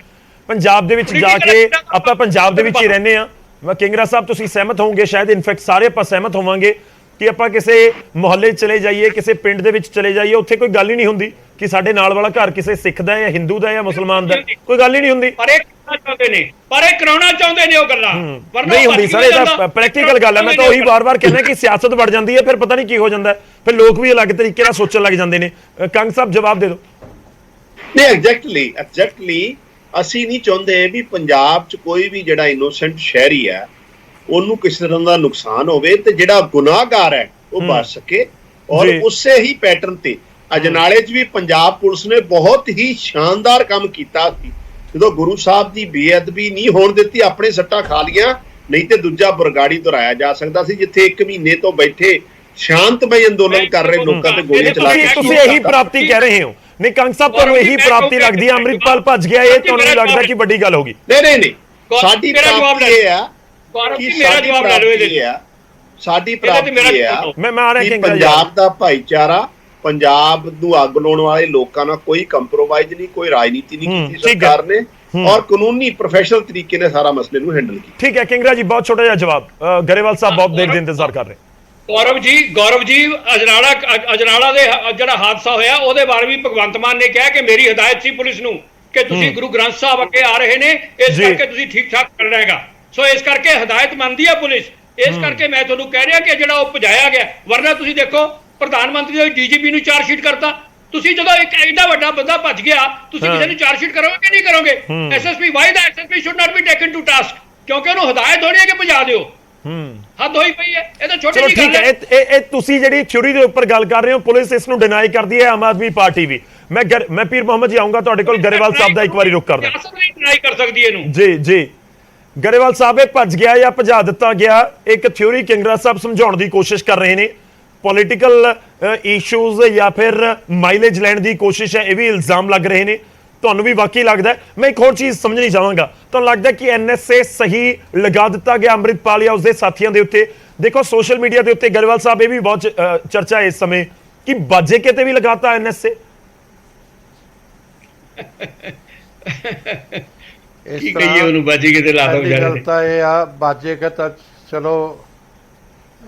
ਪੰਜਾਬ ਦੇ ਵਿੱਚ ਜਾ ਕੇ ਆਪਾਂ ਪੰਜਾਬ ਦੇ ਵਿੱਚ ਹੀ ਰਹਿੰਦੇ ਆ। ਕਿੰਗਰਾ ਸਾਹਿਬ ਤੁਸੀਂ ਸਹਿਮਤ ਹੋਵੋਗੇ, ਸ਼ਾਇਦ ਇਨਫੈਕਟ ਸਾਰੇ ਆਪਾਂ ਸਹਿਮਤ ਹੋਵਾਂਗੇ ਕਿ ਆਪਾਂ ਕਿਸੇ ਮੁਹੱਲੇ 'ਚ ਚਲੇ ਜਾਈਏ, ਕਿਸੇ ਪਿੰਡ ਦੇ ਵਿੱਚ ਚਲੇ ਜਾਈਏ, ਉੱਥੇ ਕੋਈ ਗੱਲ ਹੀ ਨਹੀਂ ਹੁੰਦੀ ਕਿ ਸਾਡੇ ਨਾਲ ਵਾਲਾ ਘਰ ਕਿਸੇ ਸਿੱਖ ਦਾ ਜਾਂ ਹਿੰਦੂ ਦਾ ਜਾਂ ਮੁਸਲਮਾਨ ਦਾ, ਕੋਈ ਗੱਲ ਹੀ ਨਹੀਂ ਹੁੰਦੀ। ਪਰ ਇਹ ਕਰਾਉਣਾ ਚਾਹੁੰਦੇ ਨੇ ਉਹ ਗੱਲਾਂ, ਨਹੀਂ ਹੁੰਦੀ ਸਰ, ਇਹ ਤਾਂ ਪ੍ਰੈਕਟੀਕਲ ਗੱਲ ਹੈ। ਮੈਂ ਤਾਂ ਉਹੀ ਵਾਰ-ਵਾਰ ਕਹਿੰਦਾ ਕਿ ਸਿਆਸਤ ਵੜ ਜਾਂਦੀ ਹੈ, ਫਿਰ ਪਤਾ ਨਹੀਂ ਕੀ ਹੋ ਜਾਂਦਾ, ਫਿਰ ਲੋਕ ਵੀ ਅਲੱਗ ਤਰੀਕੇ ਨਾਲ ਸੋਚਣ ਲੱਗ ਜਾਂਦੇ ਨੇ। ਕੰਗ ਸਾਹਿਬ ਜਵਾਬ ਦੇ ਦਿਓ। ਨਹੀਂ, ਐਗਜ਼ੈਕਟਲੀ ਅਸੀਂ ਨਹੀਂ ਚਾਹੁੰਦੇ ਵੀ ਪੰਜਾਬ 'ਚ ਕੋਈ ਵੀ ਜਿਹੜਾ ਇਨੋਸੈਂਟ ਸ਼ਹਿਰੀ ਹੈ ਉਹਨੂੰ ਕਿਸੇ ਤਰ੍ਹਾਂ ਦਾ ਨੁਕਸਾਨ ਹੋਵੇ, ਤੇ ਜਿਹੜਾ ਗੁਨਾਹਗਾਰ ਹੈ ਉਹ ਬਚ ਸਕੇ। ਔਰ ਉਸੇ ਹੀ ਪੈਟਰਨ ਤੇ ਅਜਨਾਲੇ 'ਚ ਵੀ ਪੰਜਾਬ ਪੁਲਿਸ ਨੇ ਬਹੁਤ ਹੀ ਸ਼ਾਨਦਾਰ ਕੰਮ ਕੀਤਾ ਸੀ। ਜਦੋਂ ਗੁਰੂ ਸਾਹਿਬ ਦੀ ਬੇਅਦਬੀ ਨਹੀਂ ਹੋਣ ਦਿੱਤੀ, ਆਪਣੇ ਸੱਟਾਂ ਖਾ ਲੀਆਂ, ਨਹੀਂ ਤੇ ਦੂਜਾ ਬਰਗਾੜੀ ਦੁਹਰਾਇਆ ਜਾ ਸਕਦਾ ਸੀ, ਜਿੱਥੇ 1 ਮਹੀਨੇ ਤੋਂ ਬੈਠੇ ਸ਼ਾਂਤਮਈ ਅੰਦੋਲਨ ਕਰ ਰਹੇ ਲੋਕਾਂ ਤੇ ਗੋਲੀ ਚਲਾ ਕੇ। ਤੁਸੀਂ ਇਹੀ ਪ੍ਰਾਪਤੀ ਕਹਿ ਰਹੇ ਹੋ? ਨਹੀਂ ਕੰਗ ਸਾਹਿਬ, ਤੁਹਾਨੂੰ ਇਹੀ ਪ੍ਰਾਪਤੀ ਲੱਗਦੀ ਹੈ ਅੰਮ੍ਰਿਤਪਾਲ ਭੱਜ ਗਿਆ, ਇਹ ਤੁਹਾਨੂੰ ਲੱਗਦਾ ਕਿ ਵੱਡੀ ਗੱਲ ਹੋਗੀ? ਨਹੀਂ, ਸਾਡੀ ਪ੍ਰਾਪਤੀ ਇਹ ਆ ਕਿ ਸਾਡੀ ਪ੍ਰਾਪਤੀ ਇਹ ਆ ਕਿ ਪੰਜਾਬ ਦਾ ਭਾਈਚਾਰਾ, ਪੰਜਾਬ ਨੂੰ ਅੱਗ ਲਾਉਣ ਵਾਲੇ ਲੋਕਾਂ ਨਾਲ ਕੋਈ ਕੰਪਰੋਮਾਈਜ਼ ਨਹੀਂ, ਕੋਈ ਰਾਜਨੀਤੀ ਨਹੀਂ ਕੀਤੀ ਸਰਕਾਰ ਨੇ, ਔਰ ਕਾਨੂੰਨੀ ਪ੍ਰੋਫੈਸ਼ਨਲ ਤਰੀਕੇ ਨਾਲ ਸਾਰਾ ਮਸਲੇ ਨੂੰ ਹੈਂਡਲ ਕੀਤਾ। ਠੀਕ ਹੈ ਕਿੰਗਰਾ ਜੀ, ਬਹੁਤ ਛੋਟਾ ਜਿਹਾ ਜਵਾਬ। ਗਰੇਵਾਲ ਸਾਹਿਬ ਬਹੁਤ ਦੇਰ ਦੇ ਇੰਤਜ਼ਾਰ ਕਰ ਰਹੇ। ਗੌਰਵ ਜੀ, ਅਜਨਾਲਾ ਦੇ ਜਿਹੜਾ ਹਾਦਸਾ ਹੋਇਆ ਉਹਦੇ ਬਾਰੇ ਵੀ ਭਗਵੰਤ ਮਾਨ ਨੇ ਕਿਹਾ ਕਿ ਮੇਰੀ ਹਦਾਇਤ ਸੀ ਪੁਲਿਸ ਨੂੰ ਕਿ ਤੁਸੀਂ ਗੁਰੂ ਗ੍ਰੰਥ ਸਾਹਿਬ ਅੱਗੇ ਆ ਰਹੇ ਨੇ, ਇਸ ਕਰਕੇ ਤੁਸੀਂ ਠੀਕ ਠਾਕ ਕਰਨਾ ਹੈਗਾ। ਸੋ ਇਸ ਕਰਕੇ ਹਦਾਇਤ ਮੰਨਦੀ ਹੈ ਪੁਲਿਸ, ਇਸ ਕਰਕੇ ਮੈਂ ਤੁਹਾਨੂੰ ਕਹਿ ਰਿਹਾ ਕਿ ਜਿਹੜਾ ਉਹ ਭਜਾਇਆ ਗਿਆ, ਵਰਨਾ ਤੁਸੀਂ ਦੇਖੋ ਪ੍ਰਧਾਨ ਮੰਤਰੀ ਦੇ ਡੀਜੀਪੀ ਨੂੰ ਚਾਰਜ ਸ਼ੀਟ ਕਰਤਾ। ਤੁਸੀਂ ਜਦੋਂ ਇੱਕ ਐਡਾ ਵੱਡਾ ਬੰਦਾ ਭੱਜ ਗਿਆ, ਤੁਸੀਂ ਕਿਸੇ ਨੂੰ ਚਾਰਜ ਸ਼ੀਟ ਕਰੋਗੇ ਕਿ ਨਹੀਂ ਕਰੋਗੇ? SSP why the SSP should not be taken to task, ਕਿਉਂਕਿ ਉਹਨੂੰ ਹਦਾਇਤ ਹੋਣੀ ਹੈ ਕਿ ਭਜਾ ਦਿਓ। ਹੱਦ ਹੋਈ ਪਈ ਹੈ, ਇਹ ਤਾਂ ਛੋਟੀ ਜਿਹੀ ਗੱਲ ਹੈ। ਇਹ ਤੁਸੀਂ ਜਿਹੜੀ ਥਿਊਰੀ ਦੇ ਉੱਪਰ ਗੱਲ ਕਰ ਰਹੇ ਹੋ, ਪੁਲਿਸ ਇਸ ਨੂੰ ਡਿਨਾਈ ਕਰਦੀ ਹੈ, ਆਮ ਆਦਮੀ ਪਾਰਟੀ ਵੀ। ਮੈਂ ਪੀਰ ਮੁਹੰਮਦ ਜੀ ਆਉਂਗਾ ਤੁਹਾਡੇ ਕੋਲ, ਗਰੇਵਾਲ ਸਾਹਿਬ ਦਾ ਇੱਕ ਵਾਰੀ ਰੁਕ ਕਰਦਾ। ਸਿਆਸਤ ਨਹੀਂ ਡਿਨਾਈ ਕਰ ਸਕਦੀ ਇਹਨੂੰ। ਜੀ ਗਰੇਵਾਲ ਸਾਹਿਬ, ਇਹ ਭੱਜ ਗਿਆ ਜਾਂ ਭਜਾ ਦਿੱਤਾ ਗਿਆ, ਇੱਕ ਥਿਊਰੀ ਕਿੰਗਰਾ ਸਾਹਿਬ ਸਮਝਾਉਣ ਦੀ ਕੋਸ਼ਿਸ਼ ਕਰ ਰਹੇ ਨੇ, ਪੋਲੀਟੀਕਲ ਇਸ਼ੂਜ਼ ਜਾਂ ਫਿਰ ਮਾਈਲੇਜ ਲੈਣ ਦੀ ਕੋਸ਼ਿਸ਼ ਹੈ, ਇਹ ਵੀ ਇਲਜ਼ਾਮ ਲੱਗ ਰਹੇ ਨੇ। ਤੁਹਾਨੂੰ ਵੀ ਵਾਕਈ ਲੱਗਦਾ ਹੈ? ਮੈਂ ਇੱਕ ਹੋਰ ਚੀਜ਼ ਸਮਝਣੀ ਚਾਹਾਂਗਾ, ਤੁਹਾਨੂੰ ਲੱਗਦਾ ਕਿ ਐਨਐਸਏ ਸਹੀ ਲਗਾ ਦਿੱਤਾ ਗਿਆ ਅੰਮ੍ਰਿਤਪਾਲ ਜਾਂ ਉਸਦੇ ਸਾਥੀਆਂ ਦੇ ਉੱਤੇ? ਦੇਖੋ ਸੋਸ਼ਲ ਮੀਡੀਆ ਦੇ ਉੱਤੇ ਗਰੇਵਾਲ ਸਾਹਿਬ ਇਹ ਵੀ ਬਹੁਤ ਚਰਚਾ ਹੈ ਇਸ ਸਮੇਂ ਕਿ ਬਾਜੇ ਕਿਤੇ ਵੀ ਲਗਾਤਾ ਐਨਐਸਏ। ਕੀ ਕਹੀਏ ਉਹਨੂੰ, ਬਾਜੀ ਕਿਤੇ ਲਾ ਦੋ ਵਿਚਾਰੇ ਗੱਲ ਤਾਂ ਇਹ ਆ, ਬਾਜੇ ਕੇ ਤਾਂ ਚਲੋ,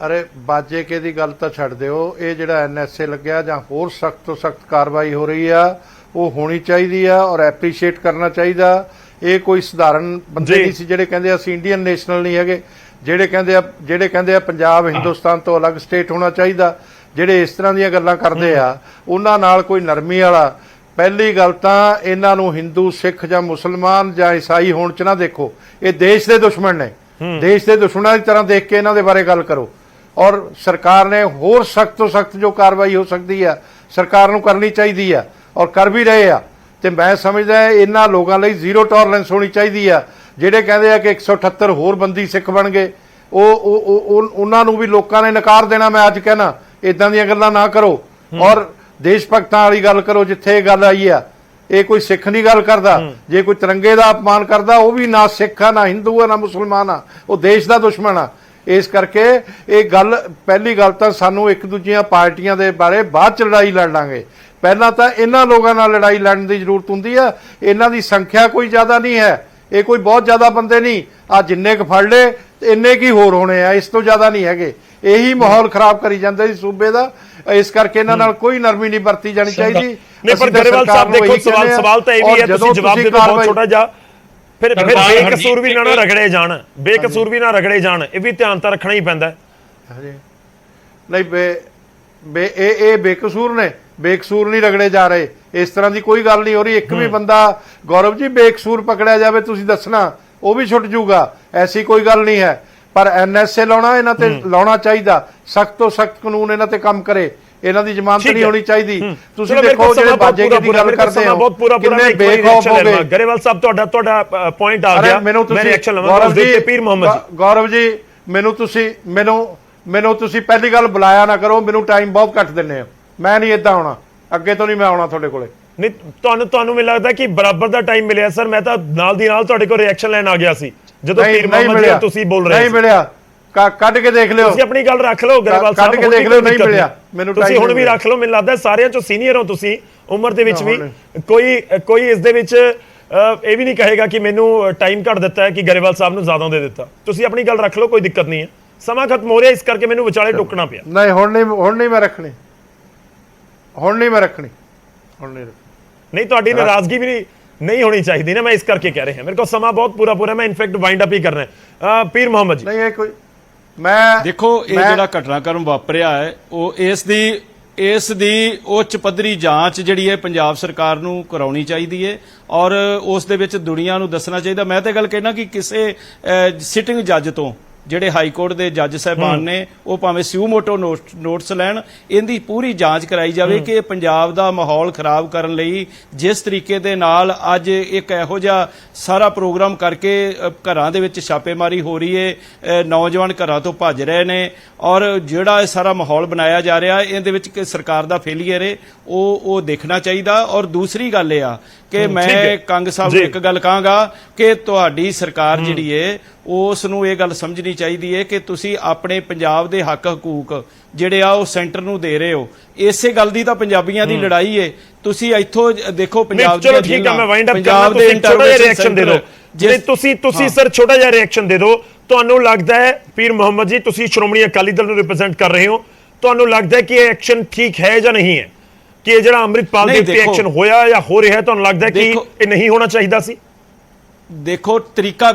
ਅਰੇ ਬਾਜੇ ਕੇ ਦੀ ਗੱਲ ਤਾਂ ਛੱਡ ਦਿਓ, ਇਹ ਜਿਹੜਾ ਐਨਐਸਏ ਲੱਗਿਆ ਜਾਂ ਹੋਰ ਸਖਤ ਤੋਂ ਸਖਤ ਕਾਰਵਾਈ ਹੋ ਰਹੀ ਆ ਉਹ ਹੋਣੀ ਚਾਹੀਦੀ ਆ ਔਰ ਐਪਰੀਸ਼ੀਏਟ ਕਰਨਾ ਚਾਹੀਦਾ। ਇਹ ਕੋਈ ਸਧਾਰਨ ਬੰਦੇ ਨਹੀਂ ਸੀ ਜਿਹੜੇ ਕਹਿੰਦੇ ਅਸੀਂ ਇੰਡੀਅਨ ਨੈਸ਼ਨਲ ਨਹੀਂ ਹੈਗੇ, ਜਿਹੜੇ ਕਹਿੰਦੇ ਆ ਪੰਜਾਬ ਹਿੰਦੁਸਤਾਨ ਤੋਂ ਅਲੱਗ ਸਟੇਟ ਹੋਣਾ ਚਾਹੀਦਾ, ਜਿਹੜੇ ਇਸ ਤਰ੍ਹਾਂ ਦੀਆਂ ਗੱਲਾਂ ਕਰਦੇ ਆ ਉਹਨਾਂ ਨਾਲ ਕੋਈ ਨਰਮੀ ਵਾਲਾ। ਪਹਿਲੀ ਗੱਲ ਤਾਂ ਇਹਨਾਂ ਨੂੰ ਹਿੰਦੂ ਸਿੱਖ ਜਾਂ ਮੁਸਲਮਾਨ ਜਾਂ ਈਸਾਈ ਹੋਣ ਚ ਨਾ ਦੇਖੋ, ਇਹ ਦੇਸ਼ ਦੇ ਦੁਸ਼ਮਣ ਨੇ। ਦੇਸ਼ ਦੇ ਦੁਸ਼ਮਣਾਂ ਦੀ ਤਰ੍ਹਾਂ ਦੇਖ ਕੇ ਇਹਨਾਂ ਦੇ ਬਾਰੇ ਗੱਲ ਕਰੋ। ਔਰ ਸਰਕਾਰ ਨੇ ਹੋਰ ਸਖਤ ਤੋਂ ਸਖਤ ਜੋ ਕਾਰਵਾਈ ਹੋ ਸਕਦੀ ਆ ਸਰਕਾਰ ਨੂੰ ਕਰਨੀ ਚਾਹੀਦੀ ਆ ਔਰ ਕਰ ਵੀ ਰਹੇ ਆ। ਤੇ ਮੈਂ ਸਮਝਦਾ ਇਹਨਾਂ ਲੋਕਾਂ ਲਈ ਜ਼ੀਰੋ ਟੋਲਰੈਂਸ ਹੋਣੀ ਚਾਹੀਦੀ ਆ। ਜਿਹੜੇ ਕਹਿੰਦੇ ਆ ਕਿ 178 ਹੋਰ ਬੰਦੀ ਸਿੱਖ ਬਣ ਗਏ, ਉਹਨਾਂ ਨੂੰ ਵੀ ਲੋਕਾਂ ਨੇ ਨਕਾਰ ਦੇਣਾ। ਮੈਂ ਅੱਜ ਕਹਿਣਾ ਇਦਾਂ ਦੀਆਂ ਗੱਲਾਂ ਨਾ ਕਰੋ ਔਰ ਦੇਸ਼ ਭਗਤਾਂ ਵਾਲੀ ਗੱਲ ਕਰੋ। ਜਿੱਥੇ ਇਹ ਗੱਲ ਆਈ ਆ, ਇਹ ਕੋਈ ਸਿੱਖ ਨਹੀਂ ਗੱਲ ਕਰਦਾ। ਜੇ ਕੋਈ ਤਿਰੰਗੇ ਦਾ ਅਪਮਾਨ ਕਰਦਾ ਉਹ ਵੀ ਨਾ ਸਿੱਖ ਆ, ਨਾ ਹਿੰਦੂ ਆ, ਨਾ ਮੁਸਲਮਾਨ ਆ, ਉਹ ਦੇਸ਼ ਦਾ ਦੁਸ਼ਮਣ ਆ। ਇਸ ਕਰਕੇ ਇਹ ਗੱਲ, ਪਹਿਲੀ ਗੱਲ ਤਾਂ ਸਾਨੂੰ ਇੱਕ ਦੂਜੀਆਂ ਪਾਰਟੀਆਂ ਦੇ ਬਾਰੇ ਬਾਅਦ ਚ ਲੜਾਈ ਲੜ ਲਾਂਗੇ, ਪਹਿਲਾਂ ਤਾਂ ਇਹਨਾਂ ਲੋਕਾਂ ਨਾਲ ਲੜਾਈ ਲੜਨ ਦੀ ਜ਼ਰੂਰਤ ਹੁੰਦੀ ਆ। ਇਹਨਾਂ ਦੀ ਸੰਖਿਆ ਕੋਈ ਜ਼ਿਆਦਾ ਨਹੀਂ ਹੈ, ਇਹ ਕੋਈ ਬਹੁਤ ਜ਼ਿਆਦਾ ਬੰਦੇ ਨਹੀਂ। ਆ ਜਿੰਨੇ ਕੁ ਫੜ ਲਏ ਇੰਨੇ ਕੀ ਹੋਰ ਹੋਣੇ ਆ, ਇਸ ਤੋਂ ਜ਼ਿਆਦਾ ਨਹੀਂ ਹੈਗੇ। ਇਹੀ ਮਾਹੌਲ ਖਰਾਬ ਕਰੀ ਜਾਂਦੇ ਸੀ ਸੂਬੇ ਦਾ। ਇਸ ਕਰਕੇ ਇਹਨਾਂ ਨਾਲ ਕੋਈ ਨਰਮੀ ਨਹੀਂ ਵਰਤੀ ਜਾਣੀ ਚਾਹੀਦੀ। ਨਹੀਂ ਪਰ ਗਰੇਵਾਲ ਸਾਹਿਬ ਦੇਖੋ ਸਵਾਲ ਤਾਂ ਇਹ ਵੀ ਹੈ, ਤੁਸੀਂ ਜਵਾਬ ਦੇ ਦਿਓ ਬਹੁਤ ਛੋਟਾ ਜਿਹਾ। ਫਿਰ ਬੇਕਸੂਰ ਵੀ ਨਾ ਰਗੜੇ ਜਾਣ, ਬੇਕਸੂਰ ਵੀ ਨਾ ਰਗੜੇ ਜਾਣ, ਇਹ ਵੀ ਧਿਆਨ ਤਾਂ ਰੱਖਣਾ ਹੀ ਪੈਂਦਾ। ਨਹੀਂ ਇਹ ਬੇਕਸੂਰ ਨੇ, ਬੇਕਸੂਰ ਨਹੀਂ ਰਗੜੇ ਜਾ ਰਹੇ। ਇਸ ਤਰ੍ਹਾਂ ਦੀ ਕੋਈ ਗੱਲ ਨਹੀਂ ਹੋ ਰਹੀ। ਇੱਕ ਵੀ ਬੰਦਾ ਗੌਰਵ ਜੀ ਬੇਕਸੂਰ ਪਕੜਿਆ ਜਾਵੇ ਤੁਸੀਂ ਦੱਸਣਾ, ਉਹ ਵੀ ਛੁੱਟ ਜੂਗਾ, ਐਸੀ ਕੋਈ ਗੱਲ ਨਹੀਂ ਹੈ। ਪਰ ਐਨਐਸਏ ਲਾਉਣਾ, ਇਹਨਾਂ ਤੇ ਲਾਉਣਾ ਚਾਹੀਦਾ। ਸਖਤ ਤੋਂ ਸਖਤ ਕਾਨੂੰਨ ਇਹਨਾਂ ਤੇ ਕੰਮ ਕਰੇ। ਇਹਨਾਂ ਦੀ ਜ਼ਮਾਨਤ ਨਹੀਂ ਹੋਣੀ ਚਾਹੀਦੀ। ਤੁਸੀਂ ਦੇਖੋ ਜਿਹੜੇ ਬਾਜੇ ਦੀ ਗੱਲ ਕਰਦੇ ਹੋ ਕਿੰਨੇ ਬੇਖੌਫ ਹੋ ਗਏ। ਗਰੇਵਾਲ ਸਾਹਿਬ ਤੁਹਾਡਾ ਪੁਆਇੰਟ ਆ ਗਿਆ। ਮੈਨੂੰ ਤੁਸੀਂ ਰਿਐਕਸ਼ਨ ਲਵਾਂਗਾ ਤੇ ਪੀਰ ਮੁਹੰਮਦ ਗੌਰਵ ਜੀ, ਮੈਨੂੰ ਤੁਸੀਂ ਪਹਿਲੀ ਗੱਲ ਬੁਲਾਇਆ ਨਾ ਕਰੋ। ਮੈਨੂੰ ਟਾਈਮ ਬਹੁਤ ਘੱਟ ਦਿੰਦੇ ਹੋ, ਮੈਂ ਨਹੀਂ ਏਦਾਂ ਆਉਣਾ, ਅੱਗੇ ਤੋਂ ਨਹੀਂ ਮੈਂ ਆਉਣਾ ਤੁਹਾਡੇ ਕੋਲੇ। ਨਹੀਂ ਤੁਹਾਨੂੰ ਮੈਨੂੰ ਲੱਗਦਾ ਕਿ ਬਰਾਬਰ ਦਾ ਟਾਈਮ ਮਿਲਿਆ ਸਰ। ਮੈਂ ਤਾਂ ਨਾਲ ਦੀ ਨਾਲ ਤੁਹਾਡੇ ਕੋਲ ਰਿਐਕਸ਼ਨ ਲੈਣ ਆ ਗਿਆ ਸੀ ਜਦੋਂ ਪੀਰ ਮੁਹੰਮਦ ਜੀ ਤੁਸੀਂ ਬੋਲ ਰਹੇ ਨਹੀਂ ਮਿਲਿਆ, ਕੱਢ ਕੇ ਦੇਖ ਲਿਓ। ਤੁਸੀਂ ਆਪਣੀ ਗੱਲ ਰੱਖ ਲਓ ਗਰੇਵਾਲ ਸਾਹਿਬ, ਕੱਢ ਕੇ ਦੇਖ ਲਿਓ, ਨਹੀਂ ਮਿਲਿਆ ਮੈਨੂੰ। ਤੁਸੀਂ ਹੁਣ ਵੀ ਰੱਖ ਲਓ, ਮੈਨੂੰ ਲੱਗਦਾ ਸਾਰਿਆਂ ਚੋਂ ਸੀਨੀਅਰ ਹੋ ਤੁਸੀਂ ਉਮਰ ਦੇ ਵਿੱਚ ਵੀ। ਕੋਈ ਇਸ ਦੇ ਵਿੱਚ ਇਹ ਵੀ ਨਹੀਂ ਕਹੇਗਾ ਕਿ ਮੈਨੂੰ ਟਾਈਮ ਘੱਟ ਦਿੱਤਾ ਹੈ ਕਿ ਗਰੇਵਾਲ ਸਾਹਿਬ ਨੂੰ ਜ਼ਿਆਦਾ ਦੇ ਦਿੱਤਾ। ਤੁਸੀਂ ਆਪਣੀ ਗੱਲ ਰੱਖ ਲਓ, ਕੋਈ ਦਿੱਕਤ ਨਹੀਂ ਹੈ। ਸਮਾਂ ਖਤਮ ਹੋ ਰਿਹਾ, ਇਸ ਕਰਕੇ ਮੈਨੂੰ ਵਿਚਾਲੇ ਟੋਕਣਾ ਪਿਆ। ਨਹੀਂ ਹੁਣ ਨਹੀਂ ਮੈਂ ਰੱਖਣੀ। ਨਹੀਂ ਤੁਹਾਡੀ ਨਾਰਾਜ਼ਗੀ ਵੀ ਨਹੀਂ ਹੋਣੀ ਚਾਹੀਦੀ ਨਾ, ਮੈਂ ਇਸ ਕਰਕੇ ਕਹਿ ਰਿਹਾ। ਮੇਰੇ ਕੋਲ ਸਮਾਂ ਬਹੁਤ ਪੂਰਾ ਮੈਂ ਇਨਫੈਕਟ ਵਾਈਂਡ ਅਪ ਹੀ ਕਰਨਾ ਹੈ। ਪੀਰ ਮੁਹੰਮਦ ਜੀ, ਨਹੀਂ ਇਹ ਕੋਈ ਮੈਂ ਦੇਖੋ ਇਹ ਜਿਹੜਾ ਘਟਨਾਕ੍ਰਮ ਵਾਪਰਿਆ ਹੈ ਉਹ ਇਸ ਦੀ ਉੱਚ ਪੱਧਰੀ ਜਾਂਚ ਜਿਹੜੀ ਹੈ ਪੰਜਾਬ ਸਰਕਾਰ ਨੂੰ ਕਰਾਉਣੀ ਚਾਹੀਦੀ ਹੈ ਔਰ ਉਸ ਦੇ ਵਿੱਚ ਦੁਨੀਆ ਨੂੰ ਦੱਸਣਾ ਚਾਹੀਦਾ। ਮੈਂ ਤਾਂ ਗੱਲ ਕਹਿਣਾ ਕਿ ਕਿਸੇ ਸਿਟਿੰਗ ਜੱਜ ਤੋਂ, ਜਿਹੜੇ ਹਾਈ ਕੋਰਟ ਦੇ ਜੱਜ ਸਾਹਿਬਾਨ ਨੇ, ਉਹ ਭਾਵੇਂ ਸਿਊ ਮੋਟੋ ਨੋਟਸ ਲੈਣ, ਇਹਦੀ ਪੂਰੀ ਜਾਂਚ ਕਰਾਈ ਜਾਵੇ ਕਿ ਪੰਜਾਬ ਦਾ ਮਾਹੌਲ ਖਰਾਬ ਕਰਨ ਲਈ ਜਿਸ ਤਰੀਕੇ ਦੇ ਨਾਲ ਅੱਜ ਇੱਕ ਇਹੋ ਜਿਹਾ ਸਾਰਾ ਪ੍ਰੋਗਰਾਮ ਕਰਕੇ ਘਰਾਂ ਦੇ ਵਿੱਚ ਛਾਪੇਮਾਰੀ ਹੋ ਰਹੀ ਹੈ, ਨੌਜਵਾਨ ਘਰਾਂ ਤੋਂ ਭੱਜ ਰਹੇ ਨੇ ਔਰ ਜਿਹੜਾ ਇਹ ਸਾਰਾ ਮਾਹੌਲ ਬਣਾਇਆ ਜਾ ਰਿਹਾ, ਇਹਦੇ ਵਿੱਚ ਕਿ ਸਰਕਾਰ ਦਾ ਫੇਲੀਅਰ ਹੈ, ਉਹ ਦੇਖਣਾ ਚਾਹੀਦਾ। ਔਰ ਦੂਸਰੀ ਗੱਲ ਇਹ ਆ ਕਿ ਮੈਂ ਕੰਗ ਸਾਹਿਬ ਨੂੰ ਇੱਕ ਗੱਲ ਕਹਾਂਗਾ ਕਿ ਤੁਹਾਡੀ ਸਰਕਾਰ ਜਿਹੜੀ ਹੈ ਉਸ ਨੂੰ ਇਹ ਗੱਲ ਸਮਝਣੀ ਚਾਹੀਦੀ ਹੈ ਕਿ ਤੁਸੀਂ ਆਪਣੇ ਪੰਜਾਬ ਦੇ ਹੱਕ ਹਕੂਕ ਜਿਹੜੇ ਆ ਉਹ ਸੈਂਟਰ ਨੂੰ ਦੇ ਰਹੇ ਹੋ। ਇਸੇ ਗੱਲ ਦੀ ਤਾਂ ਪੰਜਾਬੀਆਂ ਦੀ ਲੜਾਈ ਹੈ। ਤੁਸੀਂ ਇੱਥੋਂ ਦੇਖੋ ਪੰਜਾਬ ਦੇ ਪੰਜਾਬ ਦੇ ਰਿਐਕਸ਼ਨ ਦੇ ਦਿਓ। ਜੇ ਤੁਸੀਂ ਸਰ ਛੋਟਾ ਜਿਹਾ ਰਿਐਕਸ਼ਨ ਦੇ ਦਿਓ। ਤੁਹਾਨੂੰ ਲੱਗਦਾ ਹੈ ਪੀਰ ਮੁਹੰਮਦ ਜੀ, ਤੁਸੀਂ ਸ਼੍ਰੋਮਣੀ ਅਕਾਲੀ ਦਲ ਨੂੰ ਰਿਪਰੈਜ਼ੈਂਟ ਕਰ ਰਹੇ ਹੋ, ਤੁਹਾਨੂੰ ਲੱਗਦਾ ਹੈ ਕਿ ਇਹ ਐਕਸ਼ਨ ਠੀਕ ਹੈ ਜਾਂ ਨਹੀਂ ਹੈ? ਕਿ ਇਹ ਜਿਹੜਾ ਅੰਮ੍ਰਿਤਪਾਲ ਦੇ ਉੱਤੇ ਐਕਸ਼ਨ ਹੋਇਆ ਜਾਂ ਹੋ ਰਿਹਾ, ਤੁਹਾਨੂੰ ਲੱਗਦਾ ਕਿ ਇਹ ਨਹੀਂ ਹੋਣਾ ਚਾਹੀਦਾ ਸੀ? ਦੇਖੋ ਤਰੀਕਾ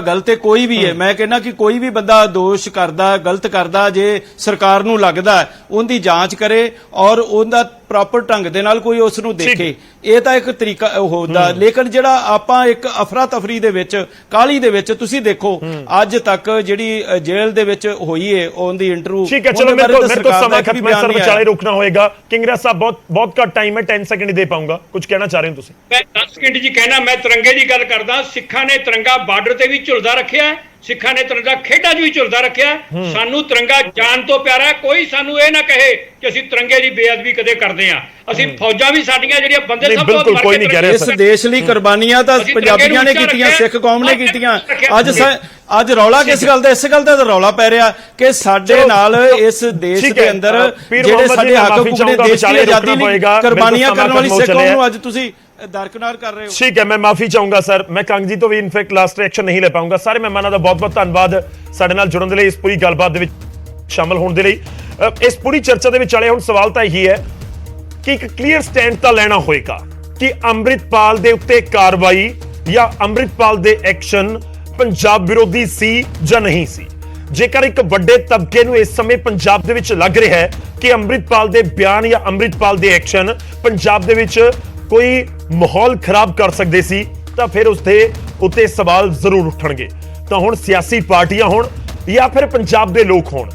ਗਲਤ ਹੈ ਕੋਈ ਵੀ ਹੈ। ਮੈਂ ਕਹਿੰਦਾ ਕਿ ਕੋਈ ਵੀ ਬੰਦਾ ਦੋਸ਼ ਕਰਦਾ, ਗਲਤ ਕਰਦਾ, ਜੇ ਸਰਕਾਰ ਨੂੰ ਲੱਗਦਾ ਉਹਦੀ ਜਾਂਚ ਕਰੇ ਔਰ ਉਹਦਾ ਪ੍ਰੋਪਰ ਢੰਗ ਦੇ ਨਾਲ ਕੋਈ ਉਸ ਨੂੰ ਦੇਖੇ। ਇਹ ਤਾਂ ਇੱਕ ਤਰੀਕਾ ਹੁੰਦਾ। ਲੇਕਿਨ ਜਿਹੜਾ ਆਪਾਂ ਇੱਕ ਅਫਰਾ ਤਫਰੀ ਦੇ ਵਿੱਚ, ਕਾਲੀ ਦੇ ਵਿੱਚ, ਤੁਸੀਂ ਦੇਖੋ ਅੱਜ ਤੱਕ ਜਿਹੜੀ ਜੇਲ੍ਹ ਦੇ ਵਿੱਚ ਹੋਈ ਹੈ ਉਹਦੀ ਇੰਟਰਵਿਊ। ਠੀਕ ਹੈ, ਚਲੋ ਮੇਰੇ ਕੋਲ ਸਮਾਂ ਖਤਮ ਹੈ ਸਰ, ਵਿਚਾਲੇ ਰੋਕਣਾ ਹੋਏਗਾ। ਕਿੰਗਰਾ ਸਾਹਿਬ ਬਹੁਤ ਘੱਟ ਟਾਈਮ ਹੈ, 10 ਸੈਕਿੰਡ ਹੀ ਦੇ ਪਾਉਂਗਾ। ਕੁਝ ਕਹਿਣਾ ਚਾਹ ਰਹੇ ਹੋ ਤੁਸੀਂ? ਮੈਂ 10 ਸਕਿੰਟ ਜੀ ਕਹਿਣਾ। ਮੈਂ ਤਿਰੰਗੇ ਦੀ ਗੱਲ ਕਰਦਾ। ਸਿੱਖਾਂ ਨੇ ਤਿਰੰਗਾ ਬਾਰਡਰ ਤੇ ਵੀ ਝੁਲਦਾ ਰੱਖਿਆ, ਸਿੱਖਾਂ ਨੇ ਤਿਰੰਗਾ ਖੇਡਾਂ 'ਚ ਵੀ ਝੁਲਦਾ ਰੱਖਿਆ। ਸਾਨੂੰ ਤਿਰੰਗਾ ਜਾਨ ਤੋਂ ਪਿਆਰਾ ਹੈ। ਕੋਈ ਸਾਨੂੰ ਇਹ ਨਾ ਕਹੇ ਕਿ ਅਸੀਂ ਤਿਰੰਗੇ ਦੀ ਬੇਅਦਬੀ ਕਦੇ ਕਰਦੇ ਆ। ਅਸੀਂ ਫੌਜਾਂ ਵੀ ਸਾਡੀਆਂ ਜਿਹੜੀਆਂ ਬੰਦੇ ਸਭ ਤੋਂ ਬਿਲਕੁਲ ਕੋਈ ਨਹੀਂ ਕਹਿ ਰਿਹਾ ਇਸ ਦੇਸ਼ ਲਈ ਕੁਰਬਾਨੀਆਂ ਤਾਂ ਪੰਜਾਬੀਆਂ ਨੇ ਕੀਤੀਆਂ, ਸਿੱਖ ਕੌਮ ਨੇ ਕੀਤੀਆਂ। ਅੱਜ ਰੌਲਾ ਕਿਸ ਗੱਲ ਦਾ? ਇਸ ਗੱਲ ਦਾ ਰੌਲਾ ਪੈ ਰਿਹਾ ਕਿ ਸਾਡੇ ਨਾਲ ਇਸ ਦੇਸ਼ ਦੇ ਅੰਦਰ ਜਿਹੜੇ ਸਾਡੇ ਹੱਕ ਹਕੂਕ ਨੇ, ਦੇਸ਼ ਦੀ ਆਜ਼ਾਦੀ ਲਈ ਕੁਰਬਾਨੀਆਂ ਕਰਨ ਵਾਲੀ ਸਿੱਖ ਕੌਮ ਨੂੰ ਅੱਜ ਤੁਸੀਂ ਦਰਕਨਾਰ ਕਰ ਰਹੇ ਹੋ। ਠੀਕ ਹੈ, ਮੈਂ ਮਾਫੀ ਚਾਹੂੰਗਾ ਸਰ। ਮੈਂ ਕੰਗ ਜੀ ਤੋਂ ਵੀ ਇਨਫੈਕਟ ਲਾਸਟ ਰਿਐਕਸ਼ਨ ਨਹੀਂ ਲੈ ਪਾਉਂਗਾ। ਸਾਰੇ ਮਹਿਮਾਨਾਂ ਦਾ ਬਹੁਤ ਬਹੁਤ ਧੰਨਵਾਦ ਸਾਡੇ ਨਾਲ ਜੁੜਨ ਦੇ ਲਈ, ਇਸ ਪੂਰੀ ਗੱਲਬਾਤ ਦੇ ਵਿੱਚ ਸ਼ਾਮਲ ਹੋਣ ਦੇ ਲਈ। ਇਸ ਪੂਰੀ ਚਰਚਾ ਦੇ ਵਿੱਚ ਵਾਲੇ ਹੁਣ ਸਵਾਲ ਤਾਂ ਇਹੀ ਹੈ ਕਿ ਇੱਕ ਕਲੀਅਰ ਸਟੈਂਡ ਤਾਂ ਲੈਣਾ ਹੋਏਗਾ ਕਿ ਅੰਮ੍ਰਿਤਪਾਲ ਦੇ ਉੱਤੇ ਕਾਰਵਾਈ ਜਾਂ ਅੰਮ੍ਰਿਤਪਾਲ ਦੇ ਐਕਸ਼ਨ ਪੰਜਾਬ ਵਿਰੋਧੀ ਸੀ ਜਾਂ ਨਹੀਂ ਸੀ। ਜੇਕਰ ਇੱਕ ਵੱਡੇ ਤਬਕੇ ਨੂੰ ਇਸ ਸਮੇਂ ਪੰਜਾਬ ਦੇ ਵਿੱਚ ਲੱਗ ਰਿਹਾ ਹੈ ਕਿ ਅੰਮ੍ਰਿਤਪਾਲ ਦੇ ਬਿਆਨ ਜਾਂ ਅੰਮ੍ਰਿਤਪਾਲ ਦੇ ਐਕਸ਼ਨ ਪੰਜਾਬ ਦੇ ਵਿੱਚ ਕੋਈ ਮਾਹੌਲ ਖਰਾਬ ਕਰ ਸਕਦੇ ਸੀ, ਤਾਂ ਫਿਰ ਉਸ ਦੇ ਉੱਤੇ ਸਵਾਲ ਜ਼ਰੂਰ ਉੱਠਣਗੇ। ਤਾਂ ਹੁਣ ਸਿਆਸੀ ਪਾਰਟੀਆਂ ਹੋਣ ਜਾਂ ਫਿਰ ਪੰਜਾਬ ਦੇ ਲੋਕ ਹੋਣ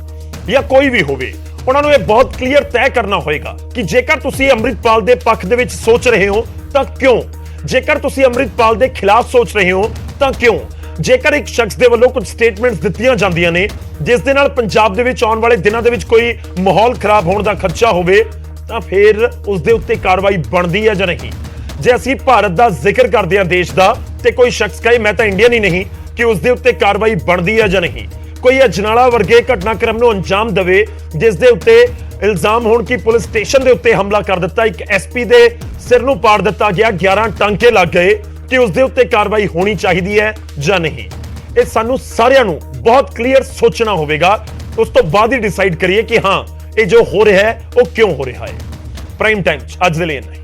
ਜਾਂ ਕੋਈ ਵੀ ਹੋਵੇ, ਉਹਨਾਂ ਨੂੰ ਇਹ ਬਹੁਤ ਕਲੀਅਰ ਤੈਅ ਕਰਨਾ ਹੋਏਗਾ ਕਿ ਜੇਕਰ ਤੁਸੀਂ ਅੰਮ੍ਰਿਤਪਾਲ ਦੇ ਪੱਖ ਦੇ ਵਿੱਚ ਸੋਚ ਰਹੇ ਹੋ ਤਾਂ ਕਿਉਂ, ਜੇਕਰ ਤੁਸੀਂ ਅੰਮ੍ਰਿਤਪਾਲ ਦੇ ਖਿਲਾਫ ਸੋਚ ਰਹੇ ਹੋ ਤਾਂ ਕਿਉਂ। ਜੇਕਰ ਇੱਕ ਸ਼ਖਸ ਦੇ ਵੱਲੋਂ ਕੁਝ ਸਟੇਟਮੈਂਟਸ ਦਿੱਤੀਆਂ ਜਾਂਦੀਆਂ ਨੇ ਜਿਸ ਦੇ ਨਾਲ ਪੰਜਾਬ ਦੇ ਵਿੱਚ ਆਉਣ ਵਾਲੇ ਦਿਨਾਂ ਦੇ ਵਿੱਚ ਕੋਈ ਮਾਹੌਲ ਖਰਾਬ ਹੋਣ ਦਾ ਖਦਸ਼ਾ ਹੋਵੇ, ਤਾਂ ਫਿਰ ਉਸ ਦੇ ਉੱਤੇ ਕਾਰਵਾਈ ਬਣਦੀ ਹੈ ਜਾਂ ਨਹੀਂ। ਜੇ ਅਸੀਂ ਭਾਰਤ ਦਾ ਜ਼ਿਕਰ ਕਰਦੇ ਹਾਂ ਦੇਸ਼ ਦਾ, ਤੇ ਕੋਈ ਸ਼ਖਸ ਕਹੇ ਮੈਂ ਤਾਂ ਇੰਡੀਅਨ ਹੀ ਨਹੀਂ, ਕਿ ਉਸ ਦੇ ਉੱਤੇ ਕਾਰਵਾਈ ਬਣਦੀ ਹੈ ਜਾਂ ਨਹੀਂ। ਕੋਈ ਅਜਨਾਲਾ ਵਰਗੇ ਘਟਨਾਕ੍ਰਮ ਨੂੰ ਅੰਜਾਮ ਦੇਵੇ ਜਿਸ ਦੇ ਉੱਤੇ ਇਲਜ਼ਾਮ ਹੋਣ ਕਿ ਪੁਲਿਸ ਸਟੇਸ਼ਨ ਦੇ ਉੱਤੇ ਹਮਲਾ ਕਰ ਦਿੱਤਾ, ਇੱਕ ਐਸਪੀ ਦੇ ਸਿਰ ਨੂੰ ਪਾੜ ਦਿੱਤਾ ਗਿਆ, 11 ਟਾਂਕੇ ਲੱਗ ਗਏ, ਕਿ ਉਸ ਦੇ ਉੱਤੇ ਕਾਰਵਾਈ ਹੋਣੀ ਚਾਹੀਦੀ ਹੈ ਜਾਂ ਨਹੀਂ। ਇਹ ਸਾਨੂੰ ਸਾਰਿਆਂ ਨੂੰ ਬਹੁਤ ਕਲੀਅਰ ਸੋਚਣਾ ਹੋਵੇਗਾ। ਉਸ ਤੋਂ ਬਾਅਦ ਹੀ ਡਿਸਾਈਡ ਕਰੀਏ ਕਿ ਹਾਂ, ਇਹ ਜੋ ਹੋ ਰਿਹਾ ਹੈ ਉਹ ਕਿਉਂ ਹੋ ਰਿਹਾ ਹੈ। ਪ੍ਰਾਈਮ ਟਾਈਮ ਅੱਜ ਦੇ ਲਈ ਇੰਨਾ ਹੀ।